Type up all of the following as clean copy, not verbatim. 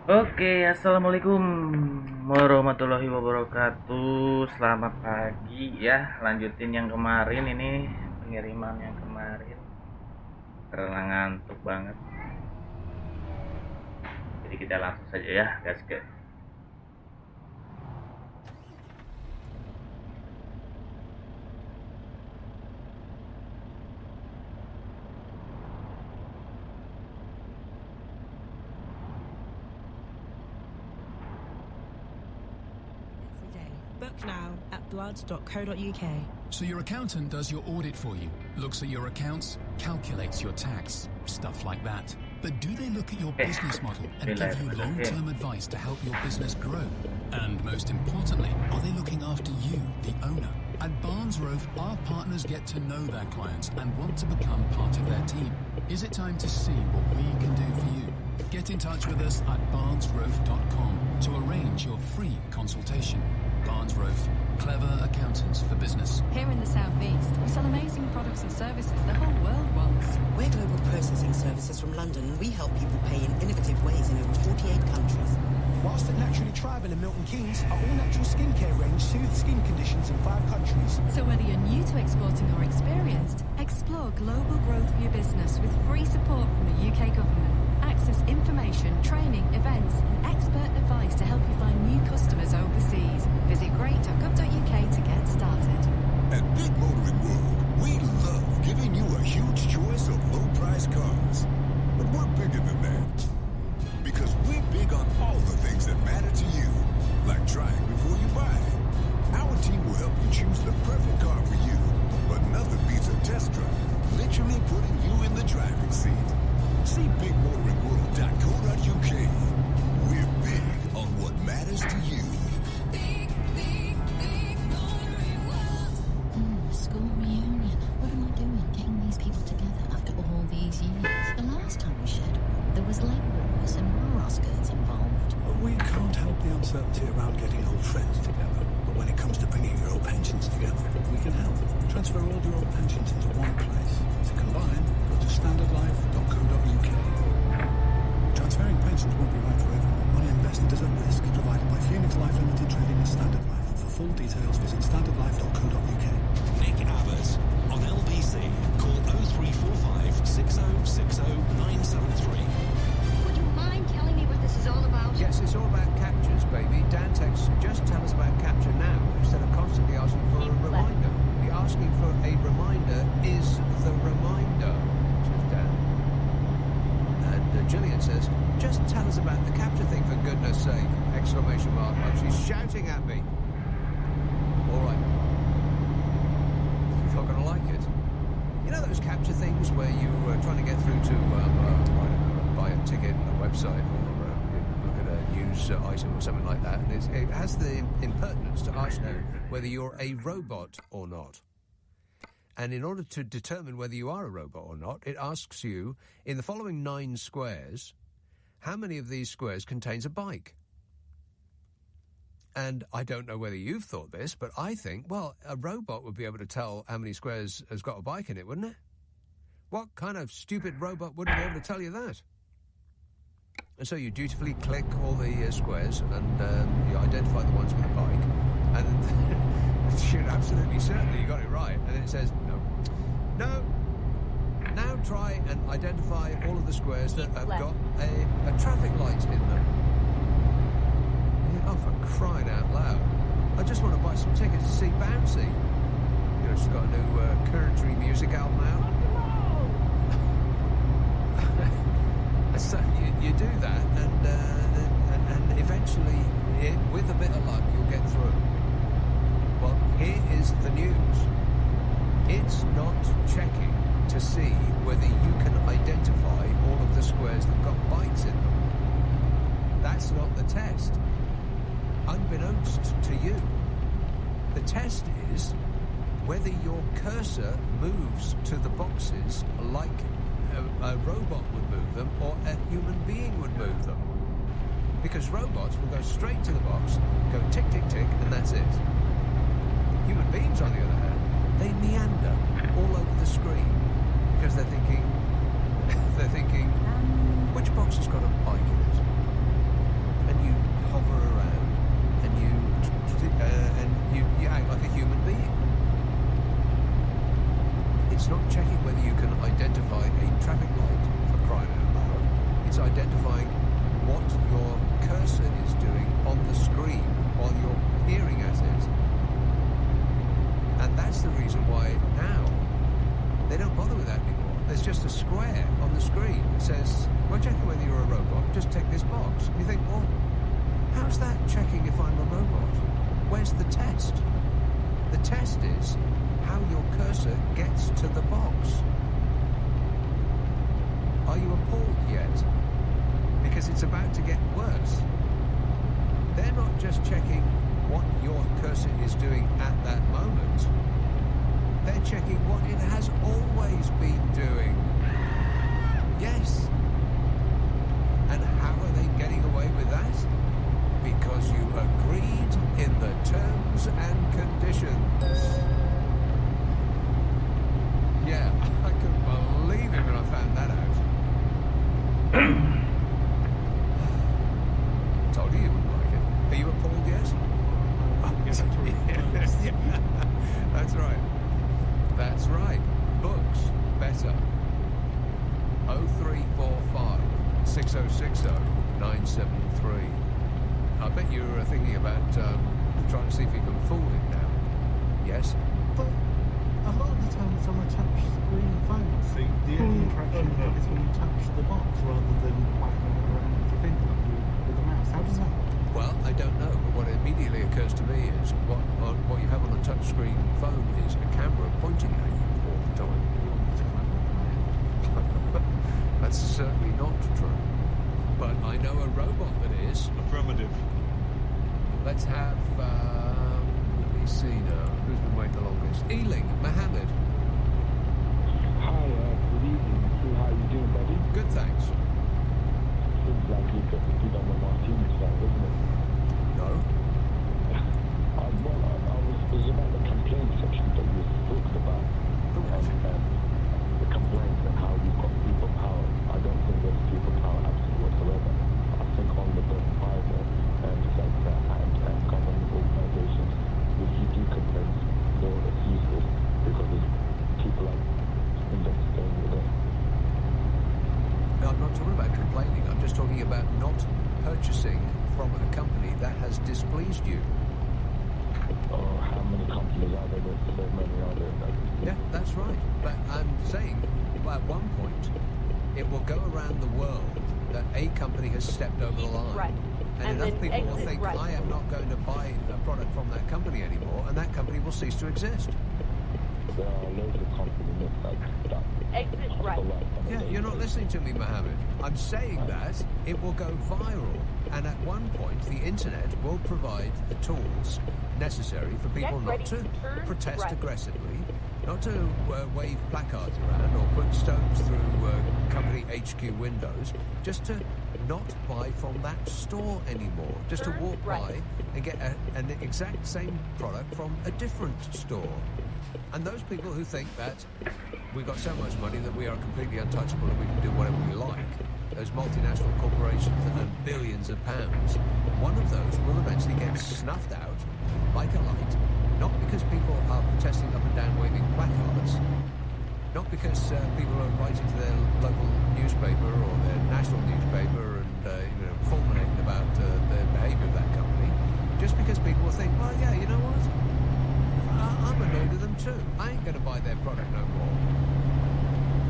Oke, assalamualaikum warahmatullahi wabarakatuh. Selamat pagi ya. Lanjutin yang kemarin ini, pengiriman yang kemarin. Karena ngantuk banget. Jadi kita langsung saja ya, guys. Book now at blood.co.uk. So your accountant does your audit for you, looks at your accounts, calculates your tax, stuff like that. But do they look at your business model and give you long-term advice to help your business grow? And most importantly, are they looking after you, the owner? At Barnes Rove, our partners get to know their clients and want to become part of their team. Is it time to see what we can do for you? Get in touch with us at barnesrove.com to arrange your free consultation. Barnes Rove, clever accountants for business. Here in the southeast, we sell amazing products and services the whole world wants. We're global processing services from London, and we help people pay in innovative ways in over 48 countries. Whilst at Naturally Tribal and Milton Keynes, our all-natural skincare range soothes skin conditions in 5 countries. So whether you're new to exporting or experienced, explore global growth for your business with free support from the UK government. Access information, training, events and expert advice to help you find new customers overseas. Visit great.gov.uk to get started. At Big Motoring World, we love giving you a huge choice of low-priced cars. But we're bigger than that. Because we're big on all the things that matter to you. Like trying before you buy. Our team will help you choose the perfect car for you. But nothing beats a test drive. Literally putting you in the driving seat. See bigmotoringworld.co.uk. We're big on what matters to you. Big motoring world. School reunion. What am I doing getting these people together after all these years? The last time we shared a room, there was leg wars and war Oscars involved. We can't help the uncertainty around getting old friends together. But when it comes to bringing your old pensions together, we can help. Transfer all your old pensions into one place. To combine, go to standardlife.co.uk. Transferring pensions won't be right for everyone. Money invested is at risk. Provided by Phoenix Life Limited Trading as Standard Life. For full details, visit standardlife.co.uk. Nick Abbott on LBC. Call 0345 6060 973. Would you mind telling me what this is all about? Yes, it's all about captures, baby. Dan texts, just tell us about capture now, instead of constantly asking for a reminder. The asking for a reminder is the reminder, says Dan. And Gillian says, just tell us about the capture thing, for goodness sake! Exclamation mark. Oh, she's shouting at me. All right. You're not going to like it. You know those capture things where you were trying to get through to, I don't know, buy a ticket on a website or look at a news item or something like that, and it has the impertinence to ask you whether you're a robot or not. And in order to determine whether you are a robot or not, it asks you, in the following 9 squares, how many of these squares contains a bike? And I don't know whether you've thought this, but I think, well, a robot would be able to tell how many squares has got a bike in it, wouldn't it? What kind of stupid robot wouldn't be able to tell you that? And so you dutifully click all the squares and you identify the ones with a bike. And you're absolutely certain that you got it right. And then it says, no. Now try and identify all of the squares that have got a traffic light in them. Oh, for crying out loud. I just want to buy some tickets to see Bouncy. You know, she's got a new country music album out. So you do that, and eventually, with a bit of luck, you'll get through. Well, here is the news. It's not checking to see whether you can identify all of the squares that got bikes in them. That's not the test. Unbeknownst to you, the test is whether your cursor moves to the boxes like a robot would move them or a human being would move them. Because robots will go straight to the box, go tick, tick, tick, and that's it. Human beings, on the other hand, they meander all over the screen because they're thinking, which box has got a bike in it? It's not checking whether you can identify a traffic light, for crying out loud. It's identifying what your cursor is doing on the screen while you're peering at it. And that's the reason why now they don't bother with that anymore. There's just a square on the screen that says, we're checking whether you're a robot, just tick this box. You think, well, how's that checking if I'm a robot? Where's the test? The test is how your cursor gets to the box. Are you appalled yet? Because it's about to get worse. They're not just checking what your cursor is doing at that moment. They're checking what it has always been doing. Yes. And how are they getting away with that? Because you agreed in the terms and conditions. Yeah, I couldn't believe it when I found that out. Told you wouldn't like it. Are you appalled yet? Yes. That's right. That's right. Books, better. 0345 6060 973. I bet you're thinking about trying to see if you can fool it now. Yes? But a lot of the time it's on a touch screen phone. See, the only interaction you have is when you touch the box rather than whacking it around with your finger with the mouse. How does that work? Well, I don't know, but what immediately occurs to me is what you have on a touchscreen phone is a camera pointing at you all the time. That's certainly not true. But I know a robot that is. Affirmative. Let's have, let me see now. Who's been waiting the longest? Ealing, Mohammed. Hi, good evening. How are you doing, buddy? Good, thanks. Seems like you've got the good on the martini side, isn't it? No. Well, it was about the complaint section that you were talking about. The complaints and how you've got people power. I don't think there's people power absolutely whatsoever. I think on the private sector and government organizations, if you do complaints, it's useless because people are investigating with it. No, I'm not talking about complaining. I'm just talking about not purchasing from a company that has displeased you. Oh, how many companies are there? There's so many are there. Yeah, that's right. But I'm saying, well, at one point, it will go around the world that a company has stepped over the line. Right. And enough people will think, right. I am not going to buy a product from that company anymore, and that company will cease to exist. There are loads of companies that Exit right. Yeah, you're not listening to me, Mohammed. I'm saying that it will go viral, and at one point, the internet will provide the tools necessary for people not to protest aggressively, not to wave placards around or put stones through company HQ windows, just to not buy from that store anymore, just to walk by and get an exact same product from a different store. And those people who think that we've got so much money that we are completely untouchable and we can do whatever we like, those multinational corporations that earn billions of pounds, one of those will eventually get snuffed out like a light, not because people are protesting up and down waving placards, not because people are writing to their local newspaper or their national newspaper and fulminating about the behaviour of that company, just because people will think, well, yeah, you know what? I'm annoyed with them too. I ain't going to buy their product no more.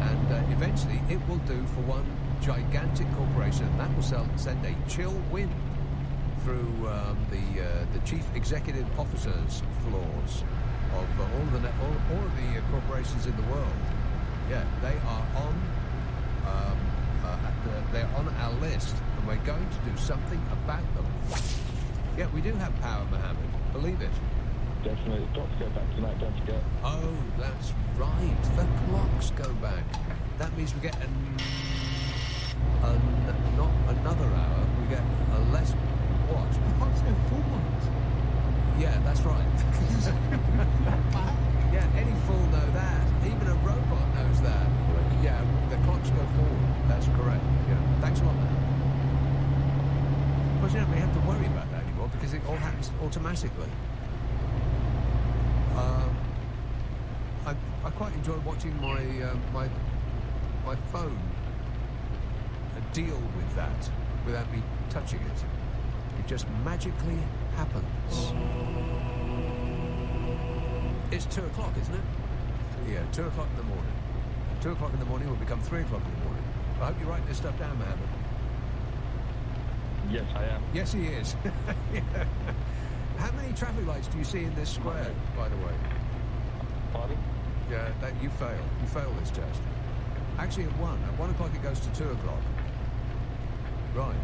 And eventually it will do for one gigantic corporation. That will send a chill wind through the chief executive officers' floors of all of the corporations in the world. Yeah, they are on they're on our list, and we're going to do something about them. Yeah, we do have power, Mohammed. Believe it. Definitely. Clocks go back tonight, don't forget. Oh, that's right. The clocks go back. That means we get not another hour. We get a less what? The clocks go forward. Yeah, that's right. Yeah, any fool know that. Even a robot knows that. Yeah, the clocks go forward. That's correct. Yeah. Thanks a lot, man. Of course, you don't really have to worry about that anymore because it all happens automatically. I quite enjoy watching my phone deal with that without me touching it. It just magically happens. It's 2 o'clock, isn't it? Yeah, 2 o'clock in the morning. And 2 o'clock in the morning will become 3 o'clock in the morning. I hope you're writing this stuff down, Mohammed. Yes, I am. Yes, he is. Yeah. How many traffic lights do you see in this square, by the way? Pardon? Yeah, you fail. You fail this test. Actually, at 1. At 1 o'clock it goes to 2 o'clock. Right.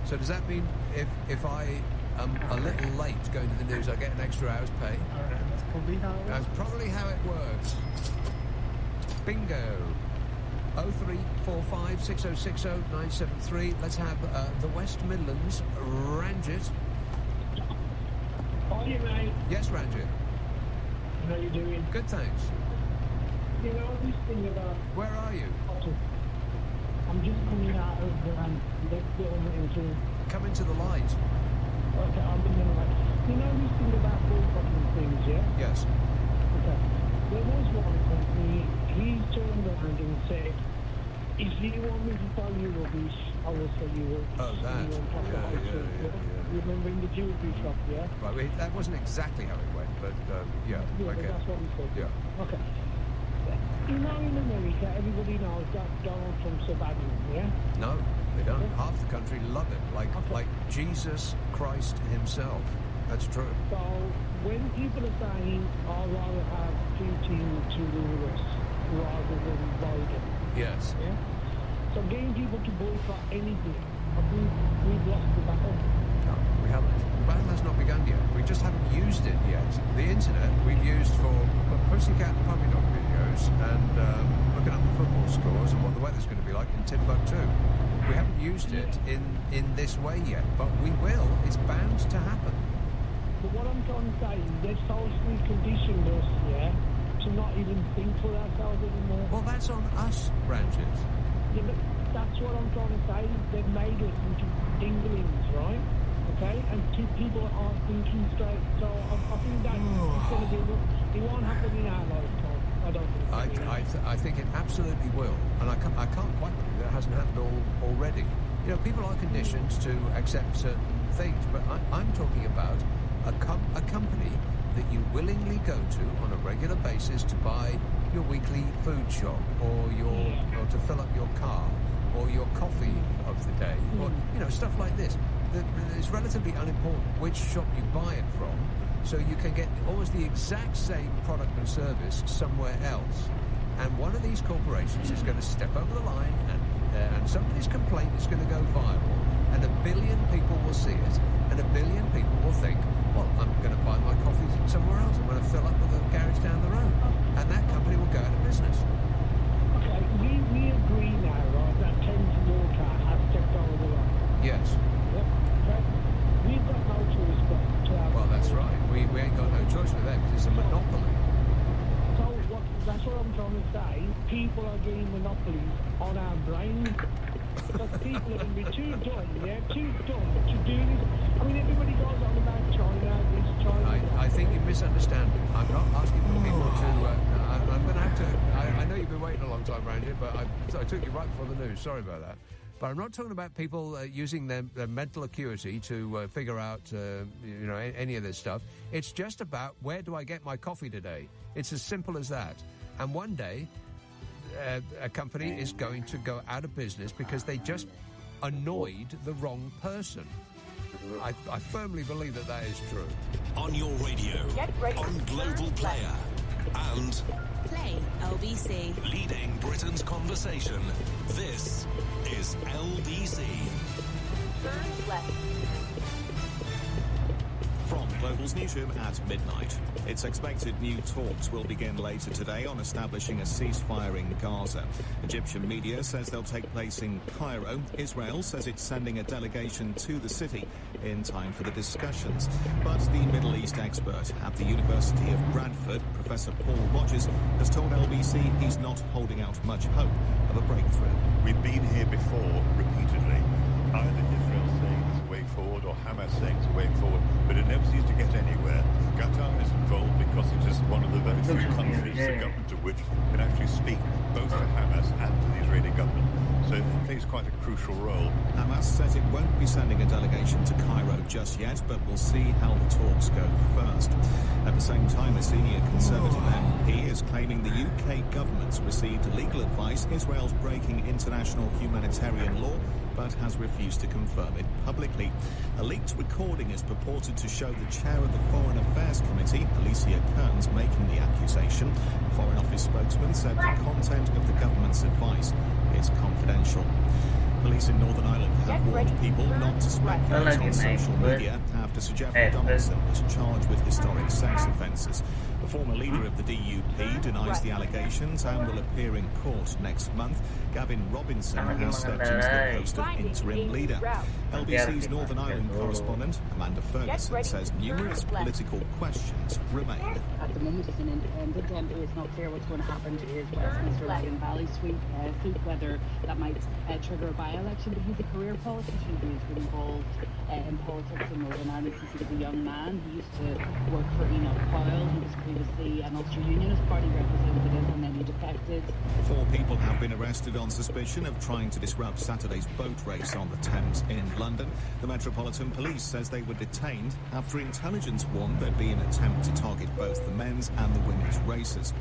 So does that mean if I am a little late going to the news, I get an extra hour's pay? That's probably how it works. That's probably how it works. Bingo. 0345 6060 973. Let's have the West Midlands. Ranjit. Hi, mate. Yes, Ranjit. How you doing? Good, thanks. You know this thing about... Where are you? I'm just coming out of next building into... Come into the light. Okay, I'm in the light. You know this thing about boycotting things, yeah? Yes. Okay. There was one company, he turned around and said, if you want me to sell you rubbish, I will sell you rubbish. Oh, that. Yeah. You remember in the jewellery shop, yeah? Right, that wasn't exactly how it went, but yeah, but okay. That's what he said. Yeah. Okay. You know, in America, everybody knows that Donald Trump's a bad man, yeah? No, they don't. Half the country love it, like Jesus Christ himself. That's true. So when people are saying, I'd rather have Putin to rule us rather than Biden. Yes. Yeah? So getting people to boycott anything, I think we've lost the battle. No, we haven't. The battle has not begun yet. We just haven't used it yet. The internet we've used for pussycat and puppy dog videos and looking up the football scores and what the weather's going to be like in Timbuktu. We haven't used it in this way yet, but we will. It's bound to happen. But what I'm trying to say is they've socially conditioned us, yeah, to not even think for ourselves anymore. Well, that's on us, Ranjit. Yeah, but that's what I'm trying to say. They've made us into dinglings, right? Okay? And people aren't thinking straight. So I think that it's going to be... It won't happen in our lifetime. I don't think. I think it absolutely will. And I can't quite believe that it hasn't happened already. You know, people are conditioned to accept certain things, but I'm talking about a company that you willingly go to on a regular basis to buy your weekly food shop or to fill up your car or your coffee of the day or stuff like this. It's relatively unimportant which shop you buy it from, so you can get almost the exact same product and service somewhere else. And one of these corporations is going to step over the line and somebody's complaint is going to go viral and 1 billion people will see it and 1 billion people will think, well, I'm going to buy my coffee somewhere else. I'm going to fill up with a garage down the road. And that company will go out of business. Okay, we agree now, right, that Thames Water has stepped over the line. Yes. Yep. Okay. We've got no choice but to have... Well, that's right. We ain't got no choice with them because it's a monopoly. So that's what I'm trying to say. People are getting monopolies on our brains. Because people are going to be too dumb, yeah? Too dumb to do this. I mean, everybody goes on about China, this, China... I think you misunderstand me. I'm not asking for people to... I'm going to have to... I know you've been waiting a long time, Ranjit, but I took you right before the news. Sorry about that. But I'm not talking about people using their mental acuity to figure out, any of this stuff. It's just about where do I get my coffee today? It's as simple as that. And one day... a company is going to go out of business because they just annoyed the wrong person. I firmly believe that is true. On your radio, on Global Player, and Play LBC. Leading Britain's conversation. This is LBC. Turn left. From Global's newsroom at midnight. It's expected new talks will begin later today on establishing a ceasefire in Gaza. Egyptian media says they'll take place in Cairo. Israel says it's sending a delegation to the city in time for the discussions. But the Middle East expert at the University of Bradford, Professor Paul Rogers, has told LBC he's not holding out much hope of a breakthrough. We've been here before repeatedly. Either Israel saying it's a way forward or Hamas saying it's a way forward, but it never seems to get anywhere. Qatar is involved because it is one of the very few countries the government of which can actually speak both to Hamas and to the Israeli government. So it plays quite a crucial role. Hamas says it won't be sending a delegation to Cairo just yet, but we'll see how the talks go first. At the same time, a senior Conservative MP is claiming the UK government's received legal advice Israel's breaking international humanitarian law, but has refused to confirm it publicly. A leaked recording is purported to show the chair of the Foreign Affairs Committee, Alicia Kearns, making the accusation. The Foreign Office spokesman said the content of the government's advice is confidential. Police in Northern Ireland have warned people not to speculate on social media after Sir Geoffrey Donaldson was charged with historic sex offences. The former leader of the DUP denies the allegations and will appear in court next month. Gavin Robinson has stepped into the post of interim leader. LBC's Northern Ireland correspondent Amanda Ferguson says numerous political questions remain. At the moment, it's an independent MP. It's not clear what's going to happen to his Westminster Lagan Valley seat, whether that might trigger a by-election. But he's a career politician. He's been involved in politics in Northern Ireland since he was a young man. He used to work for Enoch Coyle. He was previously an Ulster Unionist Party representative, and then he defected. 4 people have been arrested on suspicion of trying to disrupt Saturday's boat race on the Thames in London. The Metropolitan Police says they were detained after intelligence warned there'd be an attempt to target both the men's and the women's races.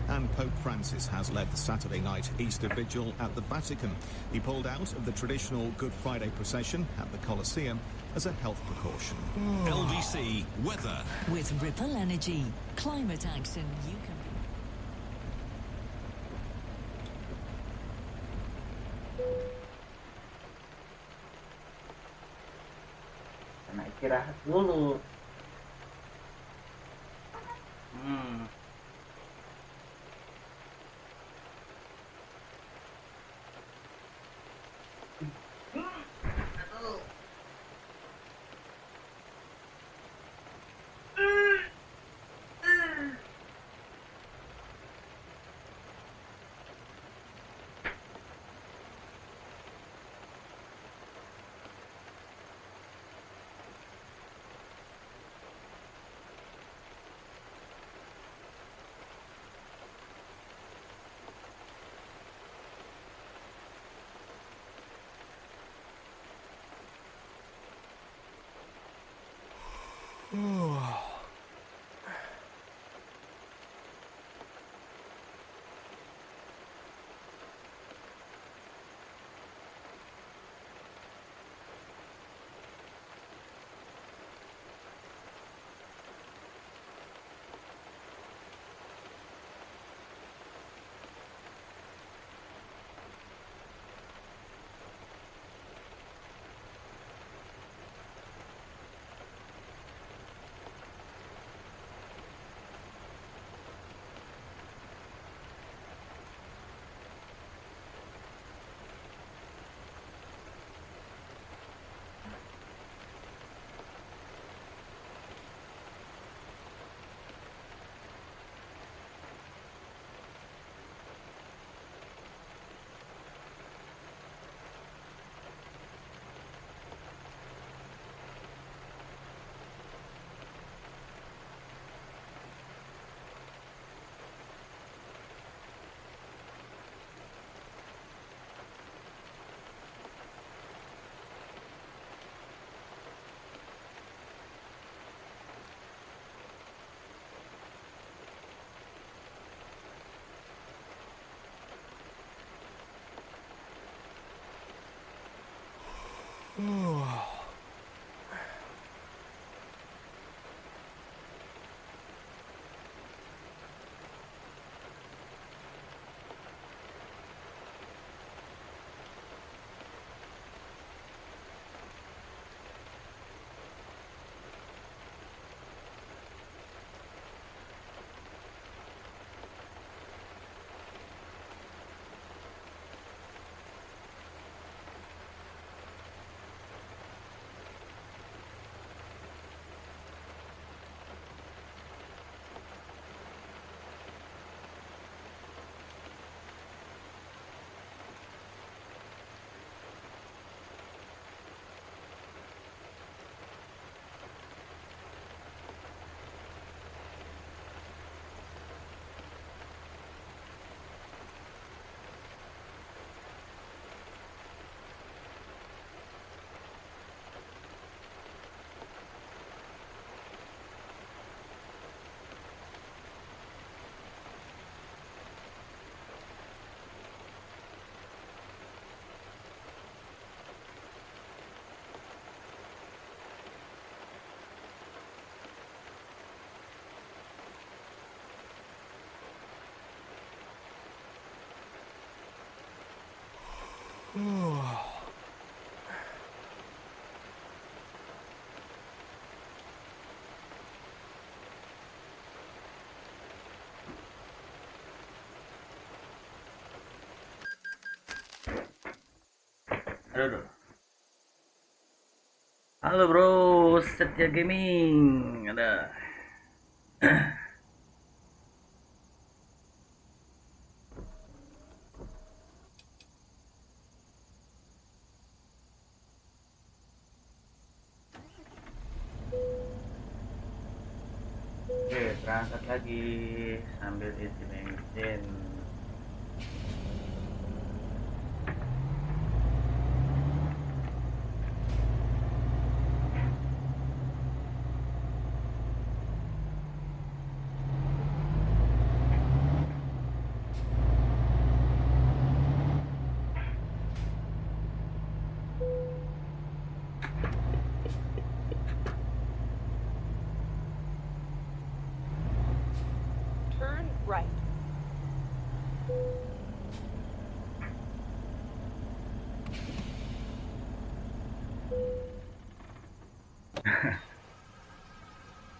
And Pope Francis has led the Saturday night Easter Vigil at the Vatican. He pulled out of the traditional Good Friday procession at the Colosseum as a health precaution. LBC Weather. With Ripple Energy. Climate action you can Karena istirahat dulu. Aduh. Halo bro, Setia Gaming. Ada. Oke, berangkat lagi sambil isi bensin. Turn right.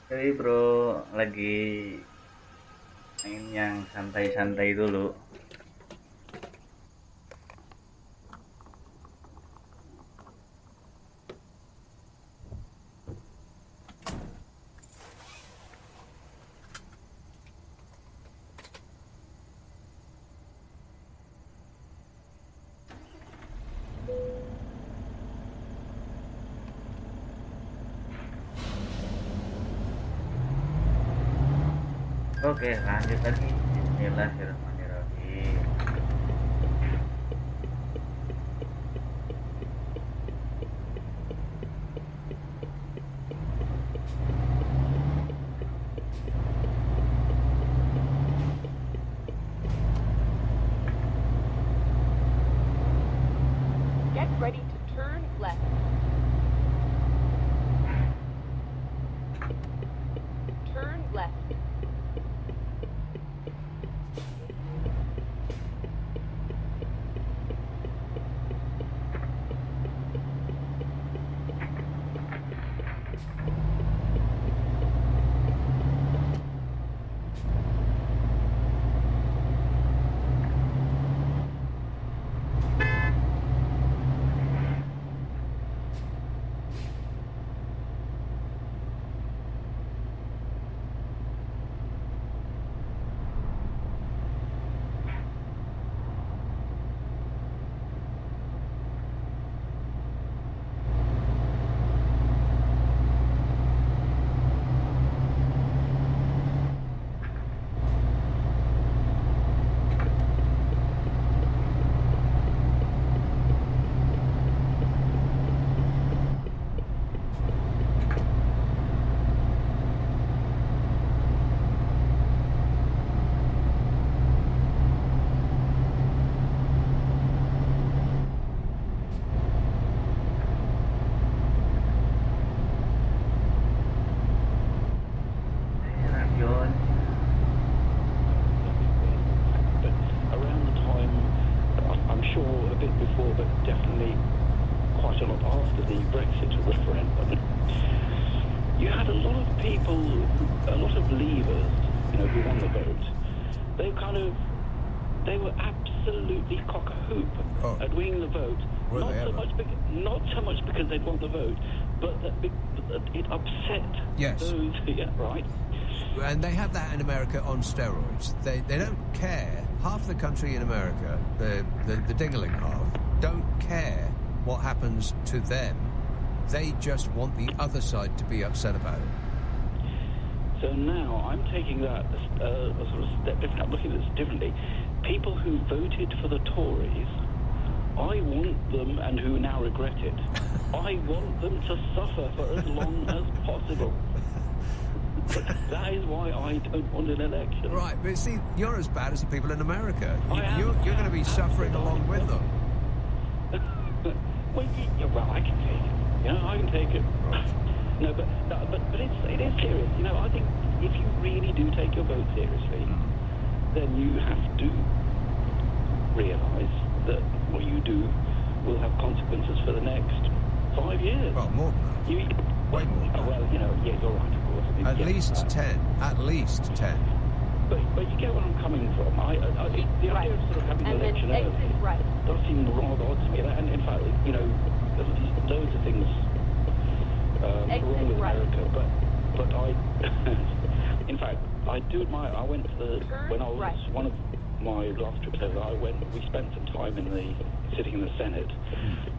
Jadi bro, lagi main yang santai-santai dulu. Oke, lanjut lagi. Bismillahirrahmanirrahim. Get ready to turn left. Turn left. They were absolutely cock-a-hoop at winning the vote. Not so much because they'd won the vote, but that it upset those. Yeah, right. And they have that in America on steroids. They don't care. Half the country in America, the dingling half, don't care what happens to them. They just want the other side to be upset about it. So now I'm taking that a sort of step different. I'm looking at this differently. People who voted for the Tories, I want them, and who now regret it, I want them to suffer for as long as possible. That is why I don't want an election. Right, but see, you're as bad as the people in America. You're going to be suffering along with them. Well, I can take it. You know, I can take it. No, but it is serious. You know, I think if you really do take your vote seriously, then you have to realise that what you do will have consequences for the next 5 years. Well, more than that. Way more than that. Well, you know, yeah, you're right, of course. I mean, At least 10. At least 10. But you get where I'm coming from. The idea of sort of having an election early does seem rather odd to me. And in fact, you know, there's loads of things wrong with America. But I, in fact, I do admire. I went to when I was one of my last trips over. We spent some time sitting in the Senate.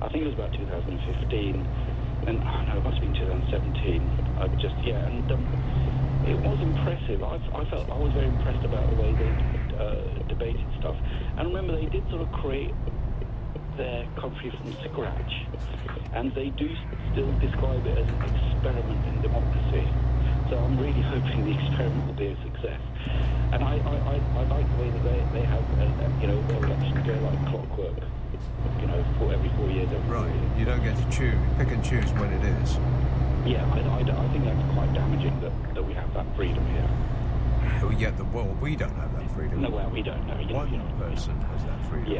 I think it was about 2015. And no, it must have been 2017. It was impressive. I felt I was very impressed about the way they debated stuff. And remember, they did sort of create their country from scratch, and they do still describe it as an experiment in democracy. So I'm really hoping the experiment will be a success. And I like the way that they have, their elections go like clockwork. You know, for every 4 years. You don't get to pick and choose when it is. Yeah, I think that's quite damaging that we have that freedom here. Well, yeah, we don't have that freedom. No, well, we don't know. One person has that freedom.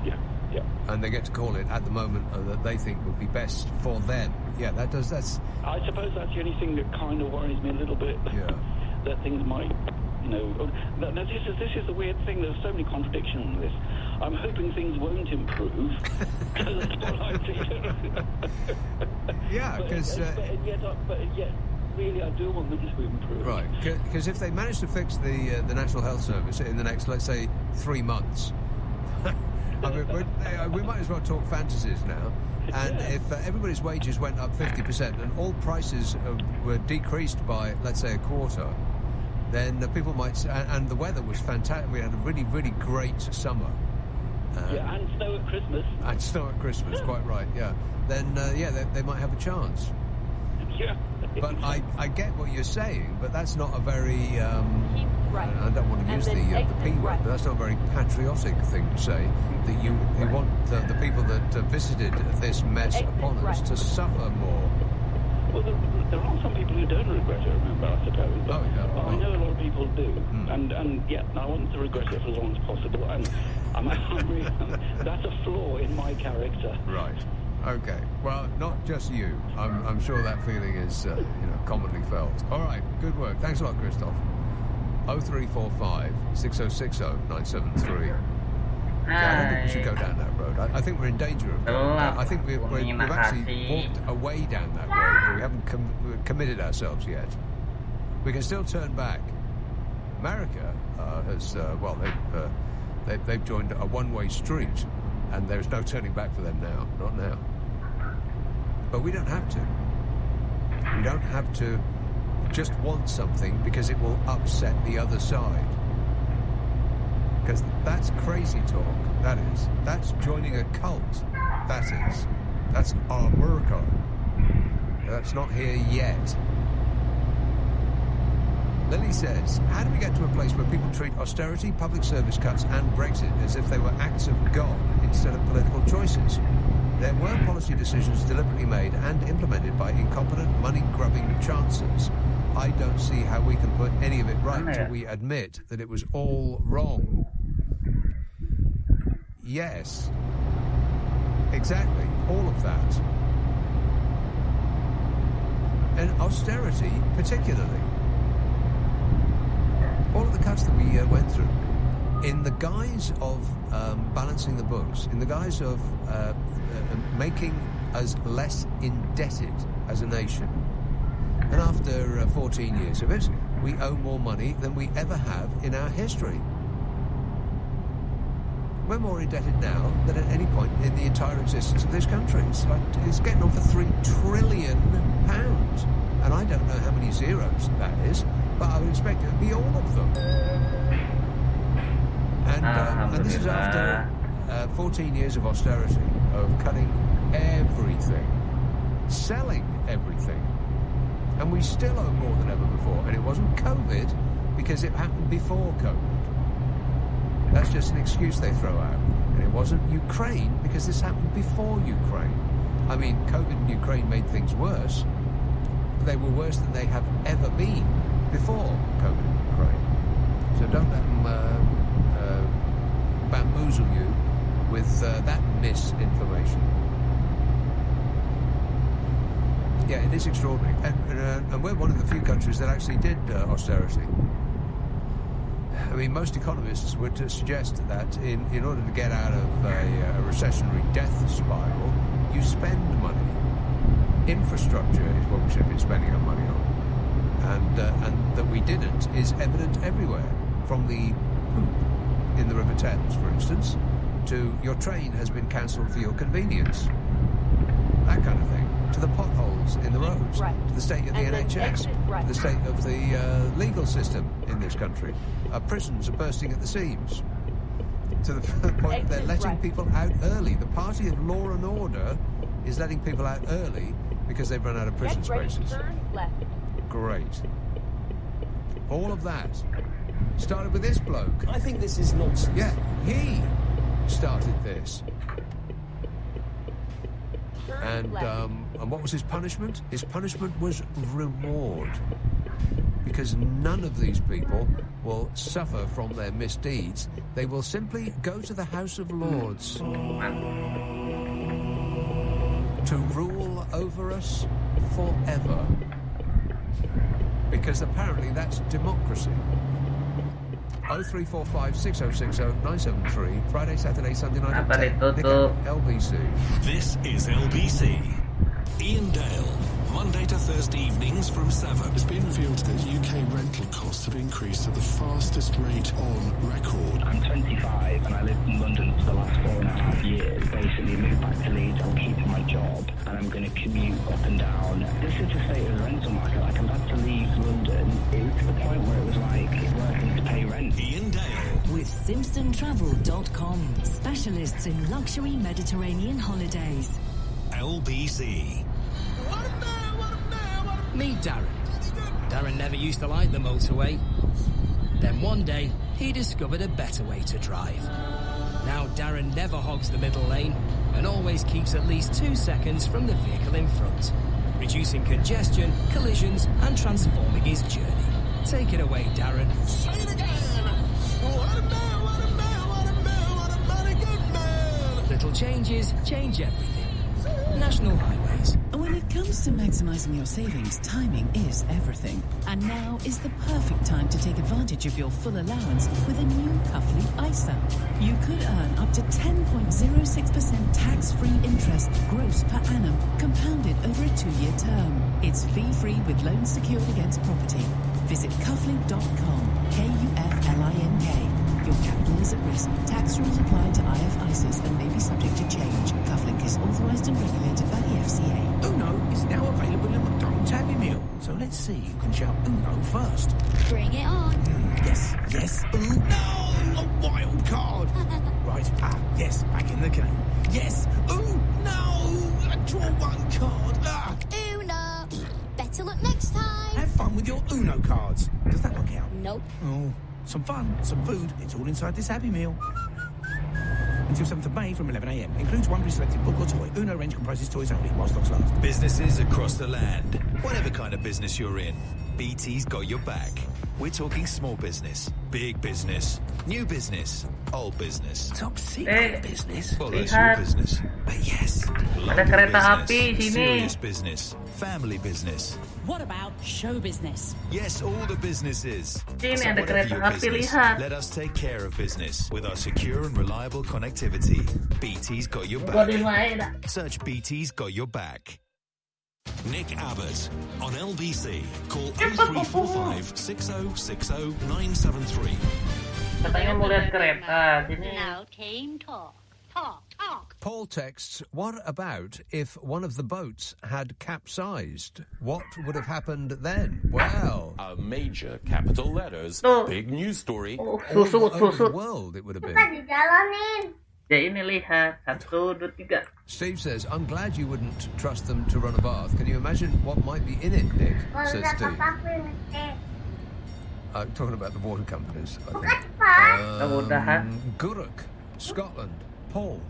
Yeah. And they get to call it at the moment that they think would be best for them. Yeah, that's... I suppose that's the only thing that kind of worries me a little bit. Yeah. That things might, Now, this is the weird thing. There's so many contradictions in this. I'm hoping things won't improve. That's what I think. Yeah, because... But yet, really, I do want them to improve. Right, because if they manage to fix the National Health Service in the next, let's say, 3 months... I mean, we might as well talk fantasies now. And if everybody's wages went up 50% and all prices were decreased by, let's say, a quarter... then people might... And the weather was fantastic. We had a really, really great summer. And snow at Christmas. And snow at Christmas, quite right, yeah. Then, they might have a chance. Yeah. But I get what you're saying, but that's not a very... I don't want to use the P word, but that's not a very patriotic thing to say, that you want the people that visited this mess upon us to suffer more. Well, there are some people who don't regret it, remember, I suppose. But I know a lot of people do. And I want to regret it for as long as possible. And that's a flaw in my character. Right. Okay. Well, not just you. I'm sure that feeling is, commonly felt. All right. Good work. Thanks a lot, Christoph. 0345 6060 973. I don't think we should go down that road. I think we're in danger of going down. I think we've actually walked away down that road, but we haven't committed ourselves yet. We can still turn back. America has, they've joined a one-way street, and there's no turning back for them now. Not now. But we don't have to. We don't have to just want something because it will upset the other side. Because that's crazy talk, that is. That's joining a cult, that is. That's America. That's not here yet. Lily says, how do we get to a place where people treat austerity, public service cuts and Brexit as if they were acts of God instead of political choices? There were policy decisions deliberately made and implemented by incompetent, money-grubbing chancellors. I don't see how we can put any of it right till we admit that it was all wrong. Yes. Exactly. All of that. And austerity, particularly. All of the cuts that we went through, in the guise of balancing the books, in the guise of making us less indebted as a nation. And after 14 years of it, we owe more money than we ever have in our history. We're more indebted now than at any point in the entire existence of this country. It's getting on for £3 trillion. And I don't know how many zeros that is, but I would expect it to be all of them. And this is after 14 years of austerity, of cutting everything, selling everything. And we still owe more than ever before. And it wasn't COVID because it happened before COVID. That's just an excuse they throw out. And it wasn't Ukraine because this happened before Ukraine. I mean, COVID and Ukraine made things worse. But they were worse than they have ever been before COVID and Ukraine. So don't let them bamboozle you with that misinformation. Yeah, it is extraordinary. And we're one of the few countries that actually did austerity. I mean, most economists would suggest that in order to get out of a recessionary death spiral, you spend money. Infrastructure is what we should be spending our money on. And that we didn't is evident everywhere. From the poop in the River Thames, for instance, to your train has been cancelled for your convenience. That kind of thing. To the potholes in the roads. Right. To the state of the NHS. Right. To the state of the legal system in this country. Our prisons are bursting at the seams. To the point that they're letting people out early. The party of law and order is letting people out early because they've run out of prison spaces. Turn left. Great. All of that started with this bloke. I think this is nonsense. Yeah, he started this. And what was his punishment? His punishment was reward. Because none of these people will suffer from their misdeeds. They will simply go to the House of Lords to rule over us forever. Because apparently that's democracy. 0345 6060 973 Friday, Saturday, Sunday night at 10. LBC. This is LBC. Ian Dale, Monday to Thursday evenings from 7. It's been revealed that UK rental costs have increased at the fastest rate on record. I'm 25 and I lived in London for the last 4.5 years. Basically moved back to Leeds, I'm keeping my job and I'm going to commute up and down. This is the state of the rental market. Like, I'm about to leave London. It was to the point where it was like working to pay rent. Ian Dale. With SimpsonTravel.com, specialists in luxury Mediterranean holidays. LBC. Meet Darren. Darren never used to like the motorway. Then one day, he discovered a better way to drive. Now Darren never hogs the middle lane and always keeps at least 2 seconds from the vehicle in front, reducing congestion, collisions, and transforming his journey. Take it away, Darren. Say it again! What a man, what a man, what a man, what a mighty good man! Little changes change everything. National Highways. When it comes to maximizing your savings, timing is everything. And now is the perfect time to take advantage of your full allowance with a new Cuffley ISA. You could earn up to 10.06% tax-free interest gross per annum, compounded over a 2-year term. It's fee-free with loans secured against property. Visit cufflink.com, K-U-F-L-I-N-K. Your capital is at risk. Tax rules apply to IF ISAs and may be subject to change. Cufflink is authorised and regulated by the FCA. Uno is now available in McDonald's Happy Meal. So let's see who can shout Uno first. Bring it on. Yes, yes. No! A wild card. Right. Yes. Back in the game. Yes. No! I draw one card. Uno. Better luck next time. Have fun with your Uno cards. Does that one count? Nope. Oh. Some fun, some food, it's all inside this Happy Meal. Until 7th of May from 11 a.m. Includes one pre-selected book or toy. Uno range comprises toys only while stocks last. Businesses across the land. Whatever kind of business you're in, BT's got your back. We're talking small business, big business, new business, old business. Top secret business. Well, that's your business. But yes, Ada kereta api sini. serious business, family business. What about show business? Yes, all the businesses. Sini So ada whatever kereta your api, business, lihat. let us take care of business with our secure and reliable connectivity. BT's got your Gua di back. mana? Search BT's got your back. Nick Abbott on LBC. Call 0345 6060 973. Katanya mau lihat kereta sini. Now, team talk. Talk. Paul texts, what about if one of the boats had capsized? What would have happened then? Well, a major capital letters, big news story. all over the world it would have been. Ya ini lihat 1, 2, 3. Steve says, I'm glad you wouldn't trust them to run a bath. Can you imagine what might be in it, Nick? Says Steve. Talking about the water companies, I think. Guruk, Scotland. Paul.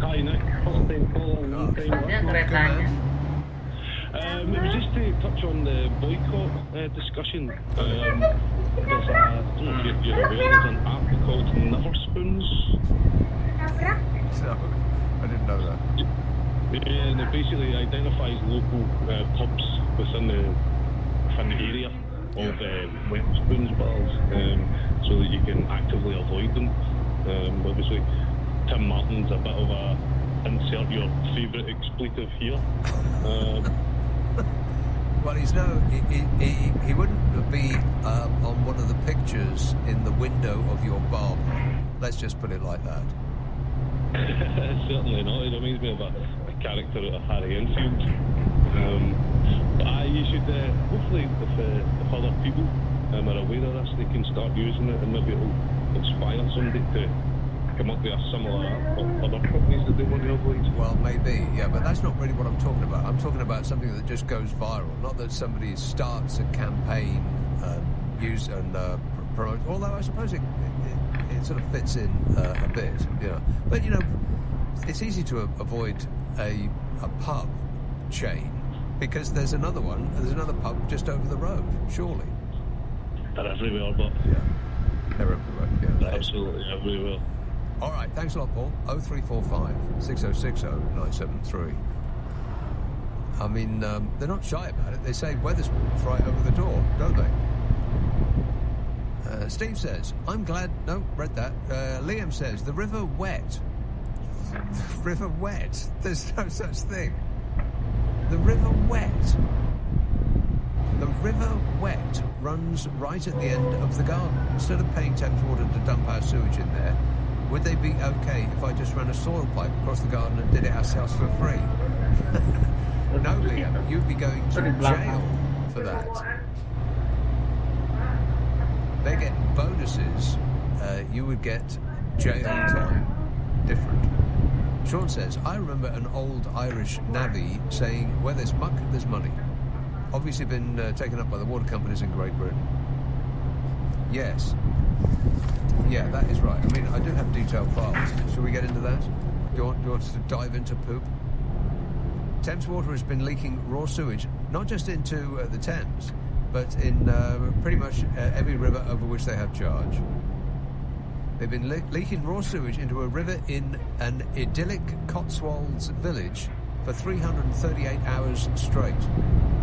Hi Nick, Paul. Ada keretanya. It was just to touch on the boycott discussion. There's I don't know if you're aware, there's an app called Never Spoons. Yeah, and it basically identifies local pubs within the area of Wetherspoons bars, so that you can actively avoid them. Obviously, Tim Martin's a bit of a insert your favourite expletive here. Well, he wouldn't be on one of the pictures in the window of your barber. Let's just put it like that. Certainly not. It reminds me of a character out of Harry Enfield. But you should, hopefully, if other people are aware of this, they can start using it, and maybe it'll inspire somebody to come up with a similar app or other companies that they want to avoid. Well, maybe, yeah, but that's not really what I'm talking about. I'm talking about something that just goes viral, not that somebody starts a campaign, use and promote. Although I suppose it sort of fits in a bit, yeah. But it's easy to avoid a pub chain because there's another pub just over the road, surely. They're everywhere, but they're everywhere. Yeah, they're absolutely everywhere. All right, thanks a lot, Paul. 0345 6060 973. I mean, they're not shy about it. They say Wetherspoons right over the door, don't they? Steve says, I'm glad... No, read that. Liam says, the river wet. River wet? There's no such thing. The river wet. The river wet runs right at the end of the garden. Instead of paying Thames Water to dump our sewage in there, would they be okay if I just ran a soil pipe across the garden and did it ourselves for free? No, Liam, you'd be going to jail for that. They're getting bonuses. You would get jail time. Different. Sean says, I remember an old Irish navvy saying, where there's muck, there's money. Obviously been taken up by the water companies in Great Britain. Yes. Yeah, that is right. I mean, I do have detailed files. Shall we get into that? Do you want us to dive into poop? Thames Water has been leaking raw sewage, not just into the Thames, but in pretty much every river over which they have charge. They've been leaking raw sewage into a river in an idyllic Cotswolds village for 338 hours straight.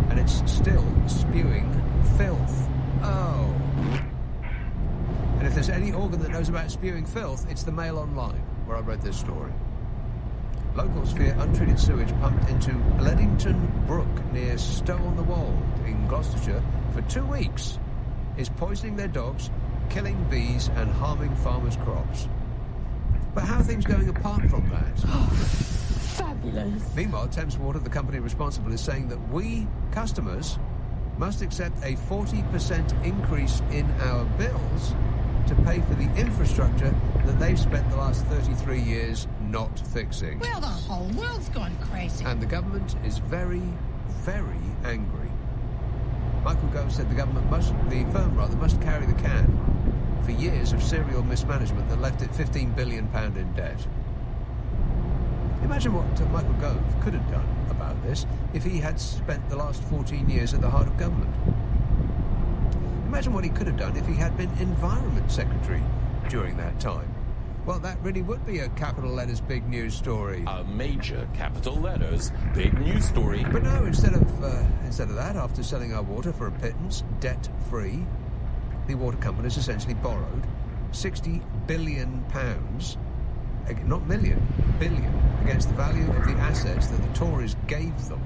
And it's still spewing filth. Oh. And if there's any organ that knows about spewing filth, it's the Mail Online, where I read this story. Locals fear untreated sewage pumped into Bleddington Brook near Stow-on-the-Wold in Gloucestershire for 2 weeks is poisoning their dogs, killing bees and harming farmers' crops. But how are things going apart from that? Fabulous. Meanwhile, Thames Water, the company responsible, is saying that we, customers, must accept a 40% increase in our bills to pay for the infrastructure that they've spent the last 33 years not fixing. Well, the whole world's gone crazy. And the government is very, very angry. Michael Gove said the firm must carry the can for years of serial mismanagement that left it £15 billion in debt. Imagine what Michael Gove could have done about this if he had spent the last 14 years at the heart of government. Imagine what he could have done if he had been Environment Secretary during that time. Well, that really would be a capital letters big news story. A major capital letters big news story. But no, instead of that, after selling our water for a pittance, debt-free, the water companies essentially borrowed £60 billion, not million, billion, against the value of the assets that the Tories gave them,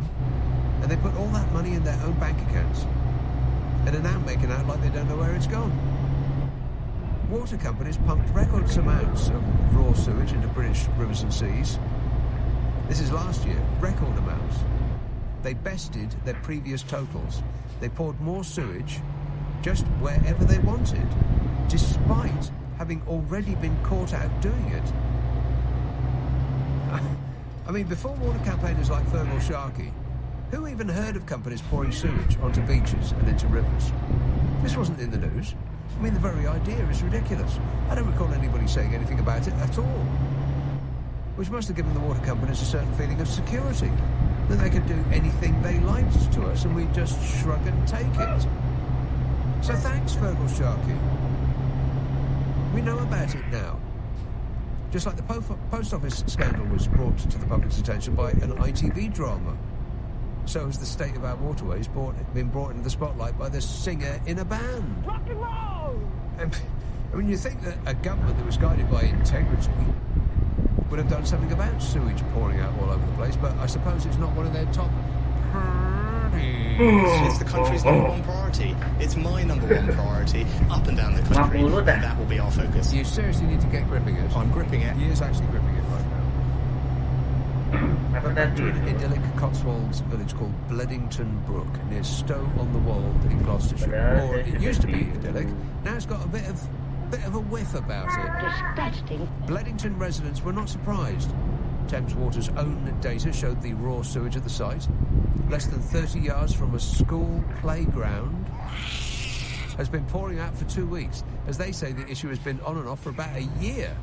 and they put all that money in their own bank accounts, and are now making out like they don't know where it's gone. Water companies pumped record amounts of raw sewage into British rivers and seas. This is last year, record amounts. They bested their previous totals. They poured more sewage just wherever they wanted, despite having already been caught out doing it. I mean, before water campaigners like Fergal Sharkey, who even heard of companies pouring sewage onto beaches and into rivers? This wasn't in the news. I mean, the very idea is ridiculous. I don't recall anybody saying anything about it at all. Which must have given the water companies a certain feeling of security, that they could do anything they liked to us and we'd just shrug and take it. So thanks, Fergal Sharkey. We know about it now. Just like the post office scandal was brought to the public's attention by an ITV drama, so has the state of our waterways been brought into the spotlight by the singer in a band. Rock and roll! And I mean, you think that a government that was guided by integrity would have done something about sewage pouring out all over the place, but I suppose it's not one of their top priorities. It's the country's number one priority. It's my number one priority, up and down the country, and that will be our focus. You seriously need to get gripping it. I'm gripping it. He is actually gripping it right now. But back to an idyllic Cotswolds village called Bledington Brook, near Stow-on-the-Wold in Gloucestershire. Or it used to be idyllic. Now it's got a bit of a whiff about it. Disgusting. Bledington residents were not surprised. Thames Water's own data showed the raw sewage at the site, less than 30 yards from a school playground, has been pouring out for 2 weeks. As they say, the issue has been on and off for about a year.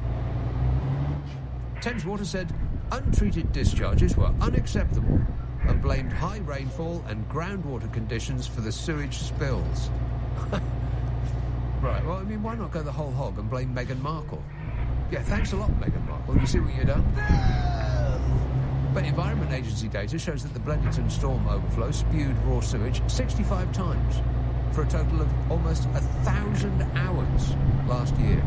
Thames Water said untreated discharges were unacceptable and blamed high rainfall and groundwater conditions for the sewage spills. Right, well, I mean, why not go the whole hog and blame Meghan Markle? Yeah, thanks a lot, Meghan Markle. You see what you've done? But Environment Agency data shows that the Bledington storm overflow spewed raw sewage 65 times for a total of almost 1,000 hours last year,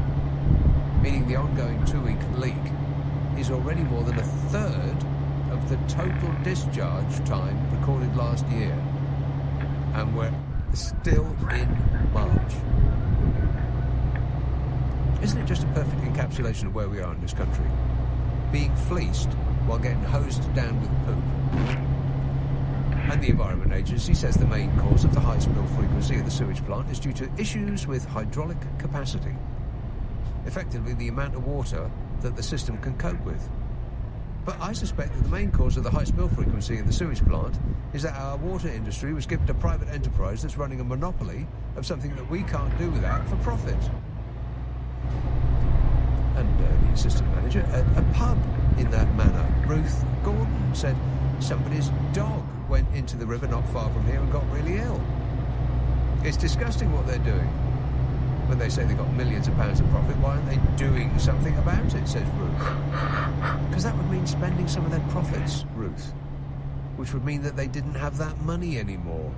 meaning the ongoing 2-week leak is already more than a third of the total discharge time recorded last year. And we're still in March. Isn't it just a perfect encapsulation of where we are in this country? Being fleeced while getting hosed down with poop. And the Environment Agency says the main cause of the high spill frequency of the sewage plant is due to issues with hydraulic capacity. Effectively, the amount of water that the system can cope with. But I suspect that the main cause of the high spill frequency of the sewage plant is that our water industry was given to private enterprise that's running a monopoly of something that we can't do without for profit. And the assistant manager at a pub in that manner, Ruth Gordon, said somebody's dog went into the river not far from here and got really ill. It's disgusting what they're doing. When they say they've got millions of pounds of profit, why aren't they doing something about it, says Ruth. Because that would mean spending some of their profits, Ruth. Which would mean that they didn't have that money anymore.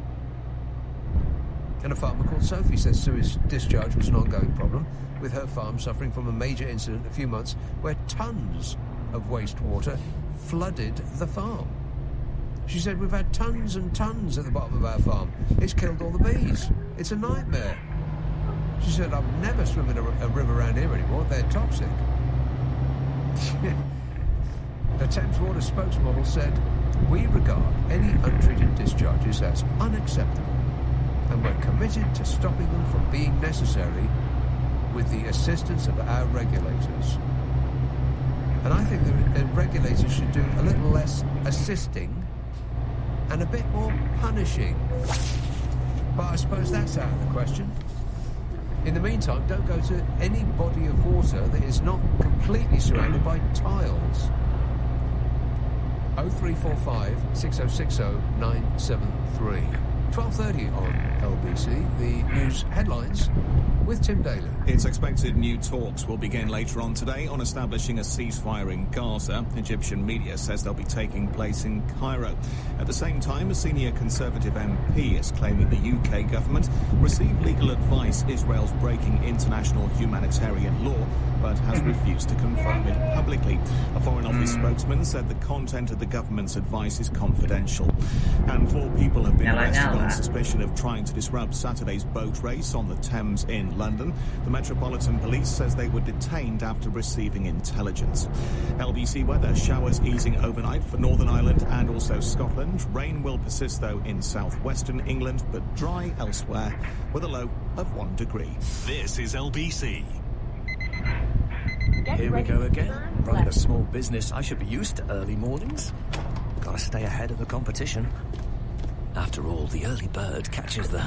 And a farmer called Sophie says sewage discharge was an ongoing problem, with her farm suffering from a major incident a few months where tons of wastewater flooded the farm. She said, we've had tons and tons at the bottom of our farm. It's killed all the bees. It's a nightmare. She said, I would never swim in a river around here anymore. They're toxic. The Thames Water spokesmodel said, we regard any untreated discharges as unacceptable, and we're committed to stopping them from being necessary with the assistance of our regulators. And I think the regulators should do a little less assisting and a bit more punishing. But I suppose that's out of the question. In the meantime, don't go to any body of water that is not completely surrounded by tiles. 0345 6060 973. 12:30 on LBC, the news headlines with Tim Daly. It's expected new talks will begin later on today on establishing a ceasefire in Gaza. Egyptian media says they'll be taking place in Cairo. At the same time, a senior Conservative MP is claiming the UK government received legal advice Israel's breaking international humanitarian law, but has refused to confirm it publicly. A Foreign Office spokesman said the content of the government's advice is confidential. And 4 people have been arrested on suspicion of trying to disrupt Saturday's boat race on the Thames in London. The Metropolitan Police says they were detained after receiving intelligence. LBC weather, showers easing overnight for Northern Ireland and also Scotland. Rain will persist, though, in southwestern England, but dry elsewhere, with a low of 1 degree. This is LBC. Here we go again. Running a small business, I should be used to early mornings. Gotta stay ahead of the competition. After all, the early bird catches the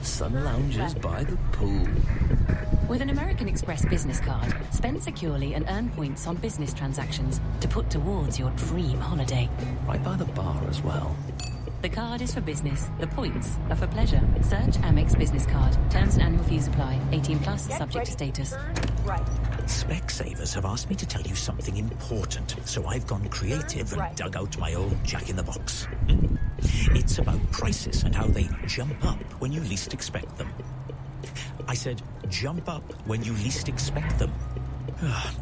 sun lounges by the pool. With an American Express business card, spend securely and earn points on business transactions to put towards your dream holiday. Right by the bar as well. The card is for business. The points are for pleasure. Search Amex Business Card. Terms and annual fees apply. 18 plus, subject to status. Right. Specsavers have asked me to tell you something important, so I've gone creative and dug out my old jack-in-the-box. It's about prices and how they jump up when you least expect them. I said jump up when you least expect them.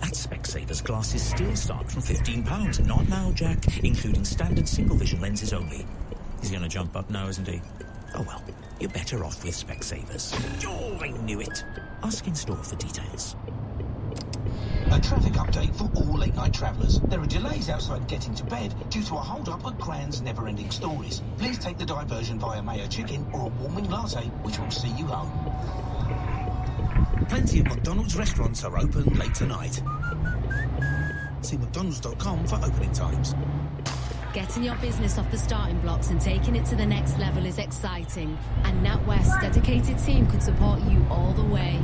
At Specsavers, glasses still start from £15. Not now, Jack, including standard single-vision lenses only. He's going to jump up now, isn't he? Oh well, you're better off with Specsavers. Oh, I knew it. Ask in store for details. A traffic update for all late-night travellers. There are delays outside getting to bed due to a hold-up at Grand's Never-Ending Stories. Please take the diversion via Mayo Chicken or a warming latte, which will see you home. Plenty of McDonald's restaurants are open late tonight. See mcdonalds.com for opening times. Getting your business off the starting blocks and taking it to the next level is exciting. And NatWest's dedicated team could support you all the way.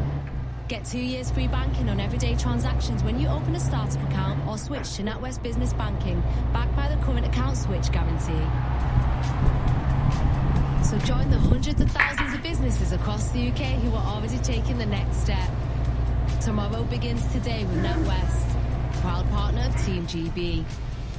Get 2 years free banking on everyday transactions when you open a startup account or switch to NatWest Business Banking, backed by the current account switch guarantee. So join the hundreds of thousands of businesses across the UK who are already taking the next step. Tomorrow begins today with NatWest, proud partner of Team GB.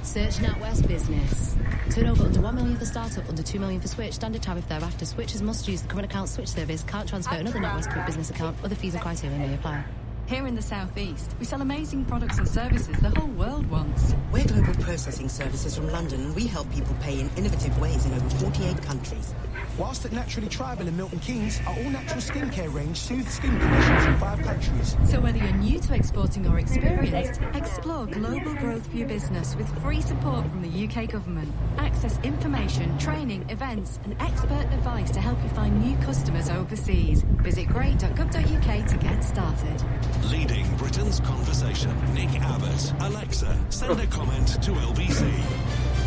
Search NatWest Business. Turnover under 1 million for startup, under 2 million for switch. Standard tariff thereafter. Switchers must use the current account switch service. Can't transfer another NatWest Group business account. Other fees and criteria may apply. Here in the Southeast, we sell amazing products and services the whole world wants. We're global processing services from London, and we help people pay in innovative ways in over 48 countries. Whilst at Naturally Tribal in Milton Keynes, our all-natural skincare range soothes skin conditions in 5 countries. So whether you're new to exporting or experienced, explore global growth for your business with free support from the UK government. Access information, training, events and expert advice to help you find new customers overseas. Visit great.gov.uk to get started. Leading Britain's conversation. Nick Abbott. Alexa, send a comment to LBC.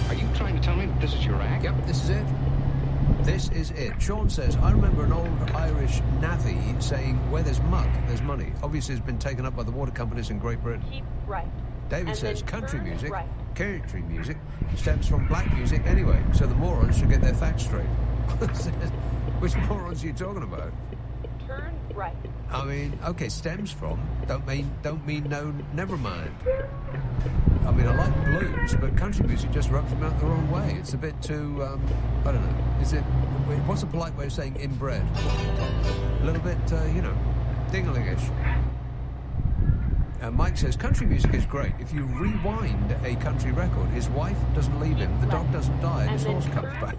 Are you trying to tell me this is your act? Yep, this is it. This is it. Sean says, I remember an old Irish navvy saying, where there's muck, there's money. Obviously, it's been taken up by the water companies in Great Britain. Keep right. David And says, then country turn music, right. country music, stems from black music anyway, so the morons should get their facts straight. Which morons are you talking about? Turn right. I mean, okay, stems from, don't mean no, never mind. I mean, I like blues, but country music just rubs them out the wrong way. It's a bit too, I don't know. Is it, what's a polite way of saying inbred? A little bit, dingling-ish. Mike says, country music is great. If you rewind a country record, his wife doesn't leave him, the dog doesn't die, and his horse comes back.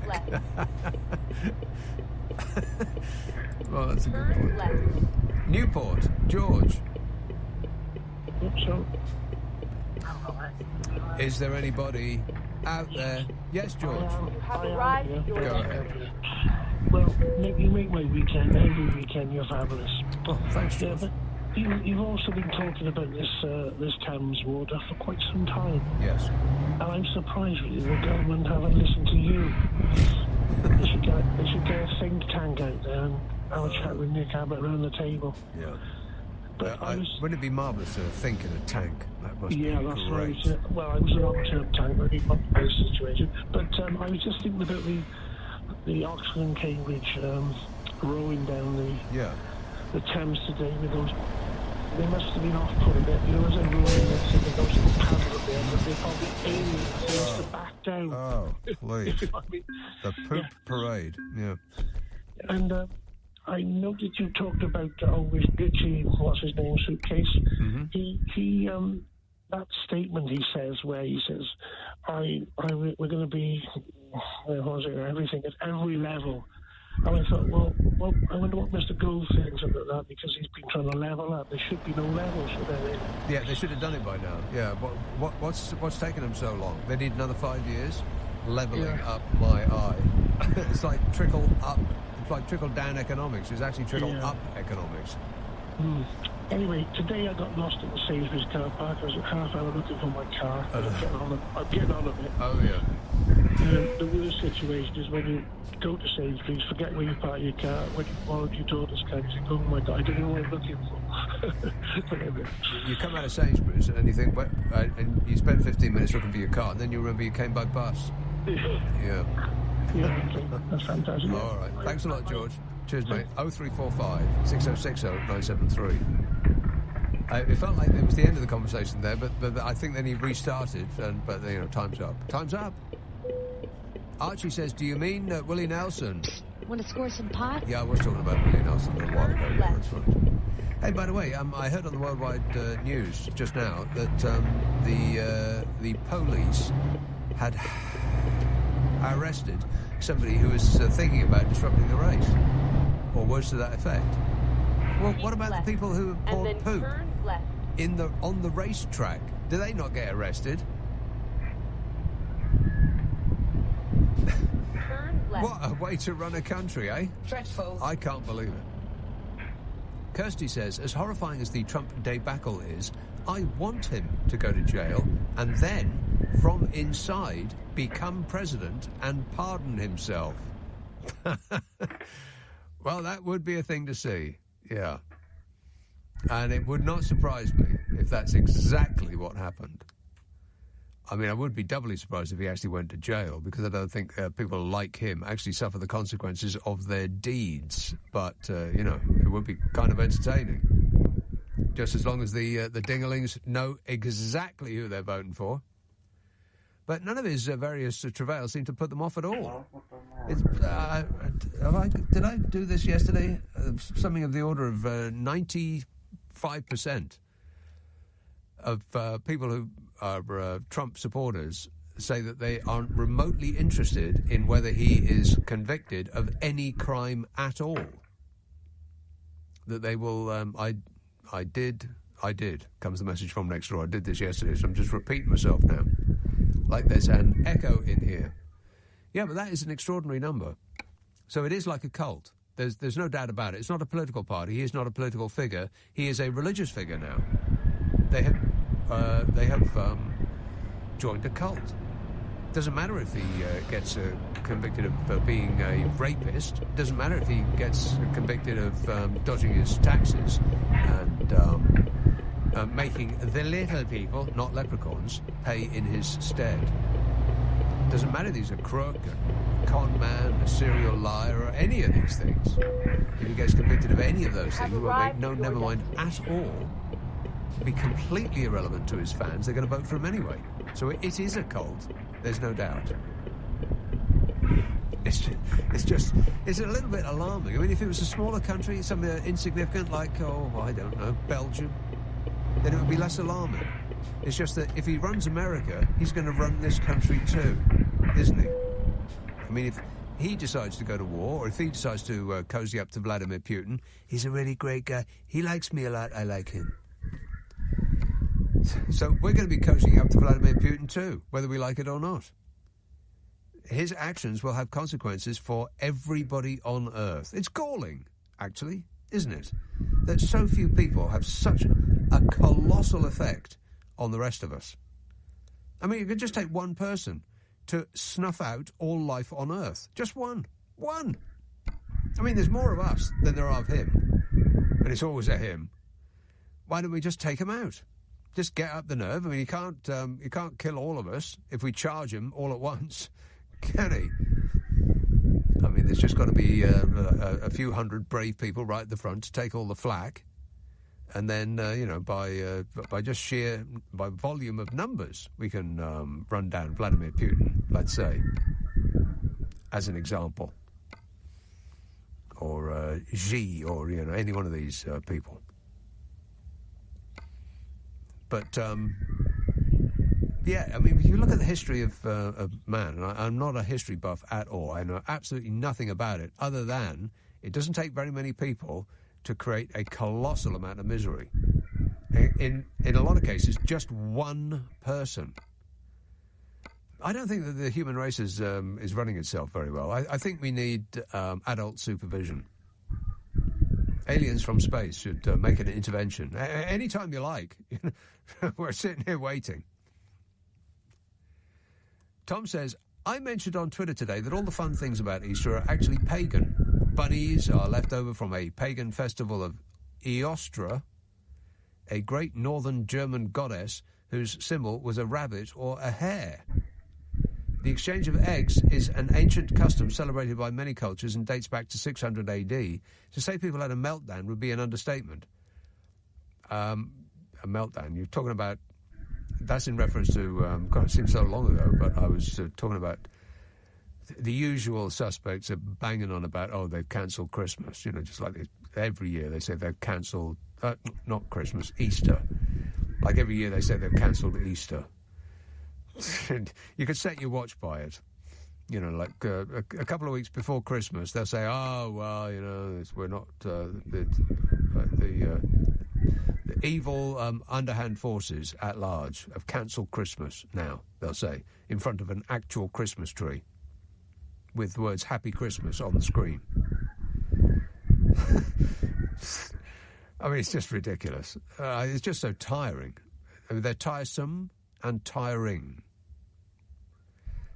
Well, that's a good point. Newport, George. Is there anybody out there? Yes, George. You have arrived, George. Go ahead. Well, you make my weekend. Every weekend you're fabulous. Oh, thanks, George. But you've also been talking about this Thames water for quite some time. Yes. And I'm surprised really the government haven't listened to you. They should get a think tank out there and have a chat with Nick Abbott around the table. Yeah. But wouldn't it be marvellous to think in a tank? That must be that's great. right. Well, I was a long-term tank, but it's not the situation. But I was just thinking about the Oxford and Cambridge rowing down the Thames today with those. They must have been off-put a bit. As a rowing there, so there was some camera there, but they probably aiming things to back down. Oh, please. The poop parade, yeah. And I noted you talked about with Gucci, what's his name, suitcase. Mm-hmm. He that statement he says where he says, we're going to be, everything at every level. And I thought, well, I wonder what Mr. Gould thinks about that, because he's been trying to level up. There should be no level, should there? Yeah, they should have done it by now. Yeah, what's taking them so long? They need another 5 years? Levelling up my eye. It's like trickle up. It's like trickle down economics. It's actually trickle up economics. Anyway, today I got lost at the Sainsbury's car park. I was a half hour looking for my car. I'm getting on a bit. Oh, yeah. The worst situation is when you go to Sainsbury's, forget where you park your car. When you borrowed your daughter's car, you think, oh my God, I don't know what I'm looking for. You come out of Sainsbury's and you think, and you spend 15 minutes looking for your car, and then you remember you came by bus. Yeah. Yeah, that's fantastic. All right. Thanks a lot, George. Cheers, mate. 0345 6060 973. It felt like it was the end of the conversation there, but I think then he restarted, but time's up. Time's up. Archie says, do you mean Willie Nelson? Want to score some pot? Yeah, I was talking about Willie Nelson a little while ago. Yeah, that's right. Hey, by the way, I heard on the worldwide news just now that the police had arrested somebody who was thinking about disrupting the race, or words to that effect. Well, what about the people who poured poop on the racetrack? Do they not get arrested? Turn left. What a way to run a country, eh? Dreadful. I can't believe it. Kirsty says, as horrifying as the Trump debacle is, I want him to go to jail and then, from inside, become president and pardon himself. Well, that would be a thing to see, yeah. And it would not surprise me if that's exactly what happened. I mean, I would be doubly surprised if he actually went to jail, because I don't think people like him actually suffer the consequences of their deeds. But, it would be kind of entertaining. Just as long as the dinglings know exactly who they're voting for. But none of his various travails seem to put them off at all. Did I do this yesterday? Something of the order of 95% of people who are Trump supporters say that they aren't remotely interested in whether he is convicted of any crime at all. That they will, I did, comes the message from next door. I did this yesterday, so I'm just repeating myself now. Like there's an echo in here. Yeah, but that is an extraordinary number. So it is like a cult. There's no doubt about it. It's not a political party. He is not a political figure. He is a religious figure now. They have joined a cult. Doesn't matter if he gets convicted of being a rapist. Doesn't matter if he gets convicted of dodging his taxes and making the little people, not leprechauns, pay in his stead. Doesn't matter if he's a crook, a con man, a serial liar, or any of these things. If he gets convicted of any of those things, he will make no never mind at all. Be completely irrelevant to his fans. They're going to vote for him anyway. So it is a cult. There's no doubt. It's a little bit alarming. I mean, if it was a smaller country, something insignificant like, I don't know, Belgium, then it would be less alarming. It's just that if he runs America, he's going to run this country too, isn't he? I mean, if he decides to go to war, or if he decides to cozy up to Vladimir Putin, he's a really great guy. He likes me a lot. I like him. So we're going to be cozying up to Vladimir Putin too, whether we like it or not. His actions will have consequences for everybody on Earth. It's galling, actually, isn't it? That so few people have such a colossal effect on the rest of us. I mean, it could just take one person to snuff out all life on Earth. Just one. One. I mean, there's more of us than there are of him. But it's always a him. Why don't we just take him out? Just get up the nerve. I mean, you can't kill all of us if we charge him all at once, can he? I mean, there's just got to be a few hundred brave people right at the front to take all the flak, and then by volume of numbers, we can run down Vladimir Putin, let's say, as an example, or Xi, or any one of these people. But, I mean, if you look at the history of man, and I'm not a history buff at all, I know absolutely nothing about it, other than it doesn't take very many people to create a colossal amount of misery. In a lot of cases, just one person. I don't think that the human race is running itself very well. I think we need adult supervision. Aliens from space should make an intervention. Any time you like. We're sitting here waiting. Tom says, I mentioned on Twitter today that all the fun things about Easter are actually pagan. Bunnies are left over from a pagan festival of Eostra, a great northern German goddess whose symbol was a rabbit or a hare. The exchange of eggs is an ancient custom celebrated by many cultures and dates back to 600 AD. To say people had a meltdown would be an understatement. a meltdown. You're talking about, that's in reference to, God, it seems so long ago, but I was talking about the usual suspects are banging on about, oh, they've cancelled Christmas, you know, just like every year they say they've cancelled, not Christmas, Easter. Like every year they say they've cancelled Easter. And you could set your watch by it. You know, like a couple of weeks before Christmas, they'll say, oh, well, you know, we're not, the evil underhand forces at large have cancelled Christmas now, they'll say, in front of an actual Christmas tree with the words Happy Christmas on the screen. I mean, it's just ridiculous. It's just so tiring. I mean, they're tiresome and tiring.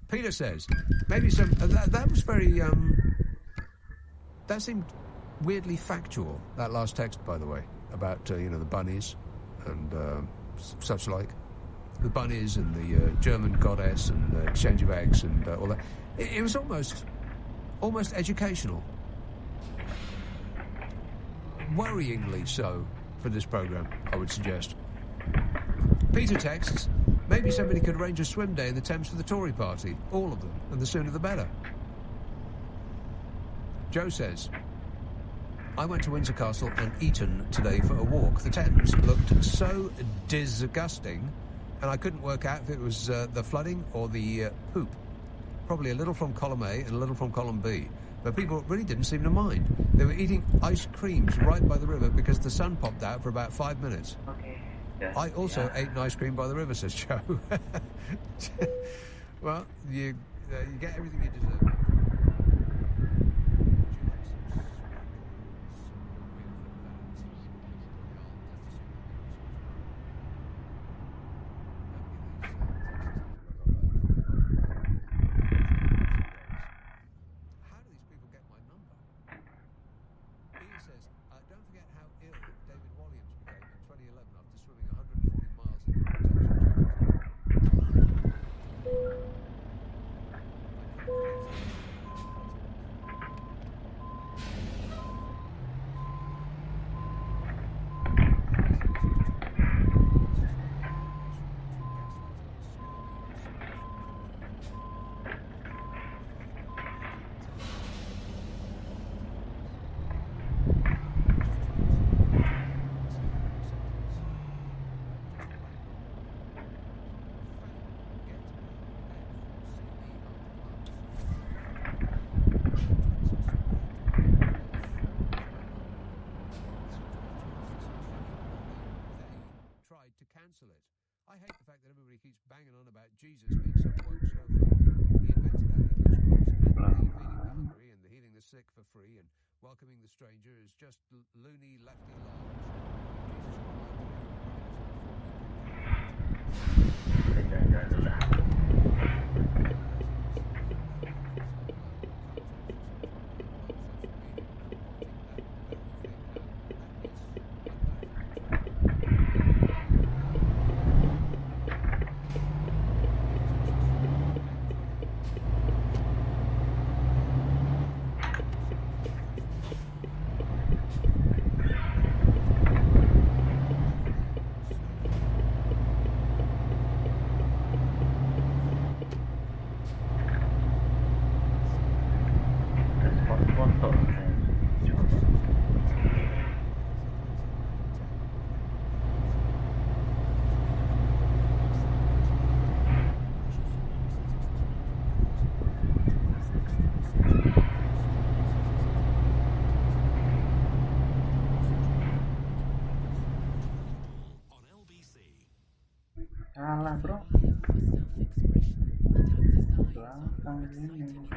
Peter says, maybe some... that was very... that seemed weirdly factual, that last text, by the way, about, you know, the bunnies and such like. The bunnies and the German goddess and the exchange of eggs and all that. It was almost educational. Worryingly so for this programme, I would suggest. Peter texts, maybe somebody could arrange a swim day in the Thames for the Tory party. All of them, and the sooner the better. Joe says, I went to Windsor Castle and Eton today for a walk. The Thames looked so disgusting, and I couldn't work out if it was the flooding or the poop. Probably a little from column A and a little from column B. But people really didn't seem to mind. They were eating ice creams right by the river because the sun popped out for about 5 minutes. Okay. Yeah. I also ate an ice cream by the river, says Joe. Well, you get everything you deserve. I hate the fact that everybody keeps banging on about Jesus being some woke snowflake. He invented our English course and the feeding the hungry and the healing the sick for free and welcoming the stranger is just loony lefty lounge. Salah bro. Belakang ini salah.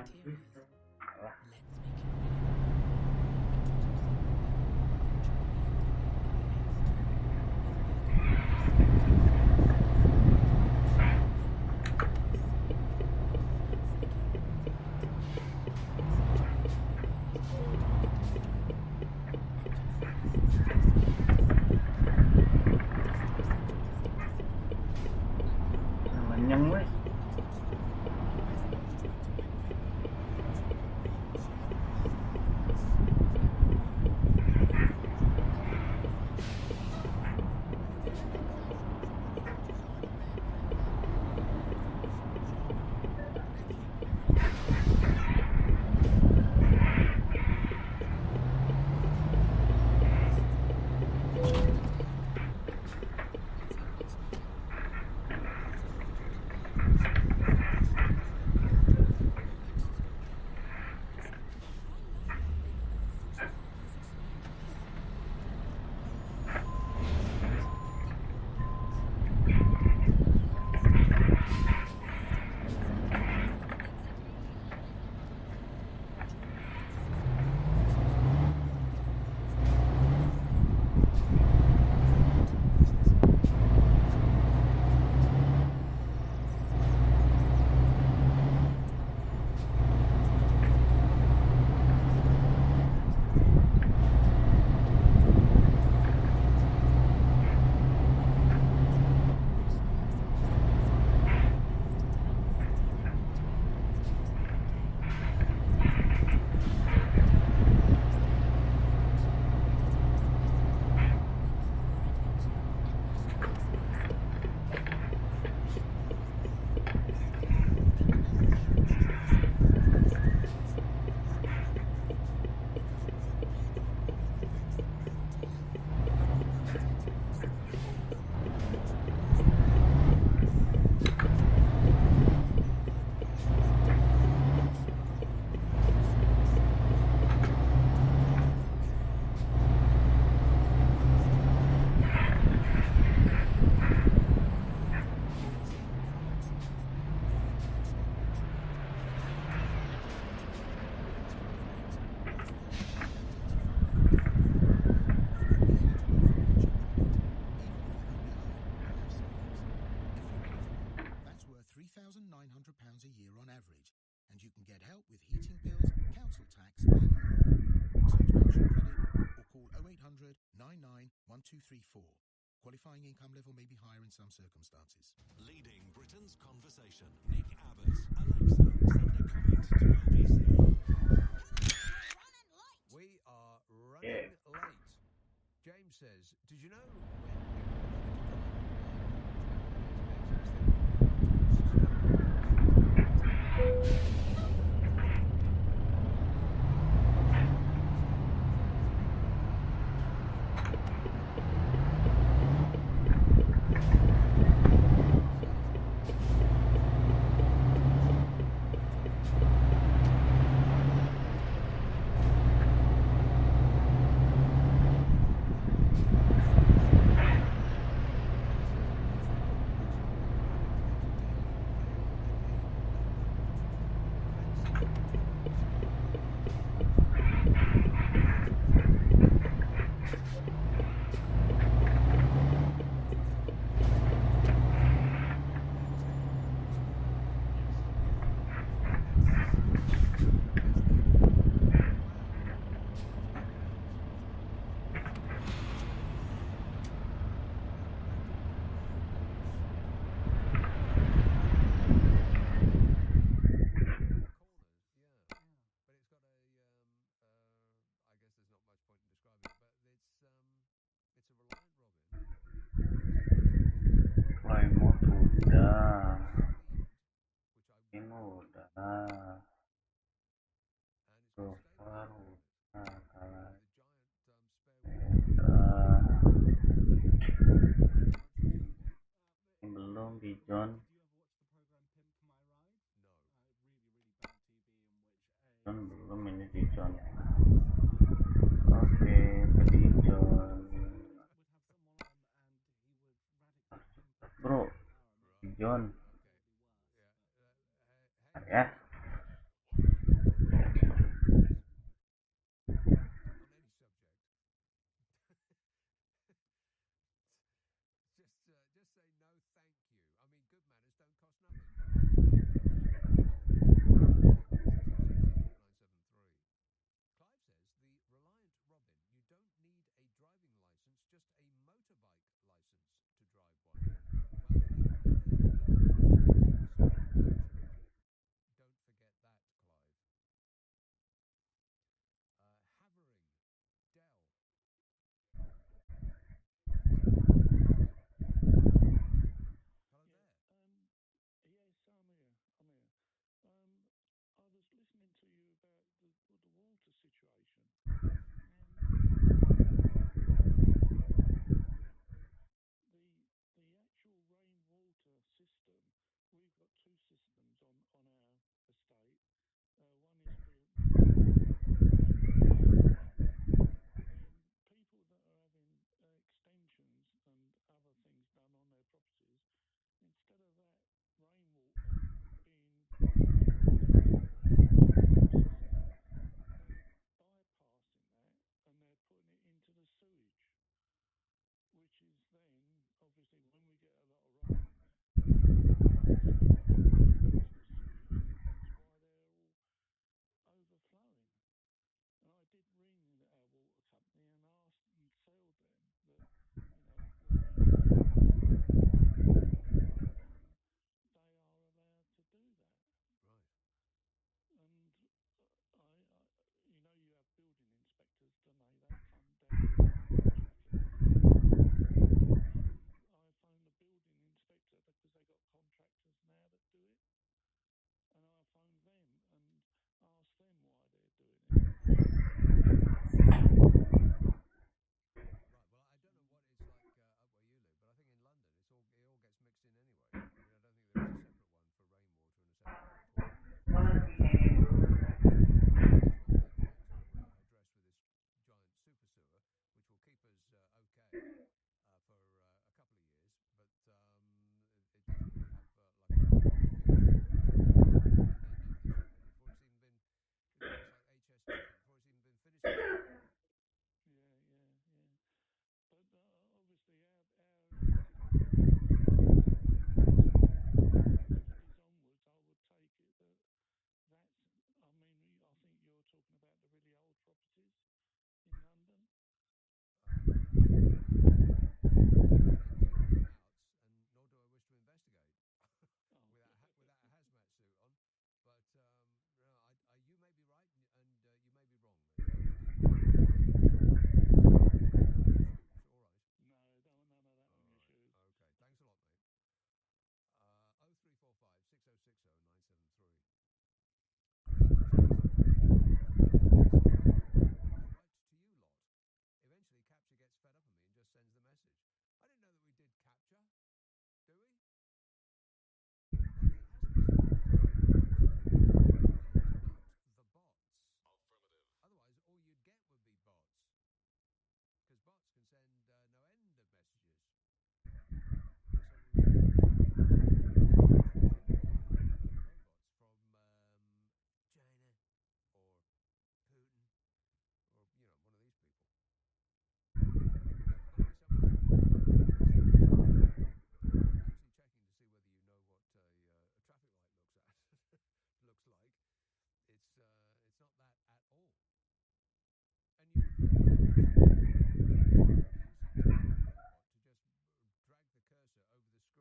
1234. Qualifying income level may be higher in some circumstances. Leading Britain's conversation. Nick Abbott. Alexa, send a comment to LBC. We are running late. James says, did you know belum di John belum ini di John. Oke, di John bro, di John ya. building Eventually, Capture gets fed up of me and just sends the message. I didn't know that we did Capture, do we? The bots. Affirmative. Otherwise, all you'd get would be bots. Because bots can send no end of messages. Robots from China or Putin or, you know, one of these people. Actually checking to see whether you know what a traffic light looks like. It's not that at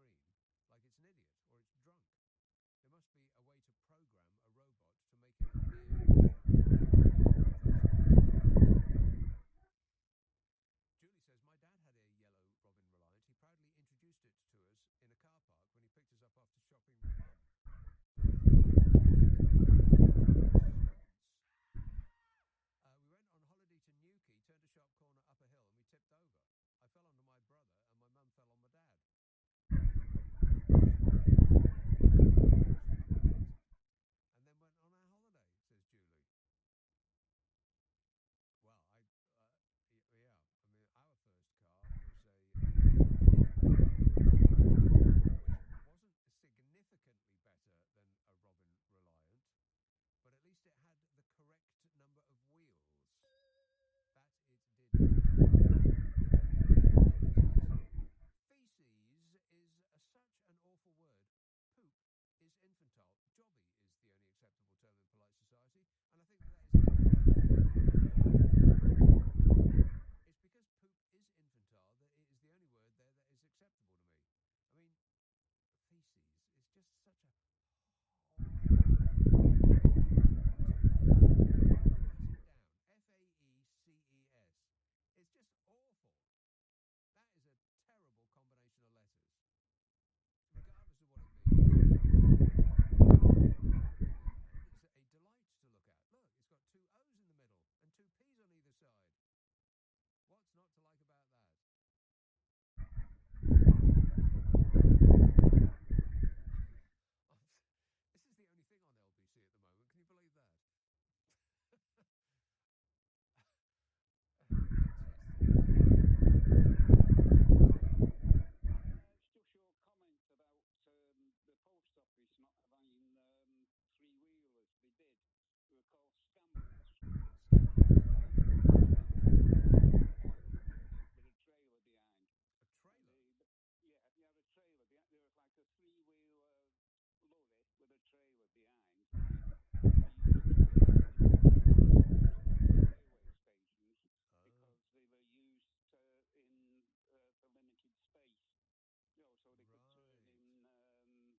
all. And you to just drag the cursor over the screen like it's an idiot or it's drunk. There must be a way to program a robot to make it Julie says, my dad had a yellow Robin Reliant. He proudly introduced it to us in a car park when he picked us up after shopping with Mum. We went on holiday to Newquay, turned a sharp corner up a hill, and we tipped over. I fell onto my brother, and my mum fell on my dad. And then went on our holiday, says Julie. Well, yeah, I mean, our first car was which wasn't significantly better than a Robin Reliant, but at least it had the correct number of wheels. That it did. Feces is such an awful word. Poop is infantile. Jobby is the only acceptable term in polite society, and I think that is incorrect. It's because poop is infantile that it is the only word there that is acceptable to me. I mean, feces is just such a F-A-E-C-E-S. It's just awful. That is a terrible combination of letters, regardless of what it means. It's a delight to look at. Look, it's got two O's in the middle and two P's on either side. What's not to like about that? This is the only thing on LBC at the moment. Can you believe that? Just your comment about the post office not having three-wheelers. They did. They were called scambles. With a trailer behind. A trailer?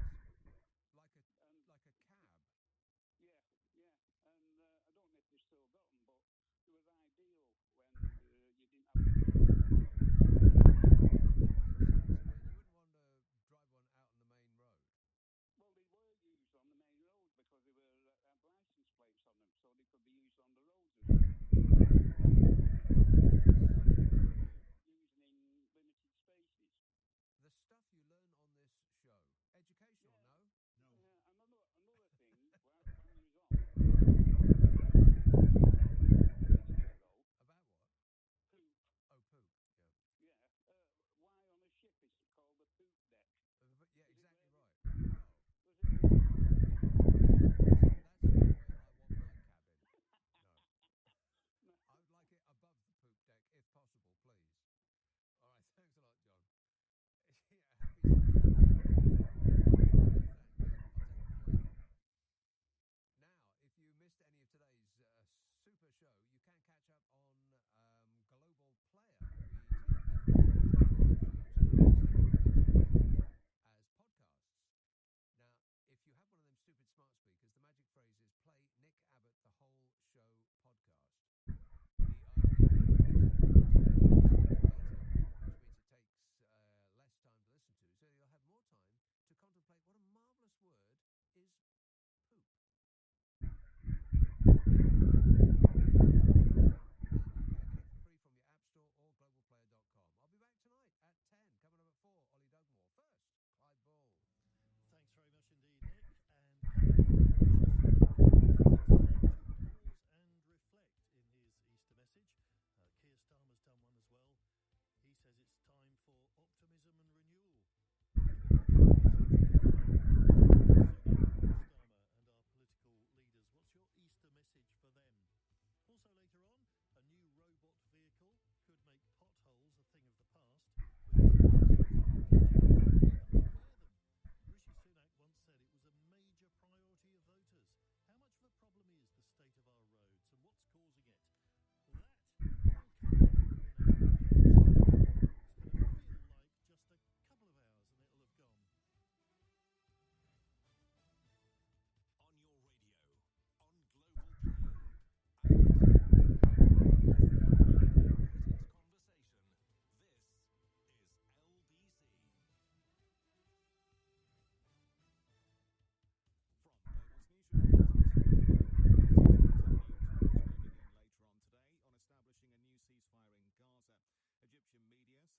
Yeah, you have a trailer behind. There was like a three-wheel lorry with a trailer behind. Railway stations because they were used in for limited space. You know, so they could turn in like a cab. Yeah, and I don't know if they still got them, but it was ideal when you didn't have. You wouldn't want to drive one out on the main road. Well, they were used on the main road because they were had license plates on them, so they could be used on the roads as well. Using in limited spaces. The stuff you learn on this show. Educational, no? No. Another thing, while you was on. About what? Poop. Oh, poop. Yeah. Yeah. Why on a ship is it called the poop deck? Yeah, exactly right. Was it? That's not where I want my cabin. No. I would like it above the poop deck, if possible, please. All right, thanks a lot, John. Yeah, happy Now, if you missed any of today's super show, you can catch up on Global Player. As podcasts. Now, if you have one of them stupid smart speakers, the magic phrase is play Nick Abbott the whole show podcast. Which means it takes less time to listen to, so you'll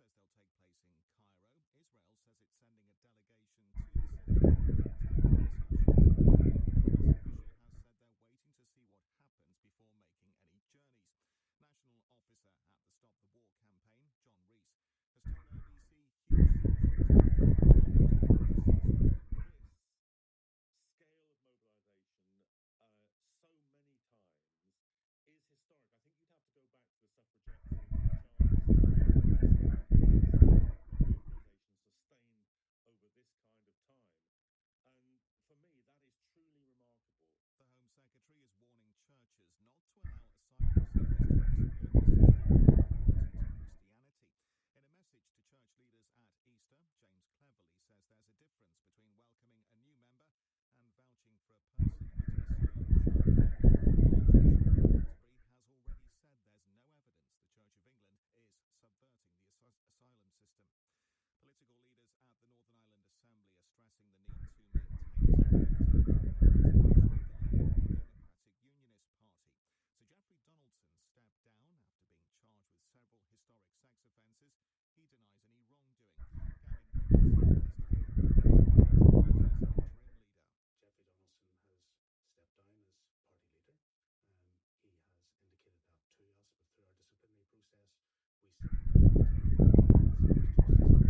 says they'll take place in Cairo. Israel says it's sending a delegation to the city. Official has said they're waiting to see what happens before making any journeys. National officer at the Stop the War campaign, John Rees, has told LBC huge scale of mobilisation so many times is historic. I think you'd have to go back to the suffragettes and mobilisation sustained over this kind of time. And for me, that is truly remarkable. The Home Secretary is warning churches not to allow asylum seekers to exploit the system to Christianity. In a message to church leaders at Easter, James Cleverly says there's a difference between welcoming a new member and vouching for a person at an asylum Canterbury has already said there's no evidence the Church of England is subverting the asylum system. Political leaders at the Northern Ireland Assembly are stressing the need to maintain Democratic Unionist Party. Sir Geoffrey Donaldson stepped down after being charged with several historic sex offences. He denies any wrongdoing. Gavin Geoffrey Donaldson has stepped down as party leader. He has indicated that to us, but through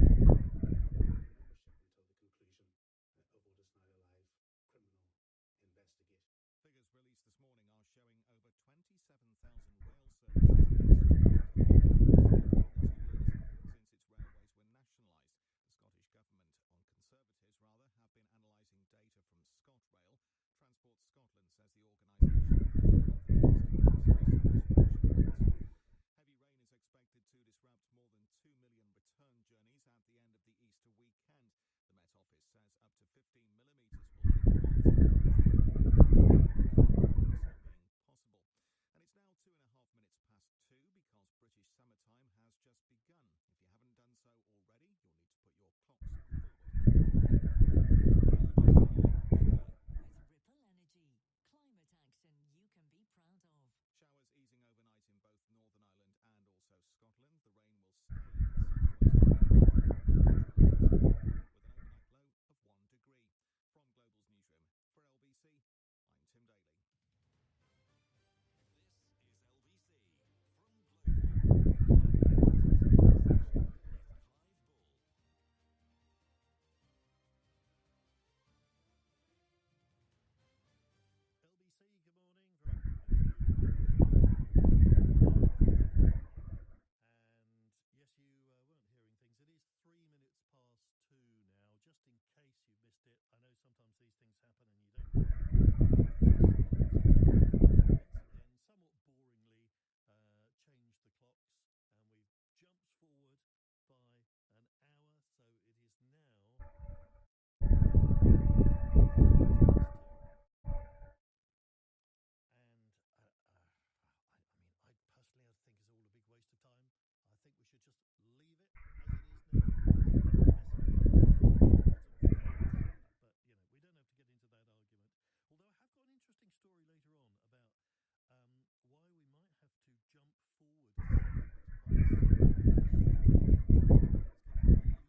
our disciplinary process, we simply membership until the conclusion of what is now a live criminal investigation. Figures released this morning are showing over 27,000 rail services in since its railways were nationalised. The Scottish Government, on Conservatives rather, have been analysing data from ScotRail. Transport Scotland says the organisation has heavy rain is expected to disrupt more than 2 million return journeys at the end of the Easter weekend. The Met Office says up to 15 millimetres will hit parts of the country being possible. And it's now 2.5 minutes past 2 because British summertime has just begun. If you haven't done so already, you'll need to put your clocks forward. Climate action you can be proud of. Showers easing overnight in both Northern Ireland and also Scotland. The rain will stay in with an overnight low of 1 degree. From Global's newsroom, for LBC, I'm Tim Daly. This is LBC from LBC, good morning. Very good to you. And yes, you weren't hearing things. It is 3 minutes past 2 now, just in case you missed it. I know sometimes these things happen and you don't. Once again, somewhat boringly, changed the clocks and we've jumped forward by an hour, so it is now. I think is all a big waste of time. I think we should just leave it as it is now. But, you know, we don't have to get into that argument. Although I have got an interesting story later on about why we might have to jump forward a second. Fairly soon. I'll tell you more about it.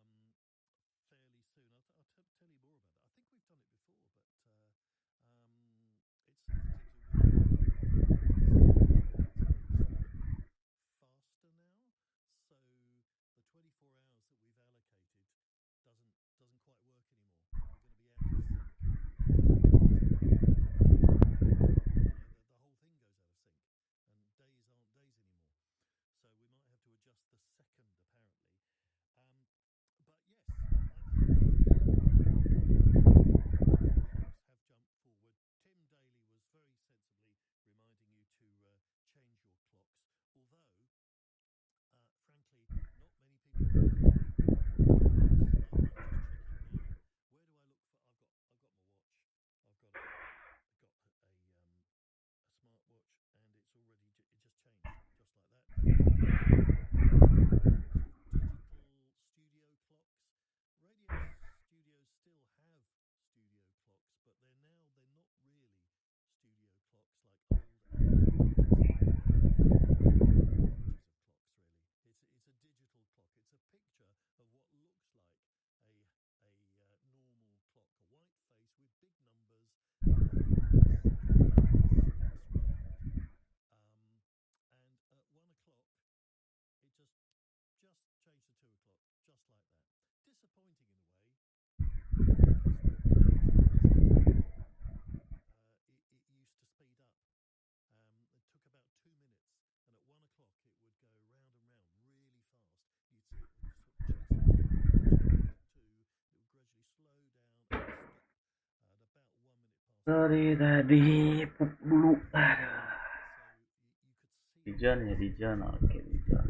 I think we've done it before, but it's something to do with faster now. So the 24 hours that we've allocated doesn't quite work anymore. We're going to be out of sync. The whole thing goes out of sync, and days aren't days anymore. So we might have to adjust the second, apparently. But yes, have jumped forward. Tim Daly was very sensibly reminding you to change your clocks, although, frankly, not many people do. Where do I look for? I've got my watch. I've got a smartwatch, and it's already it just changed just like that. Digital just like that. Disappointing in a way. It used to speed up. It took about 2 minutes, and at 1 o'clock it would go round and round really fast. You'd see it sort of chasing around. It would gradually slow down and stop at about 1 minute past. Sorry tadi pup dulu. Dijon ya Dijon, oke Dijon.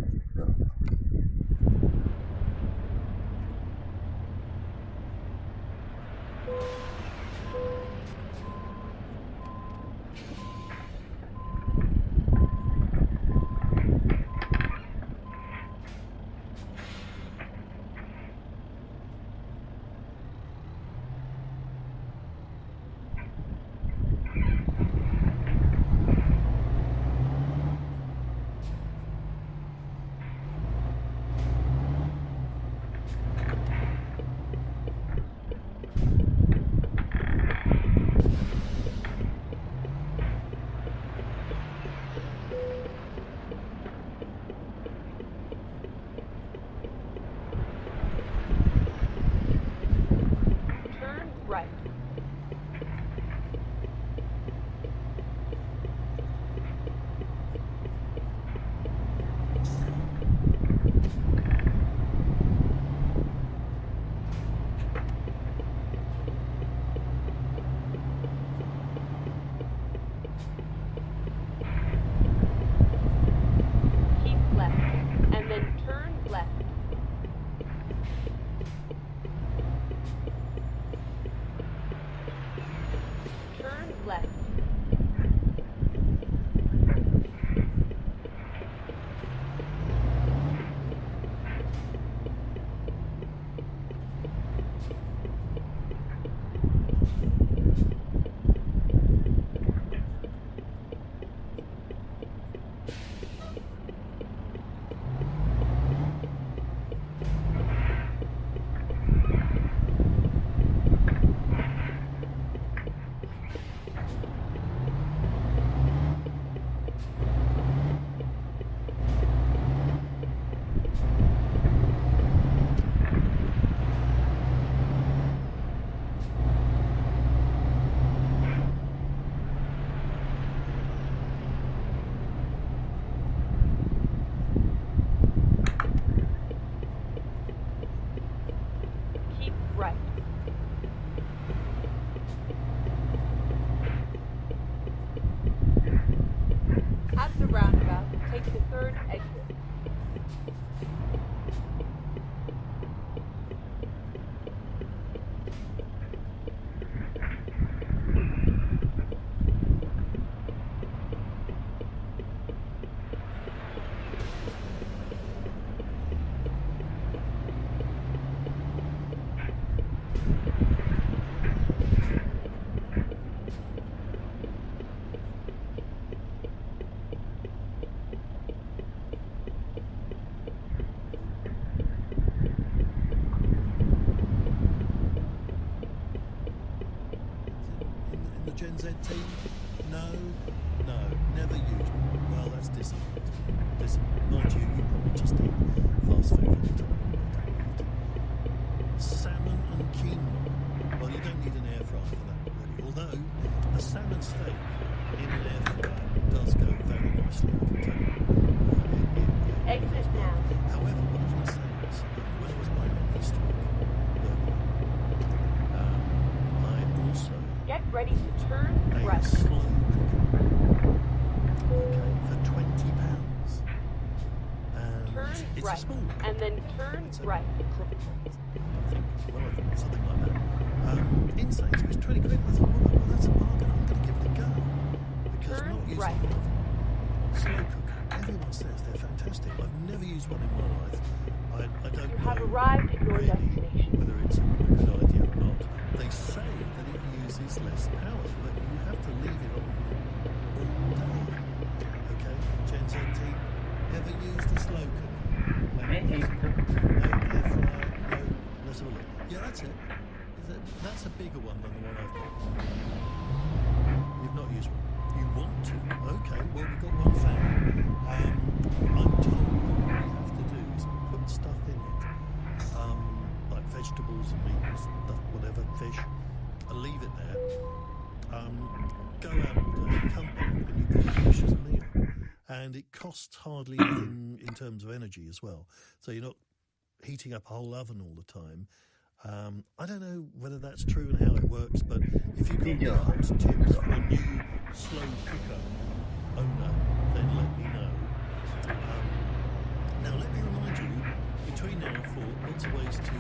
Gen Z team? No, never used one. Well, that's disappointing. Mind you, you probably just eat fast food all the time. Salmon and quinoa. Well, you don't need an air fryer for that, really. Although, a salmon steak in an air fryer does go very nicely, I can tell you. Exit now. However, what I was going to say is, when I was buying my Easter egg, I also... Get ready to turn right. Slow cooker. Okay, for £20. And turn it's right. a small and then turn right. Crock pot, I think. Well, something like that. In Sainsbury's, 20 quid. I thought, well, that's a bargain. I'm going to give it a go. Because turn not using right. an oven. Slow cooker. Everyone says they're fantastic. I've never used one in my life. I don't you know have arrived at your really destination. Whether it's a good idea or not. They say that it uses less power, but you have to leave it on all day. Okay, Gen Z team, ever used a slow cooker? No air fryer, no, let's have a look. Yeah, that's it. That's a bigger one than the one I've got. You've not used one. You want to? Okay, well, we've got one fan. I'm told that what we have to do is put stuff in it. and it costs hardly anything in terms of energy as well. So you're not heating up a whole oven all the time. I don't know whether that's true and how it works, but if you've got any hot tips for a new slow cooker owner, then let me know. Now let me remind you, between now and 4, lots of ways to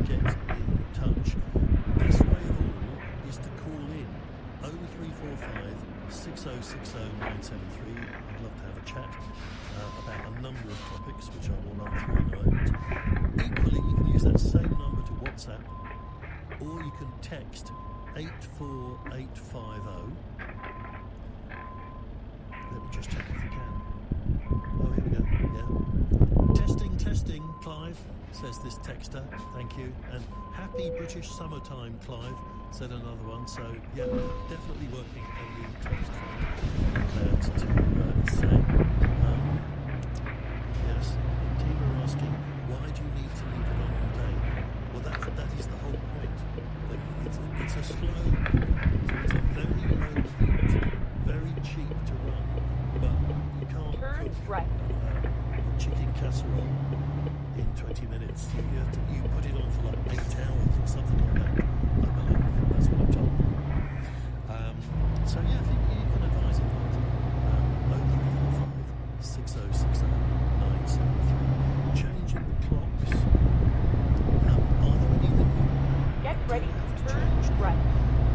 get in touch. Best way of all is to call in 0345 6060 973. I'd love to have a chat about a number of topics which I will run through in a moment. Equally, you can use that same number to WhatsApp, or you can text 84850. Let me just check if you can. Oh, here we go. Yeah. Testing, Clive, says this texter. Thank you. And happy British summertime, Clive, said another one. So, yeah, definitely working on the text front to say. Yes, team are asking, why do you need to leave it on all day? Well, that is the whole point. It's a slow cooker, so it's a very low heat, very cheap to run, but you can't cook chicken casserole in 20 minutes. You put it on for like 8 hours or something like that, I believe. That's what I'm told. So yeah, I think you can advise on that. 0345 6060 973. Changing the clocks. Are there any that you get ready to turn right?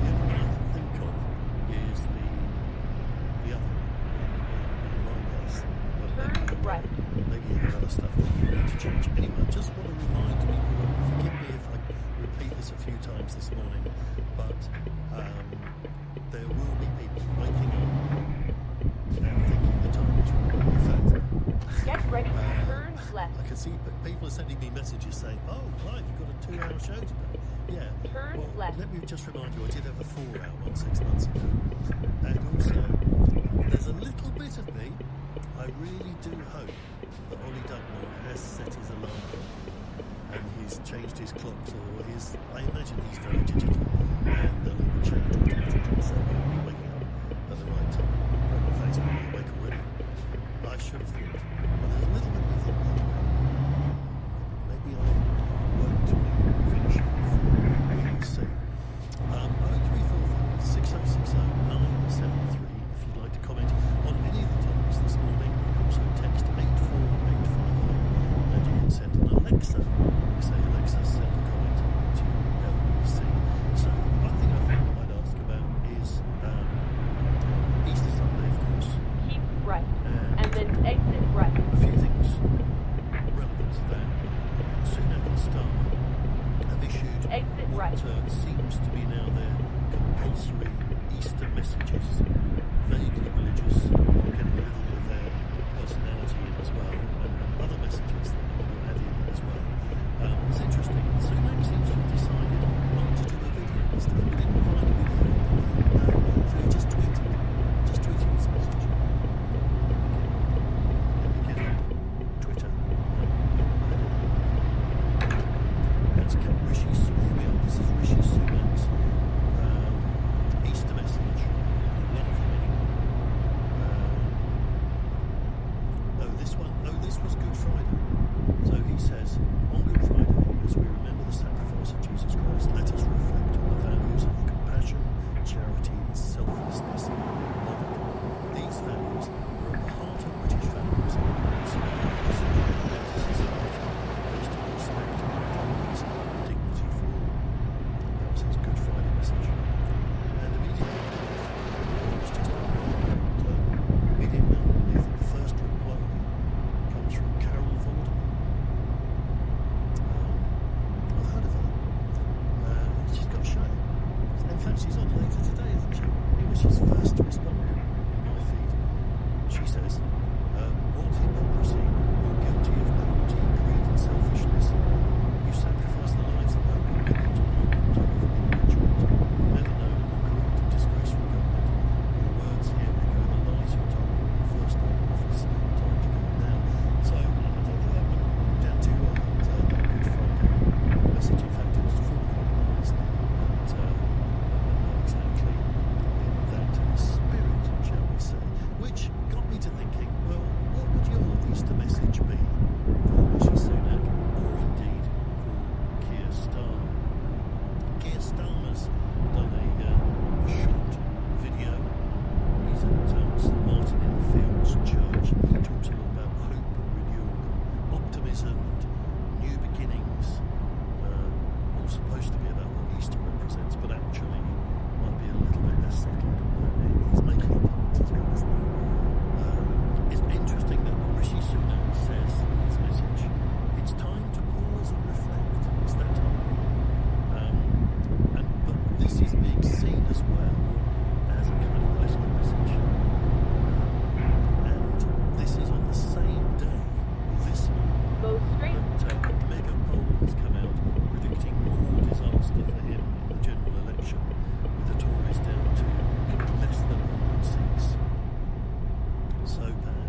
The only one I can think of is the other in my place. Turn right. Maybe you have other stuff that you need to change. Anyway, I just want to remind people, forgive me if I repeat this a few times this morning, but there will be people waking up and thinking the time is wrong. In fact, get ready to turn left. I can see people are sending me messages saying, "Oh, Clive, you've got a 2-hour show today." Yeah. Turn well, left. Let me just remind you, I did have a 4-hour one 6 months ago, and also there's a little bit of me. I really do hope that Ollie Dugmore has set his alarm and he's changed his clocks, or I imagine he's very digital, and the little change automatically, so he'll be waking up at the right time. But on Facebook, he'll wake already. I should have thought. But there's a little bit of me thinking, maybe I won't finish it before. We'll see. 0345 6060 973 if you'd like to comment on any of the topics this morning. You can also text 84850 and you can send an Alexa. You say, Alexa, send a comment to LBC. So one thing I think I might ask about is Easter Sunday, of course. Keep right. And then exit right. A few things relevant to that. Sunak and Starmer have issued what seems to be now their compulsory Easter messages. Vaguely religious, getting a little bit of their personality in as well, and other messages that they want to add in as well. It's interesting. Sunak seems to have decided not to do a video this time. We didn't find a video, so he just tweeted his message. Let me get up Twitter. Let's get Rishi Sunak. Here we are. This is Rishi Sunak's Easter message. One of them anyway. This was Good Friday. So he says, on Good Friday, as we remember the sacrifice of Jesus Christ, let us reflect on the values of compassion, charity, and selflessness modeled. These values are at the heart of British families and inspire us as a society based on respect, tolerance, and dignity for all. That was his Good Friday message. And immediately it's just immediately the first reply comes from Carol Vorderman. I've heard of her. She's got a show. In fact, she's on later today, isn't she? Anyway, she's first to respond in my feed.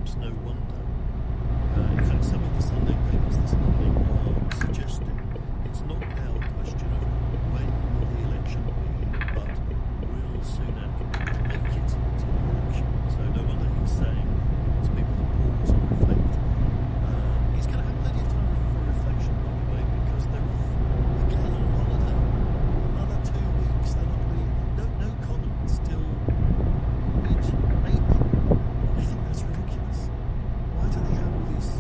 perhaps no wonder. In fact, some of the Sunday papers this morning are suggesting it's not now a question of when will the election be, but will Sunak make it to the election. So no wonder he's saying he wants people to pause and reflect. He's going to have plenty of time for reflection, by the way, because they're off again on holiday. Another 2 weeks. They're not really no comments till mid-April. I think that's ridiculous. Why do they have all these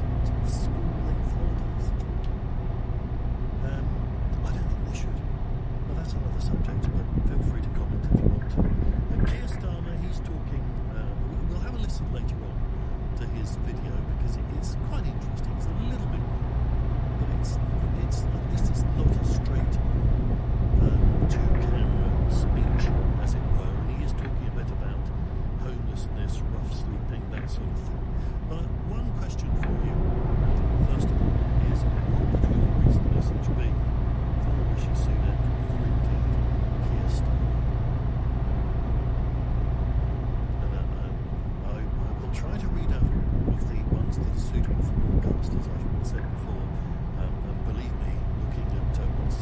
school-length holidays? I don't think they should. Well, that's another subject, but feel free to comment if you want to. Keir Starmer, he's talking. We'll have a listen later on to his video because it's quite interesting. It's a little bit long, but it's at least it's not a straight two-camera speech, as it were. And he is talking a bit about homelessness, rough sleeping, that sort of thing. One question for you, first of all, is what would your reason message be for Rishi Sunak or indeed Keir Starmer? And I will try to read out all of the ones that are suitable for broadcast, as I've said before, and believe me, looking at what's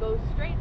Go straight.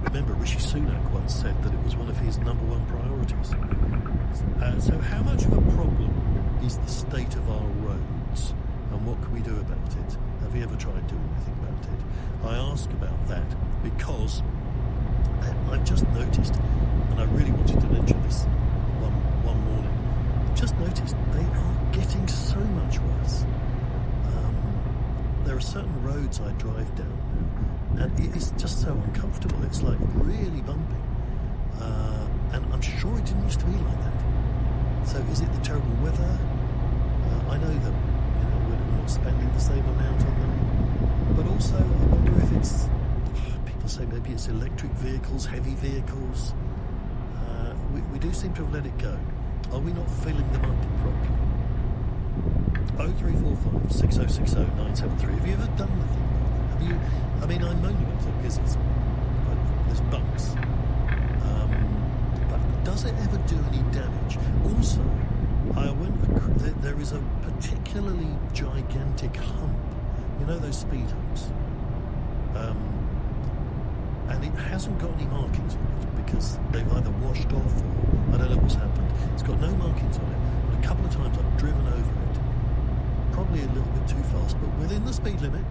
Remember, Rishi Sunak once said that it was one of his number one priorities. So how much of a problem is the state of our roads, and what can we do about it? Have you ever tried doing anything about it? I ask about that because I've just noticed, and I really wanted to mention this one morning, I've just noticed they are getting so much worse. There are certain roads I drive down now, and it is just so uncomfortable. It's like really bumpy. And I'm sure it didn't used to be like that. So is it the terrible weather? I know that we're not spending the same amount on them. But also, I wonder if it's... People say maybe it's electric vehicles, heavy vehicles. We do seem to have let it go. Are we not filling them up properly? 0345 6060 973. Have you ever done anything like that? Have you? I mean, I moan about it because there's bumps. But does it ever do any damage? Also, there is a particularly gigantic hump. You know those speed humps? And it hasn't got any markings on it because they've either washed off or I don't know what's happened. It's got no markings on it. And a couple of times I've driven over it. Probably a little bit too fast, but within the speed limit,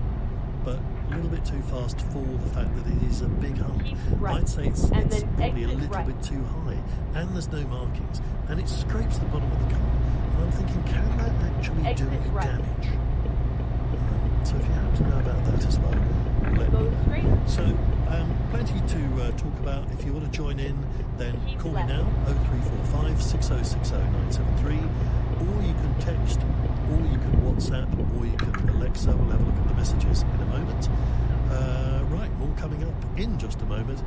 but a little bit too fast for the fact that it is a big hump. Right. I'd say it's probably a little right. bit too high, and there's no markings, and it scrapes the bottom of the car. And I'm thinking, can that actually do any damage? So if you happen to know about that as well, let me know. So plenty to talk about. If you want to join in, then call me now, 0345 6060 973, or you can text, or you can WhatsApp, or you can Alexa. We'll have a look at the messages in a moment. Right, more coming up in just a moment,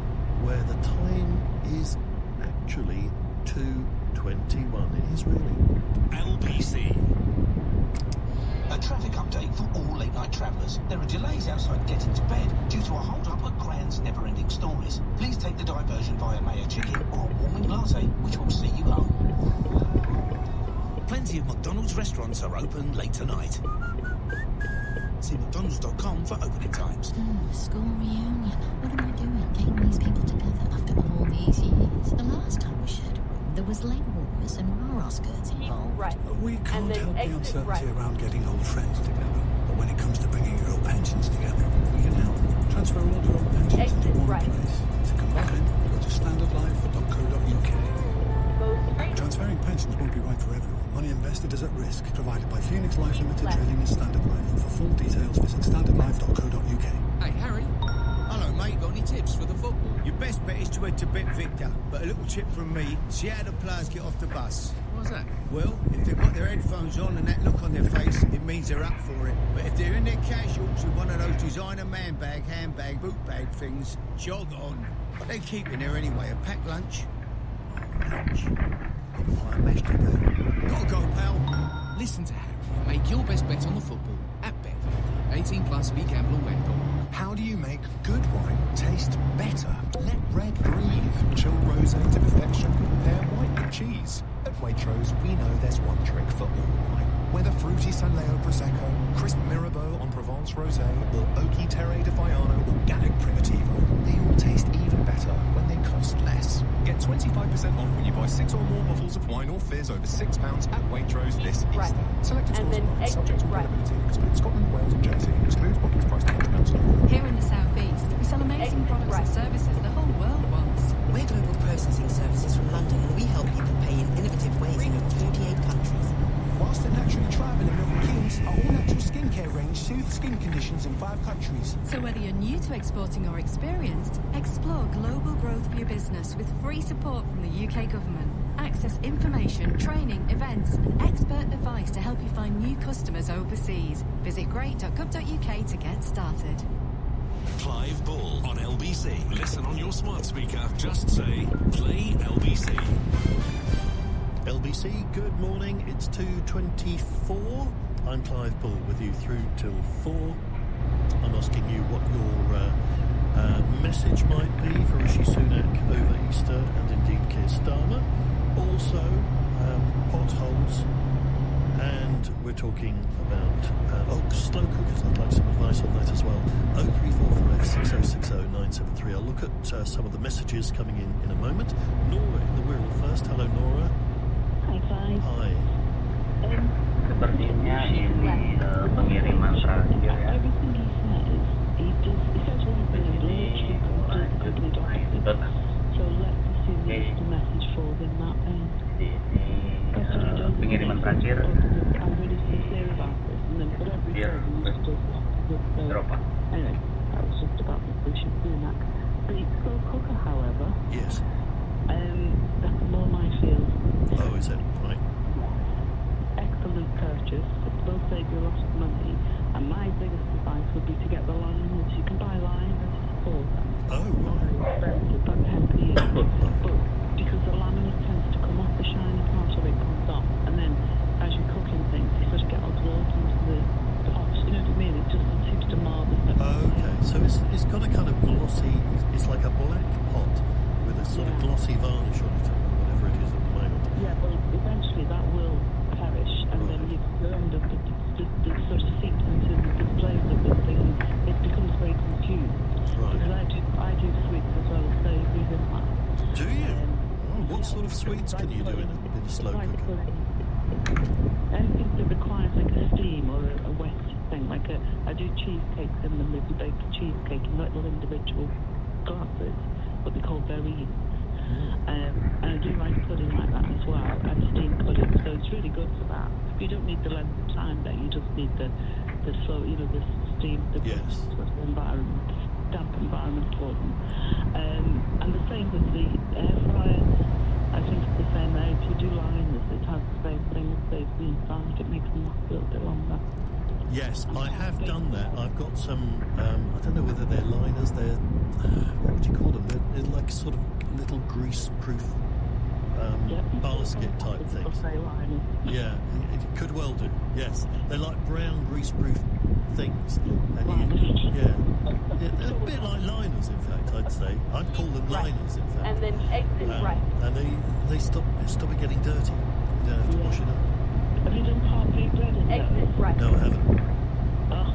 where the time is actually 2:21. It is really. LBC. A traffic update for all late-night travellers. There are delays outside getting to bed due to a hold-up at Grand's never-ending stories. Please take the diversion via Mayo Chicken or a warming latte, which will see you home. Plenty of McDonald's restaurants are open late tonight. See mcdonalds.com for opening times. School reunion. What am I doing? Getting these people together after all these years. The last time we shared a room, there was leg warmers and rah-rah skirts involved. Right. We can't help the uncertainty right. around getting old friends together. But when it comes to bringing your old pensions together, we can help. Transfer all your old pensions into one place. To combine, go to standardlife.co.uk. Transferring pensions won't be right for everyone. Money invested is at risk. Provided by Phoenix Life Limited, trading as Standard Life. For full details, visit standardlife.co.uk. Hey, Harry. Hello, mate. Got any tips for the football? Your best bet is to head to Bet Victor. But a little tip from me, see how the players get off the bus. What's that? Well, if they've got their headphones on and that look on their face, it means they're up for it. But if they're in their casuals with one of those designer man bag, handbag, boot bag things, jog on. What they keep in there anyway, a packed lunch? Lunch? What a mess to do. Gotta go, pal. Listen to Harry and make your best bet on the football at BetVictor. 18 plus, BeGambleAware.org. How do you make good wine taste better? Let red breathe. Chill rosé to perfection. Pair white with cheese. At Waitrose, we know there's one trick for all wine. Whether fruity Sanleo Prosecco, crisp Mirabeau en Provence Rosé, or oaky Terre de Faiano Organic Primitivo, they all taste even better when they cost less. Get 25% off when you buy 6 or more bottles of wine or fizz over £6 at Waitrose this Easter. Selected stores online, subject to availability, excludes Scotland, Wales and Jersey, excludes bottles priced at £1. Here in the southeast, we sell amazing products and services the whole world wants. We're global processing services from London, and we help people pay in innovative ways in over 48 countries. Whilst they're naturally travelling in Milton Keynes, our all-natural skincare range soothes skin conditions in 5 countries. So whether you're new to exporting or experienced, explore global growth for your business with free support from the UK government. Access information, training, events and expert advice to help you find new customers overseas. Visit great.gov.uk to get started. Clive Ball on LBC. Listen on your smart speaker. Just say, play LBC. LBC, good morning. It's 2:24. I'm Clive Bull with you through till 4. I'm asking you what your message might be for Rishi Sunak over Easter and indeed Keir Starmer. Also, potholes. And we're talking about slow cookers. I'd like some advice on that as well. 0345 6060 973. I'll look at some of the messages coming in a moment. Nora in the Wirral first. Hello, Nora. Hi, Clive. Hi. Sepertinya ini pengiriman terakhir ya. Everything he says, he says one thing and literally completely opposite. So let's assume that's the message for them that pengiriman terakhir. I'm really sincere about this, and then whatever he says, he just does that. Eropa. Anyway, that was just about the Rishi Sunak. The slow cooker, however, yes, that's more my field. Oh, is it? Right. Excellent purchase. It will save you a lot of money. And my biggest advice would be to get the liners. You can buy liners for them. Oh, right. Expensive, about 10p each. But because the laminate tends to come off, the shiny part of it comes off. And then as you're cooking things, you sort of get absorbed into the pots. You know what I mean? It just seems to mar the stuff. Okay, so it's got a kind of glossy, it's like a black pot with a sort of glossy varnish on it, or whatever it is at the moment. Yeah, well, eventually that will perish, and then you end up, it sort of seeps into the displays of the thing. It becomes very confused. Right. Because I do sweets as well, so using that. Do you? What sort of sweets can you do in a slow cooker? Anything that requires like a steam or a wet thing, like I do cheesecakes in them, maybe baked cheesecake in little individual glasses, what they call berries. And I do rice pudding like that as well, and steamed pudding, so it's really good for that. You don't need the length of time there, you just need the slow, the steam, the sort of environment, damp environment for them. And the same with the air fryer. I think it's the same there. If you do liners, it has the same thing, it saves the inside, it makes them last a little bit longer. Yes, I have done that. I've got some, I don't know whether they're liners, they're, what would you call them? They're like sort of little grease-proof basket type things. Yeah, it could well do, yes. They're like brown grease-proof things. And they're a bit like liners, in fact, I'd say. I'd call them liners, in fact. And then exit right. And they stop it getting dirty. You don't have to wash it up. Have you done part V breading? Exit right. No, I haven't. Oh,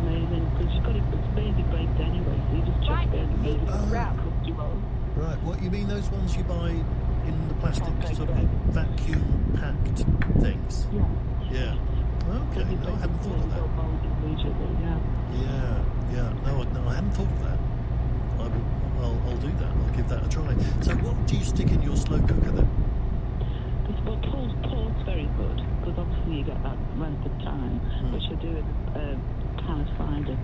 amazing. Because you've got it's maybe braked anyway, so you just check it and maybe Right, what you mean those ones you buy in the plastic sort of vacuum-packed things? Yeah. Yeah. Okay, no, I hadn't thought of that. Yeah. No, I hadn't thought of that. I'll do that. I'll give that a try. So what do you stick in your slow cooker then? Well, port's very good, because obviously you get that length of time, which I do in a can of cider.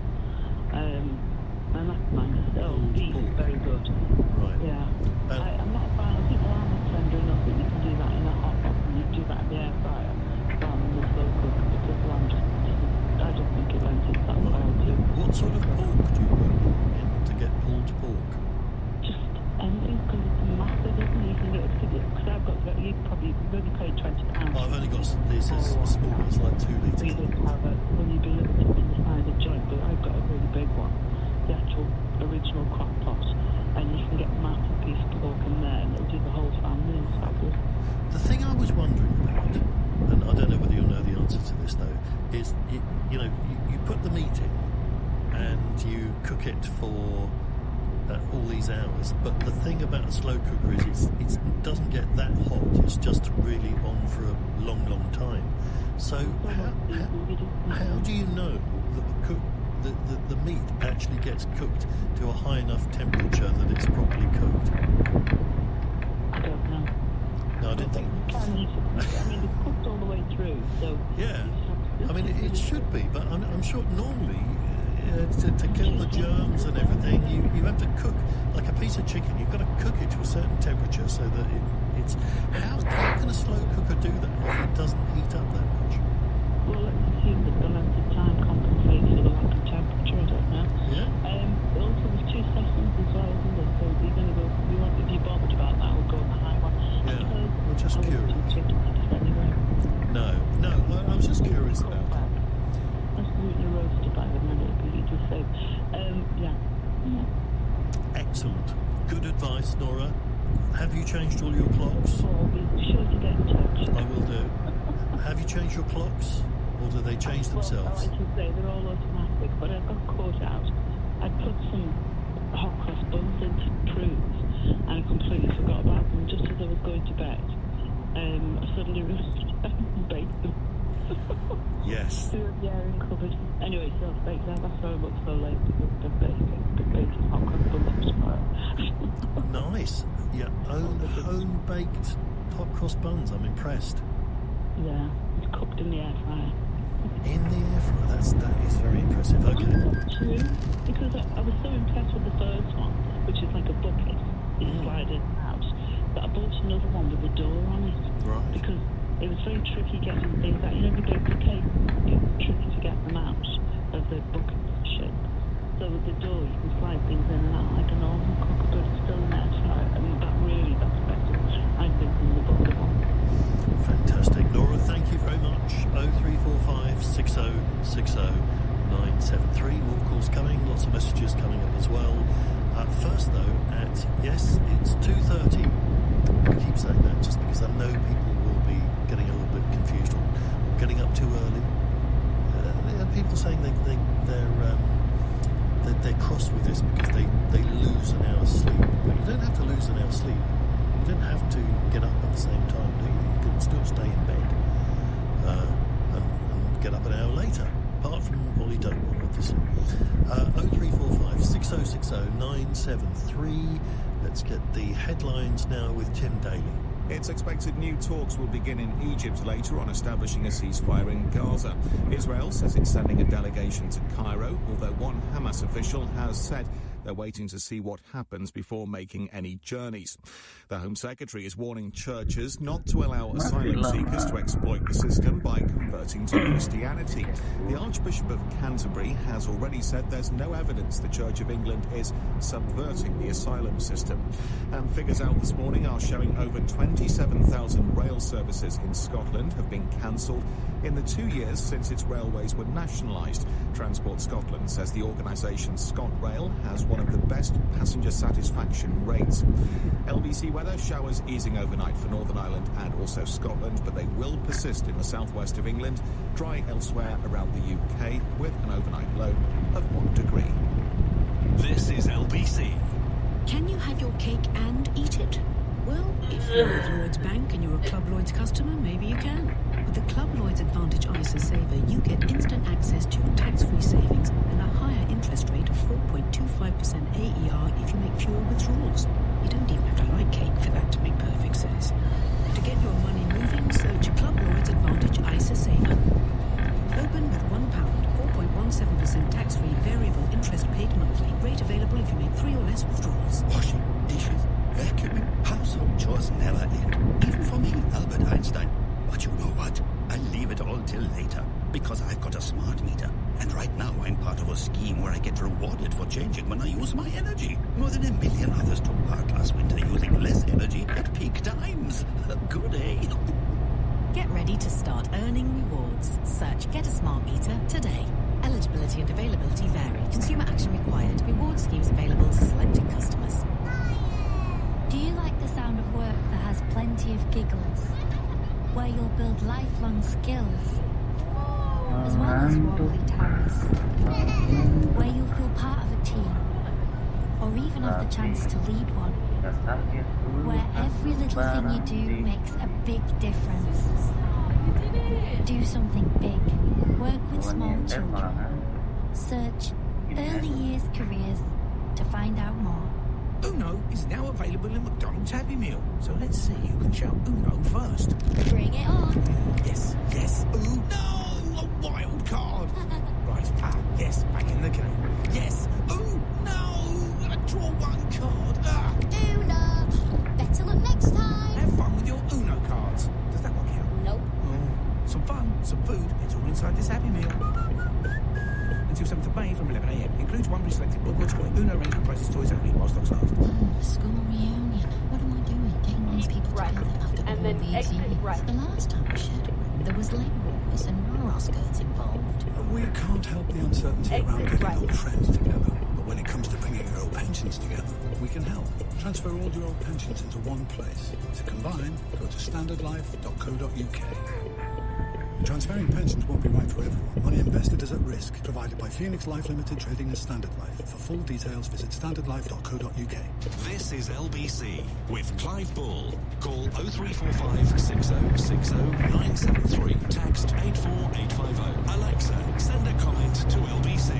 And that's nice. Oh, beef is very good. Right. Yeah. I'm not a fan. I think lamb is tender enough that you can do that in a hot pot and you do that in the air fryer rather than the slow cooker, because lamb I don't think it lends itself well to. What sort of pork do you put in to get pulled pork? Just anything, because it's massive, isn't it? You can get it, because I've got, you probably really paid £20. I've only got these as small as like 2 litres. You don't have it when you be limited inside the joint, but I've got a really big one, the actual original crock pot, and you can get a massive piece of pork in there and it'll do the whole family. It's fabulous. The thing I was wondering about, and I don't know whether you'll know the answer to this though, is you put the meat in and you cook it for all these hours, but the thing about a slow cooker is it doesn't get that hot. It's just really on for a long time. So how do you know that the meat actually gets cooked to a high enough temperature that it's properly cooked? I don't know. No, I didn't think. I mean, it's cooked all the way through, so yeah. I mean, it should be, but I'm sure normally to kill the germs and everything, you have to cook like a piece of chicken. You've got to cook it to a certain temperature so that it's. How can a slow cooker do that if it doesn't heat up that much? Well, let's assume that the length of time compensates for the lack of temperature. I don't know. Yeah. Also, there's 2 sessions as well, isn't there? So you're going to go. If you're bothered about that, we'll go on the high one. Yeah. We're just curious. No, I was just curious about that. Absolutely roasted by the minute, but you just say, yeah. Excellent. Good advice, Nora. Have you changed all your clocks? Oh, be sure to get in touch. I will do. Have you changed your clocks? Or do they change themselves? Well, I should say they're all automatic, but I got caught out. I put some hot cross buns into prunes, and I completely forgot about them just as I was going to bed. I suddenly roasted them and baked them. Yes. Through the airing cupboard. Anyway, so I've baked them. That's why I'm up so late, because I've been baking hot cross buns for tomorrow. Nice. Yeah, home-baked hot cross buns. I'm impressed. Yeah, it's cooked in the air fryer. In the air fryer? That is very impressive. Okay. True, because I was so impressed with the first one, which is like a bucket. You slide in and out. But I bought another one with a door on it. Right. Because it was very tricky getting things out. You know, the big cake, it's tricky to get them out of the bucket shape. So with the door, you can slide things in and out like a normal cooker, but it's still in there. And that's better, I think, than the bucket one. Fantastic. Nora, thank you very much. 0345 6060 973. More calls coming, lots of messages coming up as well. First, though, it's 2:30. I keep saying that just because I know people will be getting a little bit confused or getting up too early. There are people saying they're cross with this because they lose an hour's sleep. But you don't have to lose an hour's sleep. You don't have to get up at the same time, do you? You can still stay in bed and get up an hour later. Apart from, well, you don't want, obviously. 0345 6060 973. Let's get the headlines now with Tim Daly. It's expected new talks will begin in Egypt later on establishing a ceasefire in Gaza. Israel says it's sending a delegation to Cairo, although one Hamas official has said they're waiting to see what happens before making any journeys. The Home Secretary is warning churches not to allow asylum seekers to exploit the system by converting to Christianity. The Archbishop of Canterbury has already said there's no evidence the Church of England is subverting the asylum system. And figures out this morning are showing over 27,000 rail services in Scotland have been cancelled in the 2 years since its railways were nationalised. Transport Scotland says the organisation ScotRail has one of the best passenger satisfaction rates. LBC weather, showers easing overnight for Northern Ireland and also Scotland, but they will persist in the southwest of England, dry elsewhere around the UK with an overnight low of 1 degree. This is LBC. Can you have your cake and eat it? Well, if you're with Lloyds Bank and you're a Club Lloyds customer, maybe you can. With the Club Lloyds Advantage ISA Saver, you get instant access to your tax-free savings and a higher interest rate of 4.25% AER if you make fewer withdrawals. You don't even have to like cake for that to make perfect sense. To get your money moving, search Club Lloyds Advantage ISA Saver. Open with £1, 4.17% tax-free variable interest paid monthly. Rate available if you make 3 or less withdrawals. Washing, dishes, vacuuming, household chores never end. Even for me, Albert Einstein. But you know what? I'll leave it all till later, because I've got a smart meter. And right now I'm part of a scheme where I get rewarded for changing when I use my energy. More than 1 million others took part last winter using less energy at peak times. Good day. Get ready to start earning rewards. Search Get a Smart Meter today. Eligibility and availability vary. Consumer action required. Reward schemes available to selected customers. Do you like the sound of work that has plenty of giggles? Where you'll build lifelong skills, as well as wobbly towers. Where you'll feel part of a team, or even have the chance to lead one. Where every little thing you do makes a big difference. Do something big. Work with small children. Search early years careers to find out more. Uno is now available in McDonald's Happy Meal. So let's see who can shout Uno first. Bring it on. Yes, yes. No! A wild card. Right. Yes. Back in the game. Yes. No! I draw 1 card. Uno. Better luck next time. Have fun with your Uno cards. Does that one count? Nope. Oh, some fun, some food. It's all inside this Happy Meal. Until 7th of May from 11 a.m. Includes one pre-selected book or toy. Uno range comprises toys only while stocks last. School reunion. What am I doing? Getting these people together after and then all these years. right. The last time we shared it, there was leg wars and roller skirts involved. We can't help the uncertainty around getting old friends together. But when it comes to bringing your old pensions together, we can help. Transfer all your old pensions into one place. To combine, go to standardlife.co.uk. Transferring pensions won't be right for everyone. Money invested is at risk. Provided by Phoenix Life Limited Trading as Standard Life. For full details, visit standardlife.co.uk. This is LBC with Clive Bull. Call 0345 6060 973. Text 84850. Alexa, send a comment to LBC.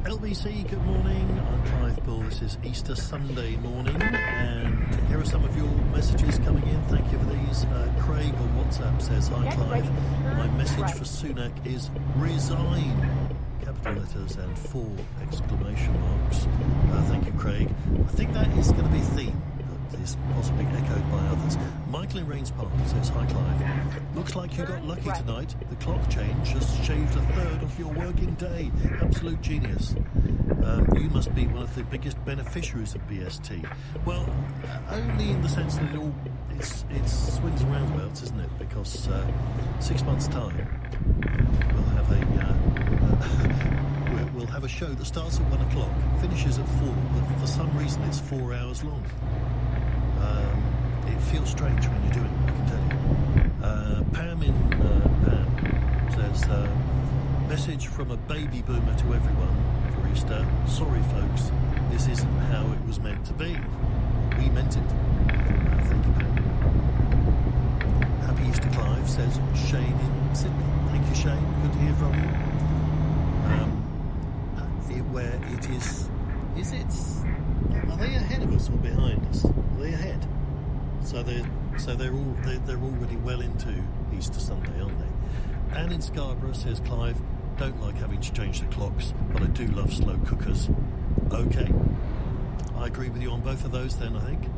LBC, good morning. I'm Clive Bull. This is Easter Sunday morning, and here are some of your messages coming in. Thank you for these. Craig on WhatsApp says, "Hi Clive, my message for Sunak is resign." Capital letters and 4 exclamation marks. Thank you, Craig. I think that is going to be a theme that is possibly echoed by others. Michael in Rains Park says, "Hi Clive, looks like you got lucky tonight. The clock change just shaved 1/3 of your working day. Absolute genius. You must be one of the biggest beneficiaries of BST." Well, only in the sense that it's swings and roundabouts, isn't it? Because 6 months' time we'll have we'll have a show that starts at 1 o'clock, finishes at 4, but for some reason it's 4 hours long. It feels strange when you're doing it, I can tell you. Pam in Pam says, "Message from a baby boomer to everyone for Easter. Sorry folks, this isn't how it was meant to be. We meant it." Thank you, Pam. Happy Easter, Clive, says Shane in Sydney. Thank you, Shane. Good to hear from you. Where it is it? Are they ahead of us or behind us? Are they ahead? So they're already well into Easter Sunday, aren't they? Anne in Scarborough says, "Clive, don't like having to change the clocks, but I do love slow cookers." Okay, I agree with you on both of those then, I think.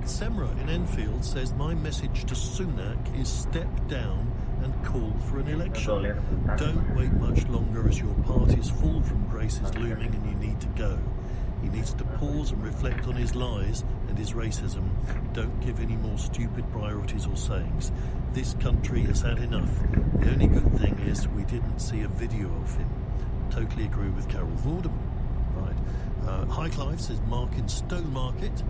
Semra in Enfield says, "My message to Sunak is step down and call for an election. Don't wait much longer as your party's fall from grace is looming and you need to go. He needs to pause and reflect on his lies and his racism. Don't give any more stupid priorities or sayings. This country has had enough. The only good thing is we didn't see a video of him. Totally agree with Carol Vorderman. Right. Hi Clive, says Mark in Stowmarket.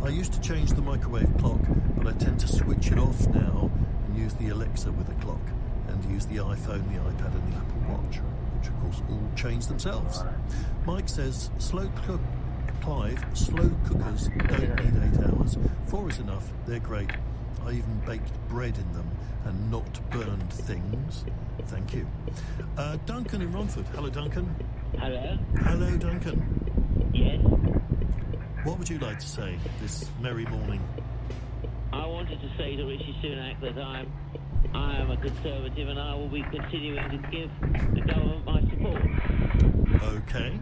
I used to change the microwave clock, but I tend to switch it off now and use the Alexa with a clock, and use the iPhone, the iPad and the Apple Watch, which of course all change themselves. Mike says, Clive, slow cookers don't need 8 hours. 4 is enough, they're great. I even baked bread in them and not burned things. Thank you. Duncan in Romford. Hello, Duncan. Hello. Hello, Duncan. Yes. What would you like to say this merry morning? I wanted to say to Rishi Sunak that I am a Conservative and I will be continuing to give the government my support. Okay.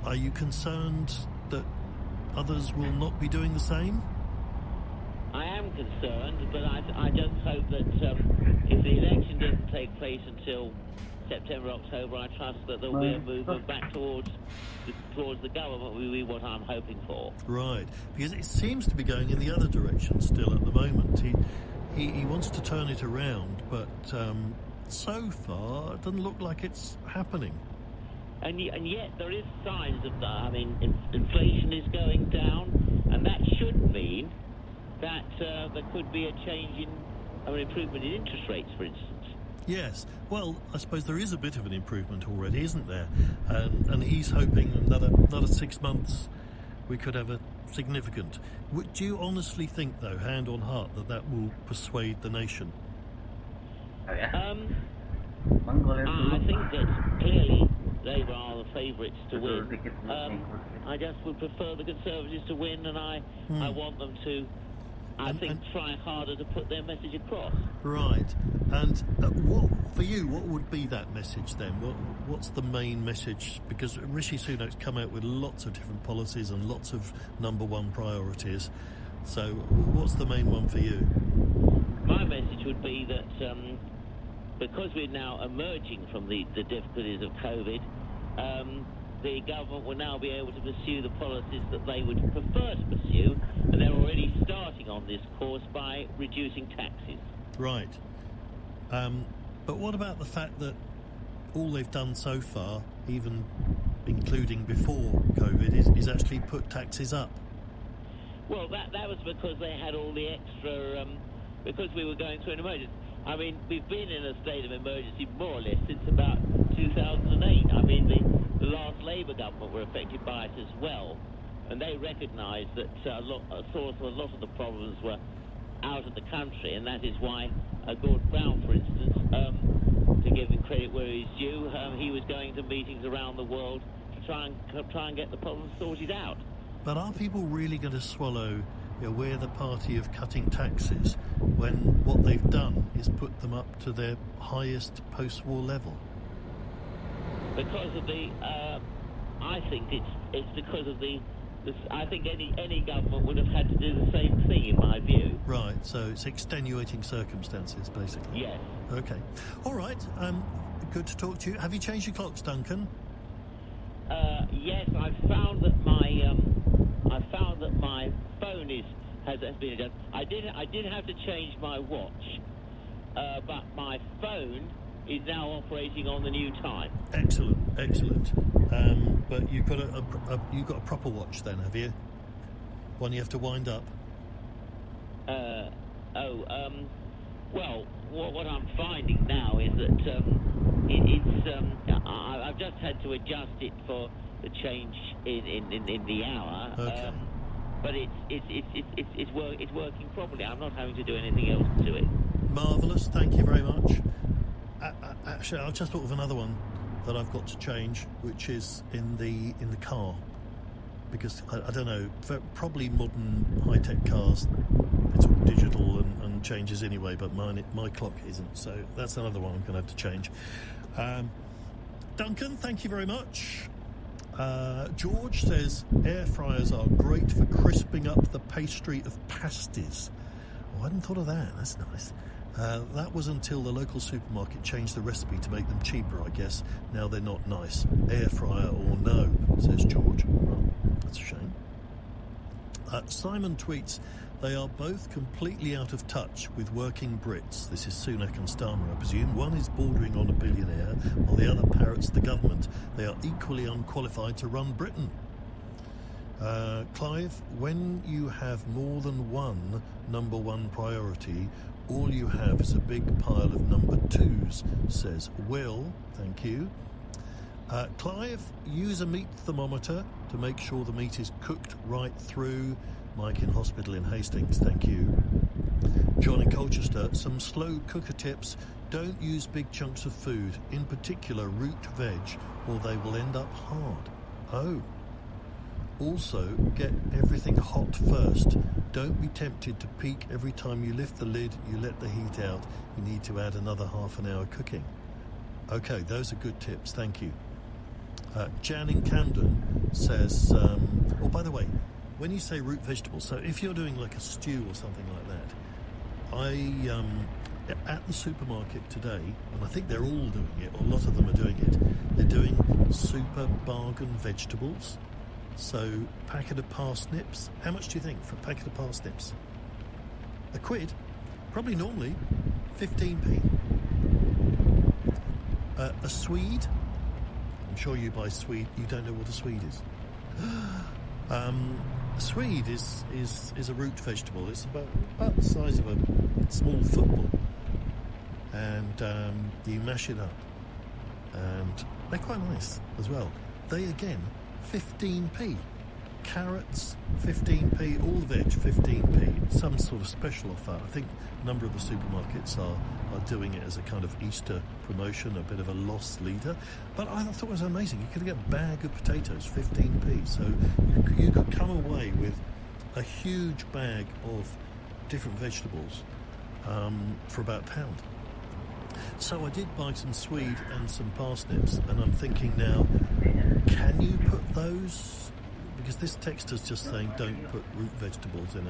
Are you concerned that others will not be doing the same? I am concerned, but I just hope that if the election doesn't take place until September, October, I trust that there will be a movement back towards the government will be what I'm hoping for. Right, because it seems to be going in the other direction still at the moment. He wants to turn it around, but so far it doesn't look like it's happening. And yet there is signs of that. I mean, inflation is going down, and that should mean that there could be a change in, an improvement in interest rates, for instance. Yes, well, I suppose there is a bit of an improvement already, isn't there? And he's hoping another 6 months we could have a significant. Do you honestly think, though, hand on heart, that will persuade the nation? I think that clearly Labour are the favourites to win. I just would prefer the Conservatives to win, and I want them to, I think, try harder to put their message across. Right. And what for you? What would be that message then? What's the main message? Because Rishi Sunak's come out with lots of different policies and lots of number one priorities. So, what's the main one for you? My message would be that because we're now emerging from the difficulties of COVID, the government will now be able to pursue the policies that they would prefer to pursue, and they're already starting on this course by reducing taxes. Right. But what about the fact that all they've done so far, even including before COVID, is actually put taxes up? Well, that was because they had all the extra, because we were going through an emergency. I mean, we've been in a state of emergency more or less since about 2008. I mean, the last Labour government were affected by it as well, and they recognised that a lot of the problems were out of the country, and that is why Gordon Brown, for instance, to give him credit where he's due, he was going to meetings around the world to try and get the problems sorted out. But are people really going to swallow, we're the party of cutting taxes, when what they've done is put them up to their highest post-war level? Because of the, I think it's because of the. I think any government would have had to do the same thing, in my view. Right, so it's extenuating circumstances, basically. Yes. Okay. All right. Good to talk to you. Have you changed your clocks, Duncan? Yes, I found that my phone has been adjusted. I did have to change my watch, but my phone is now operating on the new time. Excellent. But you've got a proper watch then, have you? One you have to wind up. Well, what I'm finding now is that I've just had to adjust it for the change in the hour. Okay. But it's working properly. I'm not having to do anything else to it. Marvellous. Thank you very much. Actually, I've just thought of another one that I've got to change, which is in the car, because I don't know, probably modern high-tech cars, it's all digital and changes anyway, but my clock isn't, so that's another one I'm going to have to change. Duncan, thank you very much. George says air fryers are great for crisping up the pastry of pasties. Oh, I hadn't thought of that. That's nice. That was until the local supermarket changed the recipe to make them cheaper, I guess. Now they're not nice. Air fryer or no, says George. Well, that's a shame. Simon tweets, they are both completely out of touch with working Brits. This is Sunak and Starmer, I presume. One is bordering on a billionaire, while the other parrots the government. They are equally unqualified to run Britain. Clive, when you have more than one number one priority, all you have is a big pile of number twos, says Will. Thank you. Clive, use a meat thermometer to make sure the meat is cooked right through. Mike in hospital in Hastings, thank you. John in Colchester, some slow cooker tips. Don't use big chunks of food, in particular root veg, or they will end up hard. Oh. Also, get everything hot first. Don't be tempted to peek every time you lift the lid, you let the heat out. You need to add another half an hour cooking. Okay, those are good tips, thank you. Jan in Camden says, oh, by the way, when you say root vegetables, so if you're doing like a stew or something like that, at the supermarket today, and I think they're all doing it, or a lot of them are doing it, they're doing super bargain vegetables. So, packet of parsnips. How much do you think for a packet of parsnips? £1? Probably normally 15p. A swede. I'm sure you buy swede. You don't know what a swede is. A swede is a root vegetable. It's about the size of a small football. And you mash it up. And they're quite nice as well. They, again, 15p. Carrots, 15p. All veg, 15p. Some sort of special offer. I think a number of the supermarkets are doing it as a kind of Easter promotion, a bit of a loss leader. But I thought it was amazing. You could get a bag of potatoes, 15p. So you could come away with a huge bag of different vegetables for about £1. So I did buy some swede and some parsnips, and I'm thinking now, can you put those? Because this text is just saying don't put root vegetables in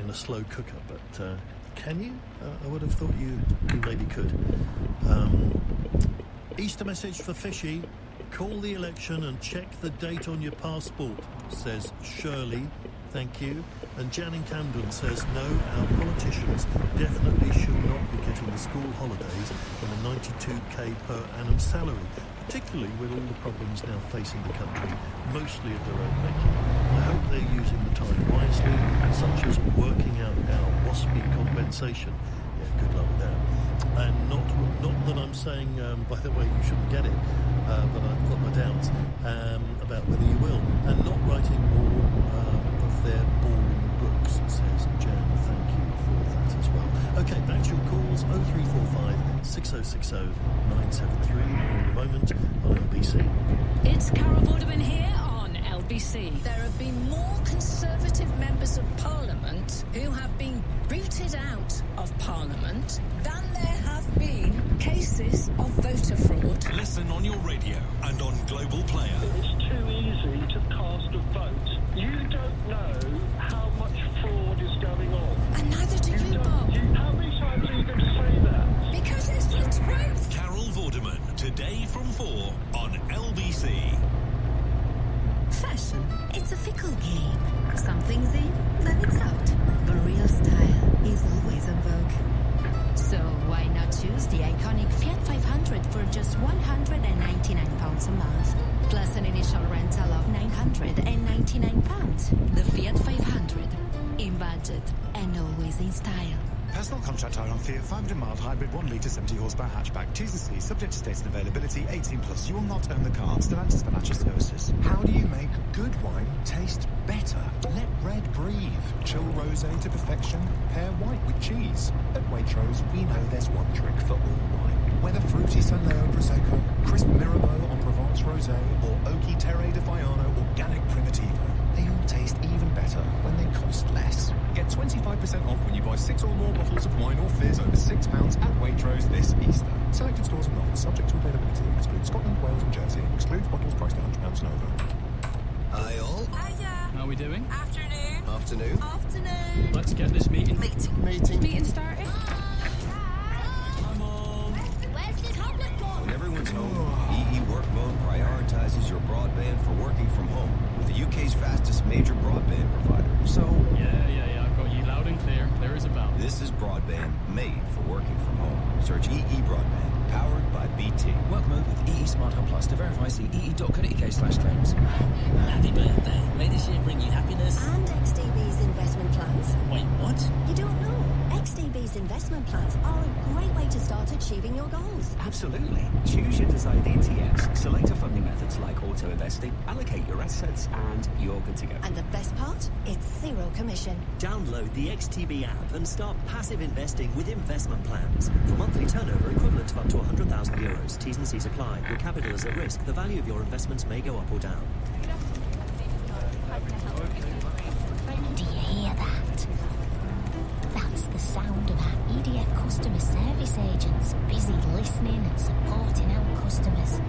a slow cooker, but can you? I would have thought you maybe could. Easter message for Fishy: call the election and check the date on your passport, says Shirley. Thank you. And Jan in Camden says, no, our politicians definitely should not be getting the school holidays and a 92k per annum salary, particularly with all the problems now facing the country, mostly of their own making. I hope they're using the time wisely, such as working out our WASPy compensation. Yeah, good luck with that. And not that I'm saying, by the way, you shouldn't get it, but I've got my doubts about whether you will. And not writing more of their boring books, says Jan. Thank you for that as well. Okay, back to your calls, 0345 6060 973. More in a moment on LBC. It's Carol Vorderman here on LBC. There have been more Conservative members of Parliament who have been booted out of Parliament than there have been cases of voter fraud. Listen on your radio and on Global Player. It's too easy to cast a vote. You don't know how much fraud is going on. And neither do you, Bob. How many times are you going to say that? Because it's the truth. Carol Vorderman, today from 4 on LBC. Fashion, it's a fickle game. Something's in, then it's out. But real style is always en vogue. So why not choose the iconic Fiat 500 for just £199 a month? Plus an initial rental of £999. The Fiat 500. In budget and always in style. Personal contract hire on Fiat 500 mild hybrid 1 litre 70 horsepower hatchback. T's and C's subject to stated availability 18+. You will not own the car. Stellantis Financial Services. How do you make good wine taste better? Let red breathe. Chill rosé to perfection. Pair white with cheese. At Waitrose, we know there's one trick for all wine. Whether fruity Sanleo Prosecco, crisp Mirabeau en Provence Rosé, or oaky Terre de Faiano organic Primitivo, they all taste even better when they cost less. Get 25% off when you buy 6 or more bottles of wine or fizz over £6 at Waitrose this Easter. Selected stores and not subject to availability. Excludes Scotland, Wales and Jersey. Excludes bottles priced at £100 and over. Hi all. Hiya. How are we doing? Afternoon. Afternoon. Afternoon. Let's get this meeting. Meeting Started. your broadband for working from home with the UK's fastest major broadband provider. So... Yeah, I've got you loud and clear. There is about. This is broadband made for working from home. Search EE Broadband, powered by BT. Work mode with EE Smart Hub Plus. To verify, see ee.co.uk/claims. Happy birthday. May this year bring you happiness. And XDB's investment plans. Wait, what? You don't know? XDB's investment plans are a great way to start achieving your goals. Absolutely. Choose your desired ETFs, select a funding methods like auto-investing, allocate your assets, and you're good to go. And the best part? It's zero commission. Download the XTB app and start passive investing with investment plans. For monthly turnover equivalent to up to €100,000. T's and C's apply. Your capital is at risk. The value of your investments may go up or down. Do you hear that? That's the sound of our EDF customer service agents busy listening and supporting our customers.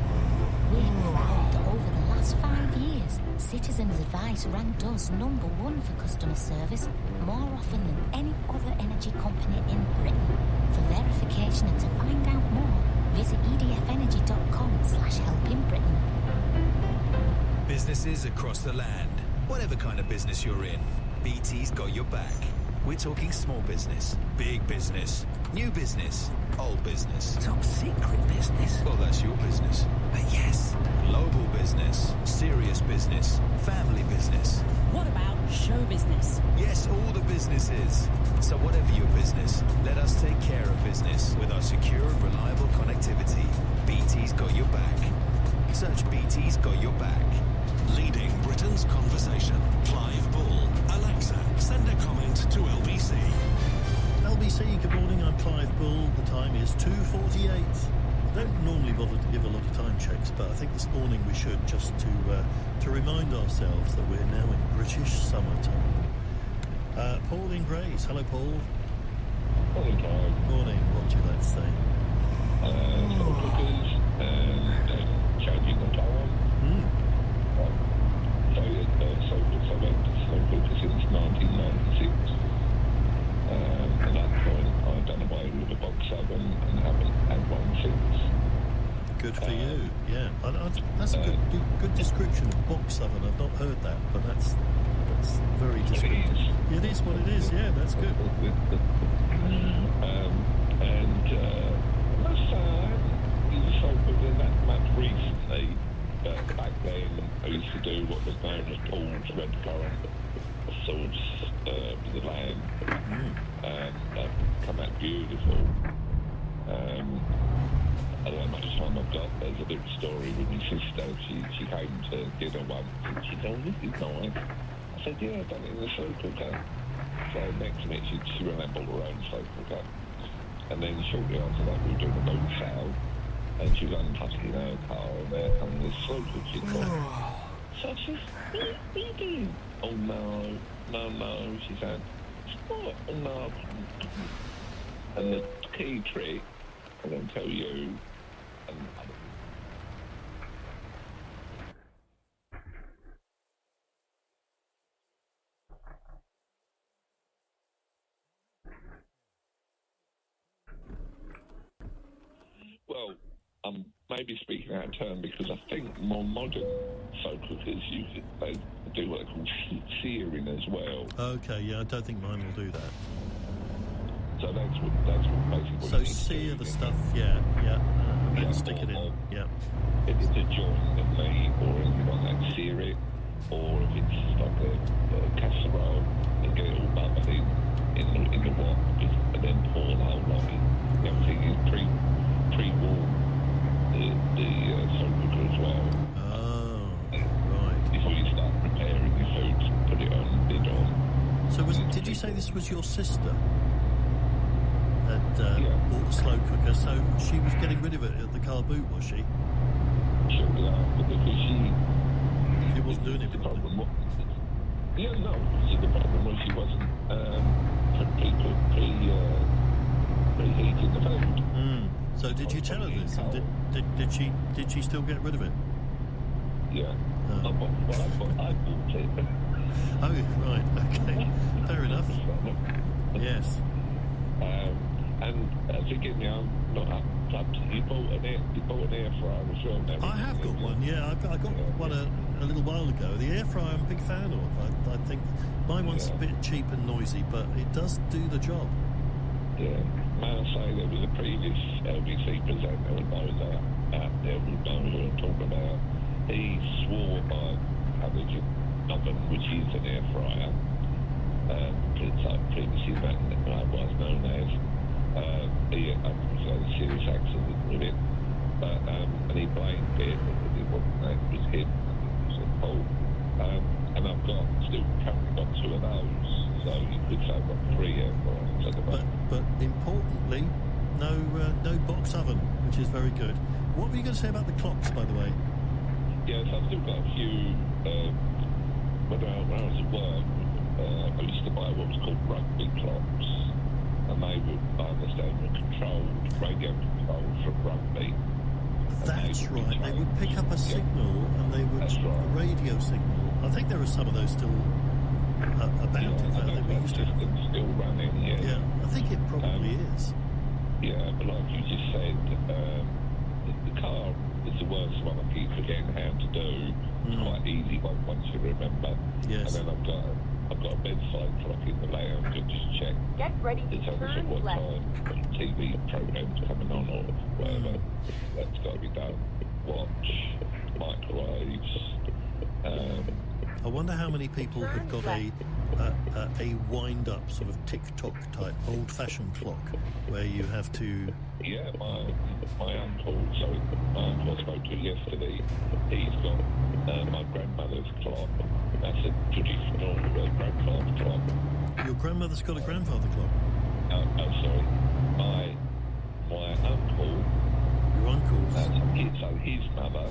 We're proud that over the last 5 years, Citizens Advice ranked us #1 for customer service more often than any other energy company in Britain. For verification and to find out more, visit edfenergy.com/helpinbritain. Businesses across the land, whatever kind of business you're in, BT's got your back. We're talking small business, big business, new business, old business. Top secret business? Well, that's your business. But yes. Global business, serious business, family business. What about show business? Yes, all the businesses. So whatever your business, let us take care of business with our secure and reliable connectivity. BT's got your back. Search BT's got your back. Leading Britain's conversation. Clive Bull. Alexa, send a comment to LBC. LBC, good morning. I'm Clive Bull. The time is 2:48. I don't normally bother to give a lot of time checks, but I think this morning we should, just to remind ourselves that we're now in British summertime. Paul in Grays. Hello, Paul. Morning, Clive. Morning. What do you like to say? Cookers and changing the power. Solar cooker since 1996. At that point, I've done away with the box oven and haven't had one since. Good for you. Yeah, that's a good description of box oven. I've not heard that, but that's very descriptive. It is what it is. Yeah, that's good. I must say, I haven't used solar cooker that much recently. But back then, I used to do what was known as Paul's red currant sauce with the lamb. And that come out beautiful. I don't know how much time I've got. There's a little story with my sister. She came to dinner once and she said, "Oh, this is nice." I said, "Yeah, I've done it in the slow cooker." So next minute she ran and bought her own slow cooker. And then shortly after that we were doing a boat sale. And she was unpacking her car and there comes this slow cooking. So I said, what are you doing? "Oh no, she said. "What? Oh no." And the key trick, I'm going to tell you, well, I'm maybe speaking out of turn because I think more modern slow cookers they do what they call searing as well. Okay, yeah, I don't think mine will do that. So that's what basically. So sear the stuff, yeah, and then stick it in. Yeah. If it's a joint of meat, or if you want that, sear it, or if it's like a casserole, and get it all buttered in the wok, and then pour the whole lot in. Everything is pre-warmed. The slow cooker as well. Oh, right. Before you start preparing your food, put it on, lid on. So did you say this was your sister that bought the slow cooker? So she was getting rid of it at the car boot, was she? Shortly after, because she wasn't doing it properly. The problem was she wasn't preheating the food. So did you tell her this? And did she still get rid of it? Yeah. I bought it. Oh, right. Okay. Fair enough. Yes. And forgive me, I'm not up clubs. You bought an air fryer as well. Now. I have got one. Yeah, I got one a little while ago. The air fryer I'm a big fan of. I think my one's a bit cheap and noisy, but it does do the job. Yeah. May I say there was a previous LBC presenter when I was out there with who I'm talking about. He swore by having an oven, which is an air fryer. It's like previously that was known as. He had a serious accident with it. And he blamed it, and it wasn't that, it was him. He said, and I've currently got 2 of those. So you could say I've got 3 air fryers. But importantly, no box oven, which is very good. What were you going to say about the clocks, by the way? Yes, I've still got a few. When I was at work, I used to buy what was called rugby clocks, and they would, I understand, were radio controlled from rugby. That's right. They would pick up a signal, and they would a radio signal. I think there are some of those still about. I think we used to have them. Still running, yeah. Yeah, I think it probably is. Yeah, but like you just said, the car is the worst one I keep forgetting how to do. It's quite easy once you remember. Yes. And then I've got a bedside clock in the lounge and just check. Get ready to turn what left. time TV program's coming on or whatever. That's got to be done. Watch, microwaves. I wonder how many people have got a wind-up sort of tick-tock type old-fashioned clock where you have to... Yeah, my uncle I spoke to yesterday, he's got my grandmother's clock. That's a traditional grandfather clock. Your grandmother's got a grandfather clock? Sorry. My uncle... Your uncle's? So his mother...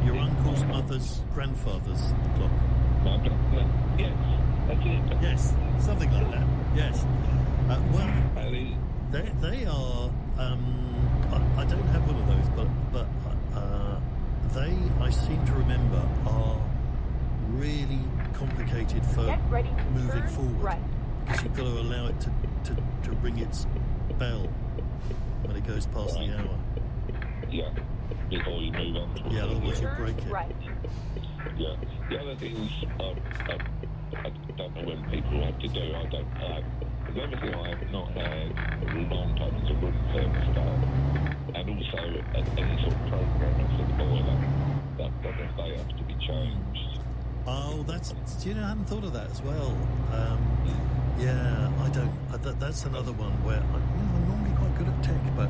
Your uncle's mother's grandfather's clock? Yes, that's it. Yes, something like that. Yes. Well, they are... I don't have one of those, but they, I seem to remember, are really complicated for moving forward. Right. Because you've got to allow it to ring its bell when it goes past the hour. Yeah, before you move on to otherwise you break it. Right. Yeah. The other thing is, I don't know when people have to do, I don't have. Because everything I have not had a long time is a room thermostat. And also any sort of programming for the boiler that they have to be changed. Oh, I hadn't thought of that as well. Yeah, I don't. That's another one where I'm normally quite good at tech, but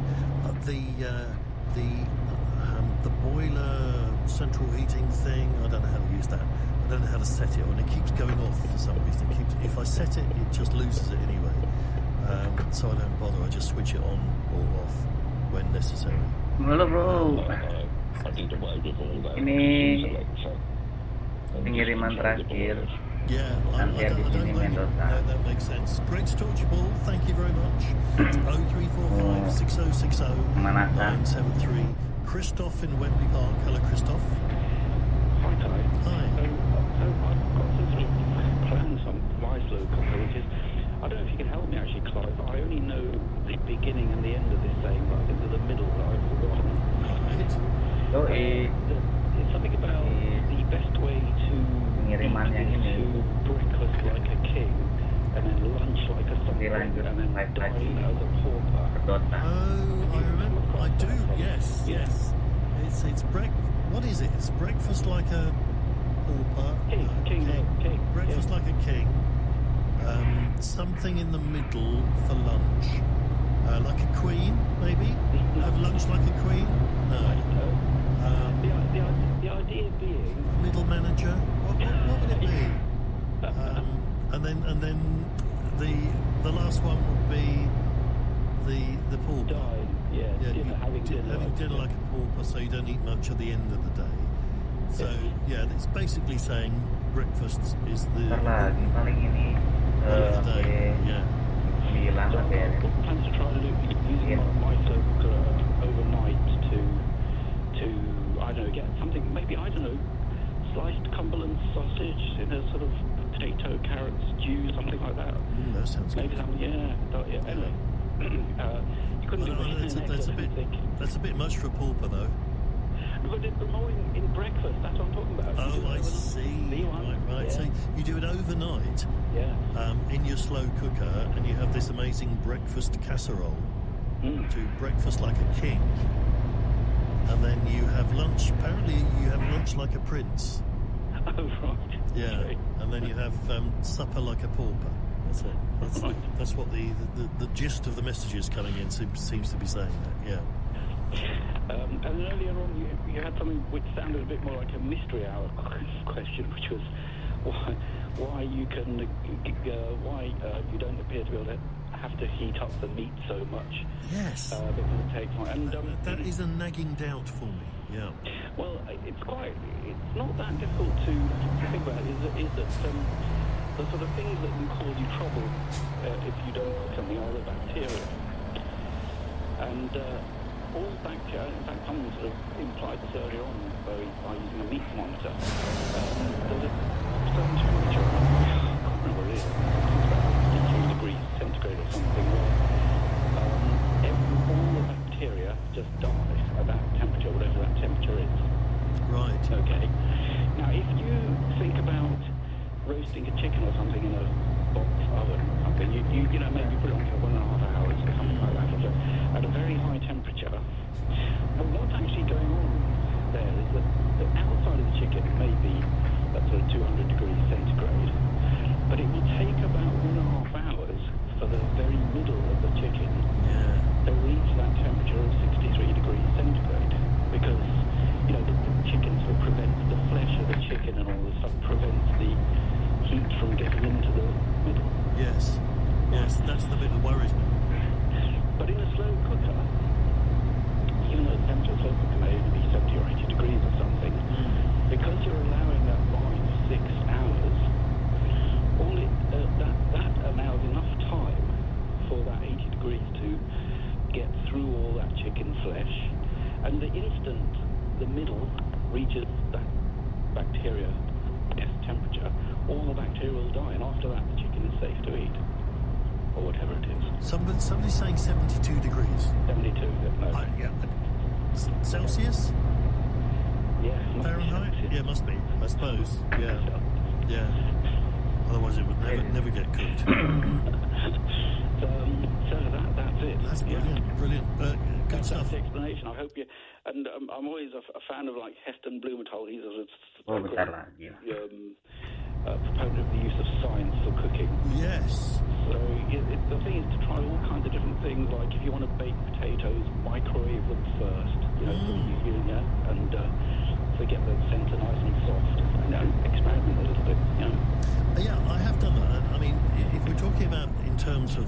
the boiler central heating thing, I don't know how to use that. I don't know how to set it on. It keeps going off for some reason. If I set it, it just loses it anyway. So I don't bother. I just switch it on or off when necessary. Halo bro. I did away with all that. Ini pengiriman terakhir. Yeah, Nanti habis ini Mendoza. That makes sense. Great to talk to you, Paul. Thank you very much. 0345 6060 973. Christoph in Wembley Park. Hello, Christoph. Hi, Kai. Hi. I've got some sort of plans on my slow company, which is, I don't know if you can help me actually, Clive. I only know the beginning and the end of this saying, but I think there's a middle that I've forgotten. It's something about the best way to pengiriman yang ini breakfast like a king, and then lunch like a sovereign, and then dine as a pauper. Oh, I remember. I do. Yes. It's what is it? It's breakfast like a pauper. King. Breakfast like a king. Something in the middle for lunch. Like a queen, maybe? Have lunch like a queen? No. The idea being... Middle manager? What would it be? And then the last one would be the pauper. Having dinner like a pauper, so you don't eat much at the end of the day. So, it's basically saying breakfast is the paling ini of the day. Yeah. 9 sampai ya. Plans to try to do using my overnight to I don't know, get something, maybe, I don't know, sliced Cumberland sausage in a sort of potato carrot stew, something like that. That sounds maybe good. Anyway. You couldn't do that's a bit much for a pauper, though. But more in breakfast, that's what I'm talking about. Oh, I see. Right. Yeah. So you do it overnight Yeah. in your slow cooker, and you have this amazing breakfast casserole. Do breakfast like a king. And then you have lunch. Apparently, you have lunch like a prince. Oh, right. Yeah. Okay. And then you have supper like a pauper. That's it. That's what the gist of the messages coming in seems to be saying that. Yeah. And then earlier on, you had something which sounded a bit more like a mystery hour question, which was why you can why you don't appear to be able to have to heat up the meat so much. Yes. Because it takes time. And that is a nagging doubt for me. Yeah. Well, it's not that difficult to think about. Is that the sort of things that can cause you trouble if you don't cook something are the bacteria. And all bacteria, in fact, someone sort of implied this earlier on by using a meat thermometer. There's a certain temperature, I can't remember what it is, it's about 63 degrees centigrade or something, where all the bacteria just die at that temperature, whatever that temperature is. Right. Okay. Now, if you think about roasting a chicken or something in a box oven or something, you know, maybe put it on for 1.5 hours or something like that, at a very high temperature. Well, what's actually going on there is that the outside of the chicken may be at sort of 200 degrees centigrade, but it will take about 1.5 hours for the very middle of the chicken to reach that temperature of 63 degrees centigrade, because, you know, the chicken sort of prevents the flesh of the chicken and all this stuff, prevents the heat from getting into the middle. Yes, that's the bit that worries me. But in a slow cooker, even though the temperature of a slow cooker may only be 70 or 80 degrees or something, because you're allowing that 5 to 6 hours, that allows enough time for that 80 degrees to get through all that chicken flesh, and the instant the middle reaches that bacteria temperature, all the bacteria will die, and after that the chicken is safe to eat, or whatever it is. Somebody's saying 72 degrees. 72, no. Yeah. Celsius? Yeah. Fahrenheit? Yeah, must be, I suppose. Yeah. Otherwise it would never get cooked. So that's it. That's brilliant. Good stuff. That's the explanation. I hope you... And I'm always a fan of, like, Heston Blumenthal. He's a proponent of the use of science for cooking. Yes. So the thing is to try all kinds of different things, like if you want to bake potatoes, microwave them first, and to get the centre nice and soft, experiment a little bit, Yeah, I have done that. I mean, if we're talking about in terms of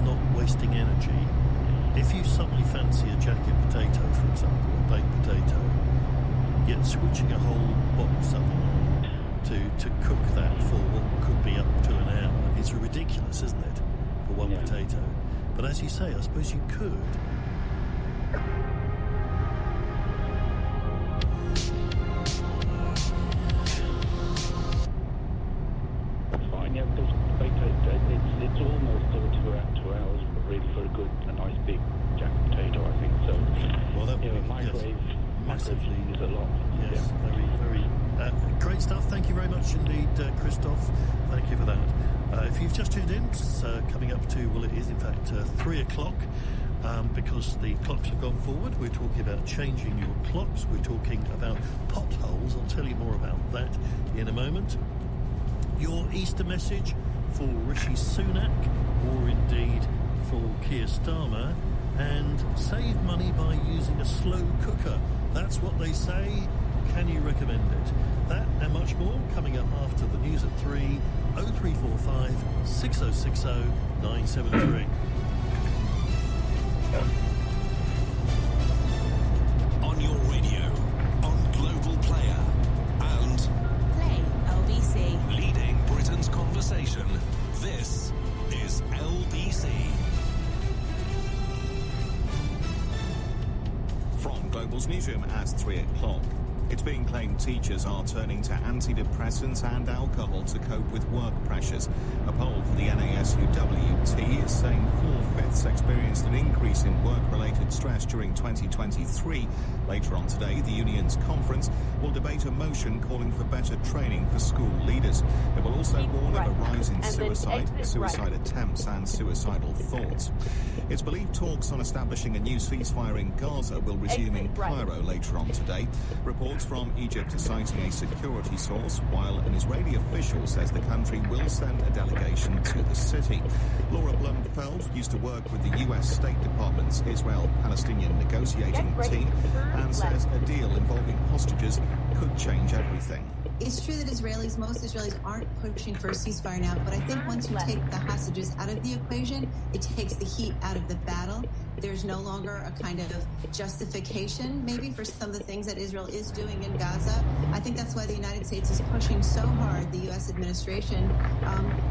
not wasting energy, if you suddenly fancy a jacket potato, for example, a baked potato, yet switching a whole box up to cook that for what could be up to an hour, it's ridiculous, isn't it, for one potato? But as you say, I suppose you could. Because it's almost sort of 2 hours really for a nice big jacket potato, I think. So, well, that would be microwave massively is a lot. Yes, very. Great stuff. Thank you very much indeed, Christoph. Thank you for that. If you've just tuned in, it's coming up to, well, it is in fact 3 o'clock. Because the clocks have gone forward. We're talking about changing your clocks. We're talking about potholes. I'll tell you more about that in a moment. Your Easter message for Rishi Sunak, or indeed for Keir Starmer, and save money by using a slow cooker. That's what they say. Can you recommend it? That and much more coming up after the news at 3, 0345 6060 973. On your radio, on Global Player, and Play LBC. leading Britain's conversation. This is LBC. From Global's newsroom at 3 o'clock. It's being claimed teachers are turning to antidepressants and alcohol to cope with work pressures. A poll for the NASUWT is saying 4/5 experienced an increase in work-related stress during 2023. Later on today, the union's conference will debate a motion calling for better training for school leaders. It will also warn of a rise in suicide attempts and suicidal thoughts. It's believed talks on establishing a new ceasefire in Gaza will resume in Cairo later on today. Reports from Egypt are citing a security source, while an Israeli official says the country will send a delegation to the city. Laura Blumfeld used to work with the US State Department's Israel-Palestinian negotiating team and says a deal involving hostages could change everything. It's true that most Israelis aren't pushing for a ceasefire now, but I think once you take the hostages out of the equation, it takes the heat out of the battle. There's no longer a kind of justification, maybe, for some of the things that Israel is doing in Gaza. I think that's why the United States is pushing so hard, the U.S. administration,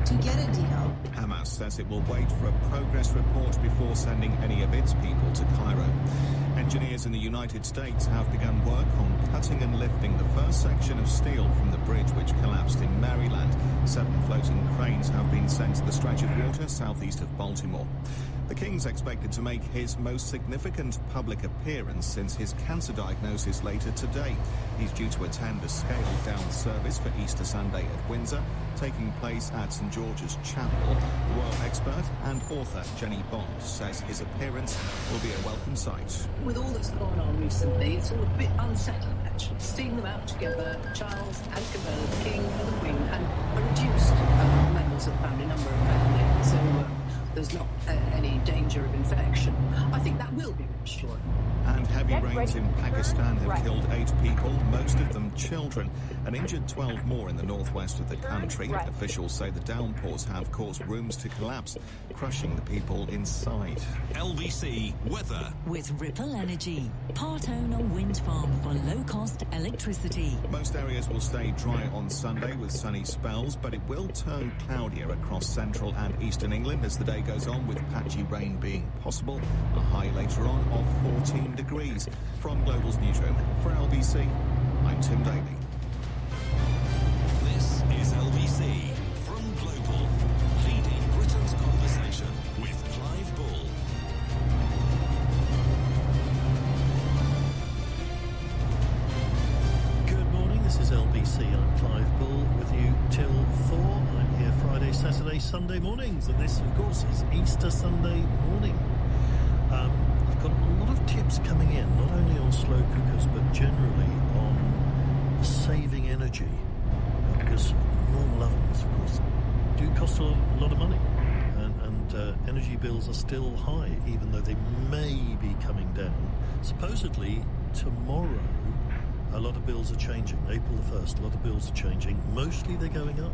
to get a deal. Hamas says it will wait for a progress report before sending any of its people to Cairo. Engineers in the United States have begun work on cutting and lifting the first section of steel from the bridge which collapsed in Maryland. 7 floating cranes have been sent to the stretch of water southeast of Baltimore. The King's expected to make his most significant public appearance since his cancer diagnosis later today. He's due to attend a scaled-down service for Easter Sunday at Windsor, taking place at St George's Chapel. The royal expert and author Jenny Bond says his appearance will be a welcome sight. With all that's gone on recently, it's all a bit unsettling, actually. Seeing them out together, Charles and Camilla, the King and the Queen, and a reduced members of the family, number of family, so there's not any danger of infection. I think that will be reassuring. And heavy rains in Pakistan have killed 8 people, most of them children, and injured 12 more in the northwest of the country. Officials say the downpours have caused rooms to collapse, crushing the people inside. LBC Weather. With Ripple Energy, part-owner wind farm for low-cost electricity. Most areas will stay dry on Sunday with sunny spells, but it will turn cloudier across central and eastern England as the day goes on, with patchy rain being possible. A high later on of 14 degrees. From Global's newsroom, for LBC, I'm Tim Daly. This is LBC from Global, leading Britain's conversation with Clive Bull. Good morning, this is LBC. I'm Clive Bull with you till 4. I'm here Friday, Saturday, Sunday mornings, and this, of course, is Easter Sunday morning. I've got a lot of tips coming in, not only on slow cookers, but generally on saving energy, because normal ovens, of course, do cost a lot of money, and energy bills are still high, even though they may be coming down. Supposedly, tomorrow, a lot of bills are changing. April the 1st, a lot of bills are changing. Mostly they're going up.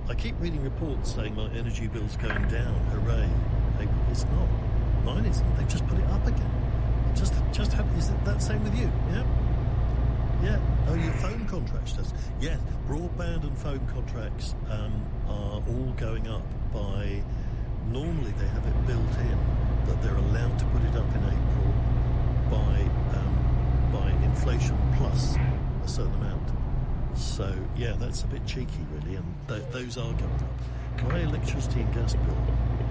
I keep reading reports saying my energy bill's going down. Hooray. It's not. Mine isn't. They've just put it up again. Just have, is it that same with you? Yeah? Yeah. Oh, your phone contracts does. Yes. Broadband and phone contracts are all going up by, normally they have it built in that they're allowed to put it up in April by inflation plus a certain amount. So, yeah, that's a bit cheeky, really, and those are going up. My electricity and gas bill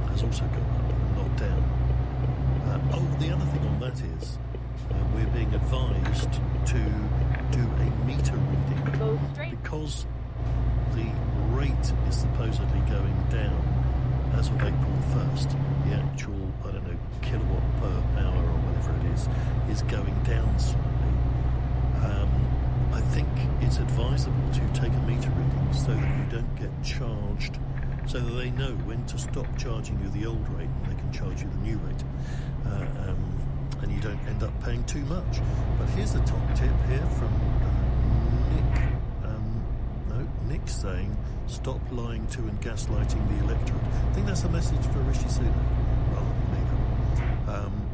has also gone up and not down. The other thing on that is we're being advised to do a meter reading because the rate is supposedly going down as of April the 1st. The actual, kilowatt per hour or whatever it is going down slightly. I think it's advisable to take a meter reading so that you don't get charged, so that they know when to stop charging you the old rate and they can charge you the new rate, and you don't end up paying too much. But here's a top tip here from Nick saying, stop lying to and gaslighting the electorate. I think that's a message for Rishi Sunak rather than me.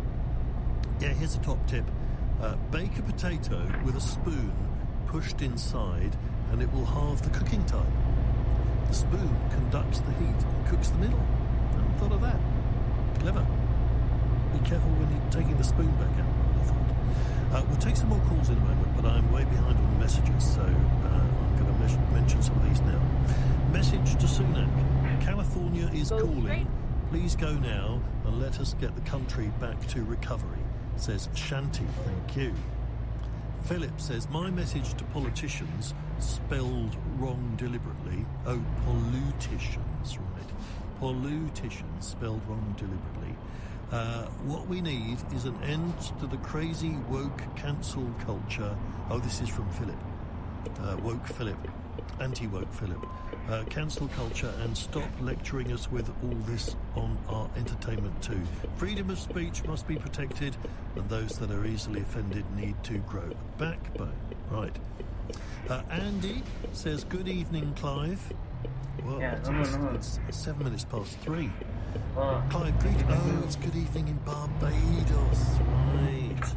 Yeah, here's a top tip. Bake a potato with a spoon pushed inside and it will halve the cooking time. The spoon conducts the heat and cooks the middle. I hadn't thought of that. Clever. Be careful when you're taking the spoon back out, I thought. We'll take some more calls in a moment, but I'm way behind on the messages, so I'm going to mention some of these now. Message to Sunak. California is calling. Please go now and let us get the country back to recovery, says Shanti. Thank you. Philip says, my message to politicians, spelled wrong deliberately. Oh, politicians, right. Politicians, spelled wrong deliberately. What we need is an end to the crazy woke cancel culture. Oh, this is from Philip. Woke Philip. Anti-woke Philip. Cancel culture and stop lecturing us with all this on our entertainment too. Freedom of speech must be protected, and those that are easily offended need to grow backbone. Right. Andy says, good evening, Clive. Well, it's 7 minutes past 3. Clive, it's good evening in Barbados. Right.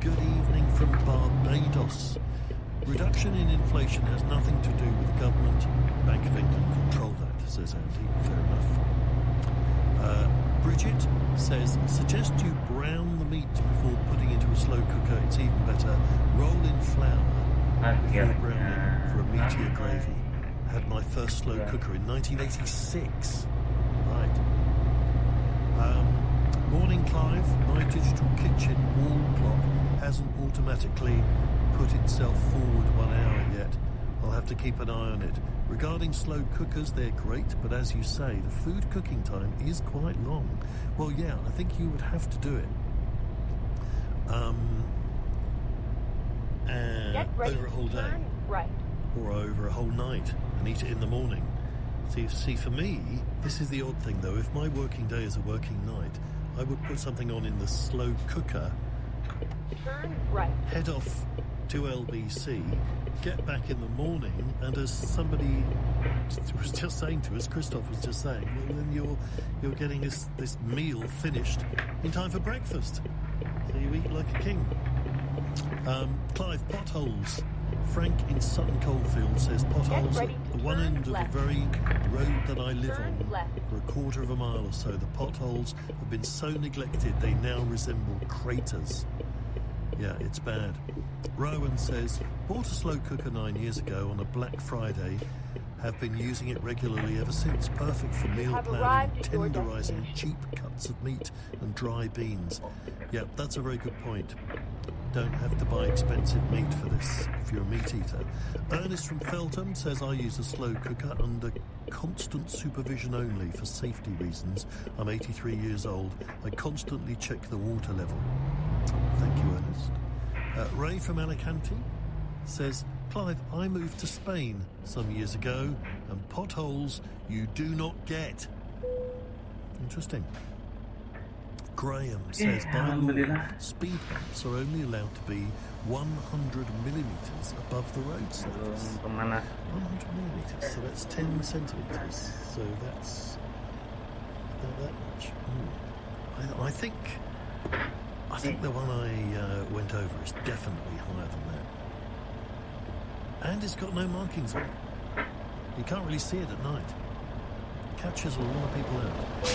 Good evening from Barbados. Reduction in inflation has nothing to do with government. Bank of England control that, says Andy. Fair enough. Bridget says, suggest you brown the meat before putting into a slow cooker. It's even better. Roll in flour before browning for a meatier gravy. Had my first slow cooker in 1986. Right. Morning, Clive. My digital kitchen wall clock hasn't automatically put itself forward 1 hour yet. I'll have to keep an eye on it. Regarding slow cookers, they're great, but as you say, the food cooking time is quite long. Well, yeah, I think you would have to do it. Over a whole day. Right. Or over a whole night and eat it in the morning. See, for me, this is the odd thing though. If my working day is a working night, I would put something on in the slow cooker, Turn right. head off to LBC, get back in the morning, and as somebody was just saying to us, Christoph was just saying, well, then you're getting this meal finished in time for breakfast. So you eat like a king. Clive, potholes. Frank in Sutton Coldfield says potholes at one end of the very road that I live on for a quarter of a mile or so. The potholes have been so neglected they now resemble craters. Yeah, it's bad. Rowan says, bought a slow cooker 9 years ago on a Black Friday. Have been using it regularly ever since. Perfect for meal planning, tenderizing cheap cuts of meat and dry beans. Yeah, that's a very good point. Don't have to buy expensive meat for this if you're a meat eater. Ernest from Feltham says, I use a slow cooker under constant supervision only for safety reasons. I'm 83 years old. I constantly check the water level. Thank you, Ernest. Ray from Alicante says, Clive, I moved to Spain some years ago, and potholes you do not get. Interesting. Graham says, by law, speed bumps are only allowed to be 100 millimetres above the road surface. 100 millimetres, so that's 10 centimetres. So that's about that much. I think the one I went over is definitely higher than that. And it's got no markings on it. You can't really see it at night. Catches a lot of people out.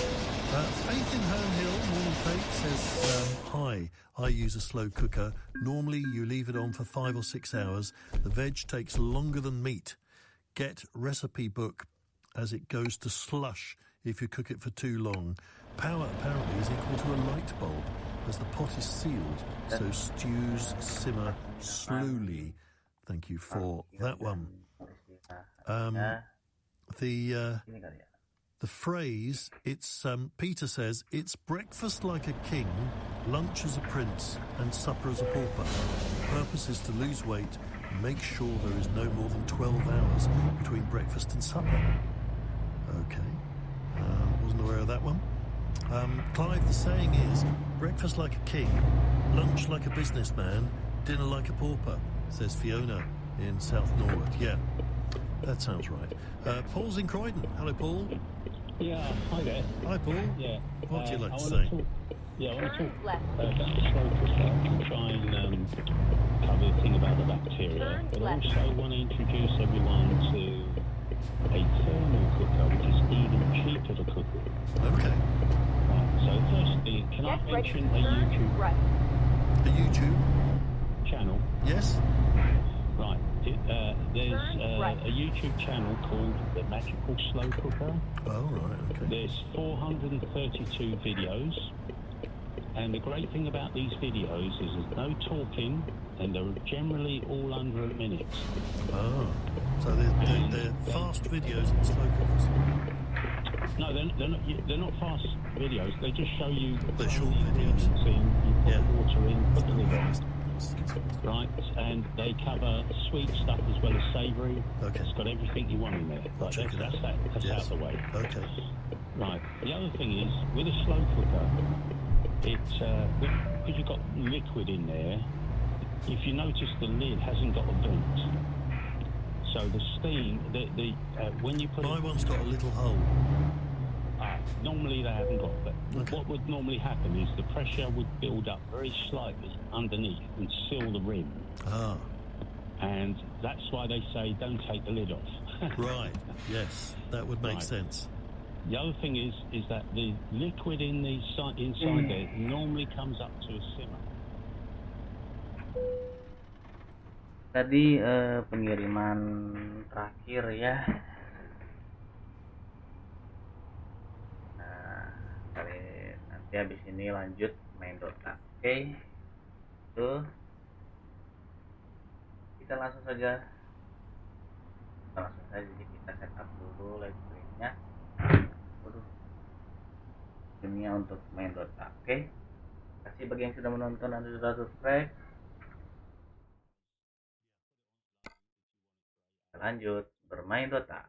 Faith in Herne Hill, morning Faith, says, hi, I use a slow cooker. Normally you leave it on for 5 or 6 hours. The veg takes longer than meat. Get recipe book as it goes to slush if you cook it for too long. Power apparently is equal to a light bulb as the pot is sealed, so stews simmer slowly. Thank you for that one. The phrase, it's, Peter says, it's breakfast like a king, lunch as a prince, and supper as a pauper. The purpose is to lose weight and make sure there is no more than 12 hours between breakfast and supper. Okay. Wasn't aware of that one. Clive, the saying is, breakfast like a king, lunch like a businessman, dinner like a pauper, says Fiona in South Norwood. Yeah, that sounds right. Paul's in Croydon. Hello, Paul. Yeah, hi there. Hi, Paul. Yeah. What would you like to say? I want to talk about the slow cooker and try and cover the thing about the bacteria, but also want to introduce everyone to a thermal cooker, which is even cheaper to cook with. Okay. So firstly, can I mention a YouTube? A YouTube? Yes. Right. There's a YouTube channel called The Magical Slow Cooker. Oh, right, okay. There's 432 videos. And the great thing about these videos is there's no talking, and they're generally all under a minute. Oh, so they're fast videos and slow cookers. No, they're not fast videos. They just show you. They're short videos. You put the water in, put the lid on. Right, and they cover sweet stuff as well as savoury. Okay. It's got everything you want in there. I'll check it out. That's out of the way. Okay. Right. The other thing is, with a slow cooker, it's because you've got liquid in there. If you notice, the lid hasn't got a vent, so the steam, when you put my one's got a little hole. Normally they haven't got that. Okay. What would normally happen is the pressure would build up very slightly underneath and seal the rim. Ah. And that's why they say don't take the lid off. Right. Yes, that would make sense. The other thing is that the liquid in the inside there normally comes up to a simmer. Tadi pengiriman terakhir ya. Nah, nanti habis ini lanjut main Dota. Oke. Tuh. Kita langsung saja kita setup dulu live streamnya. Waduh. Streamnya untuk main Dota. Oke. Terima kasih bagi yang sudah menonton dan sudah subscribe. Lanjut bermain Dota.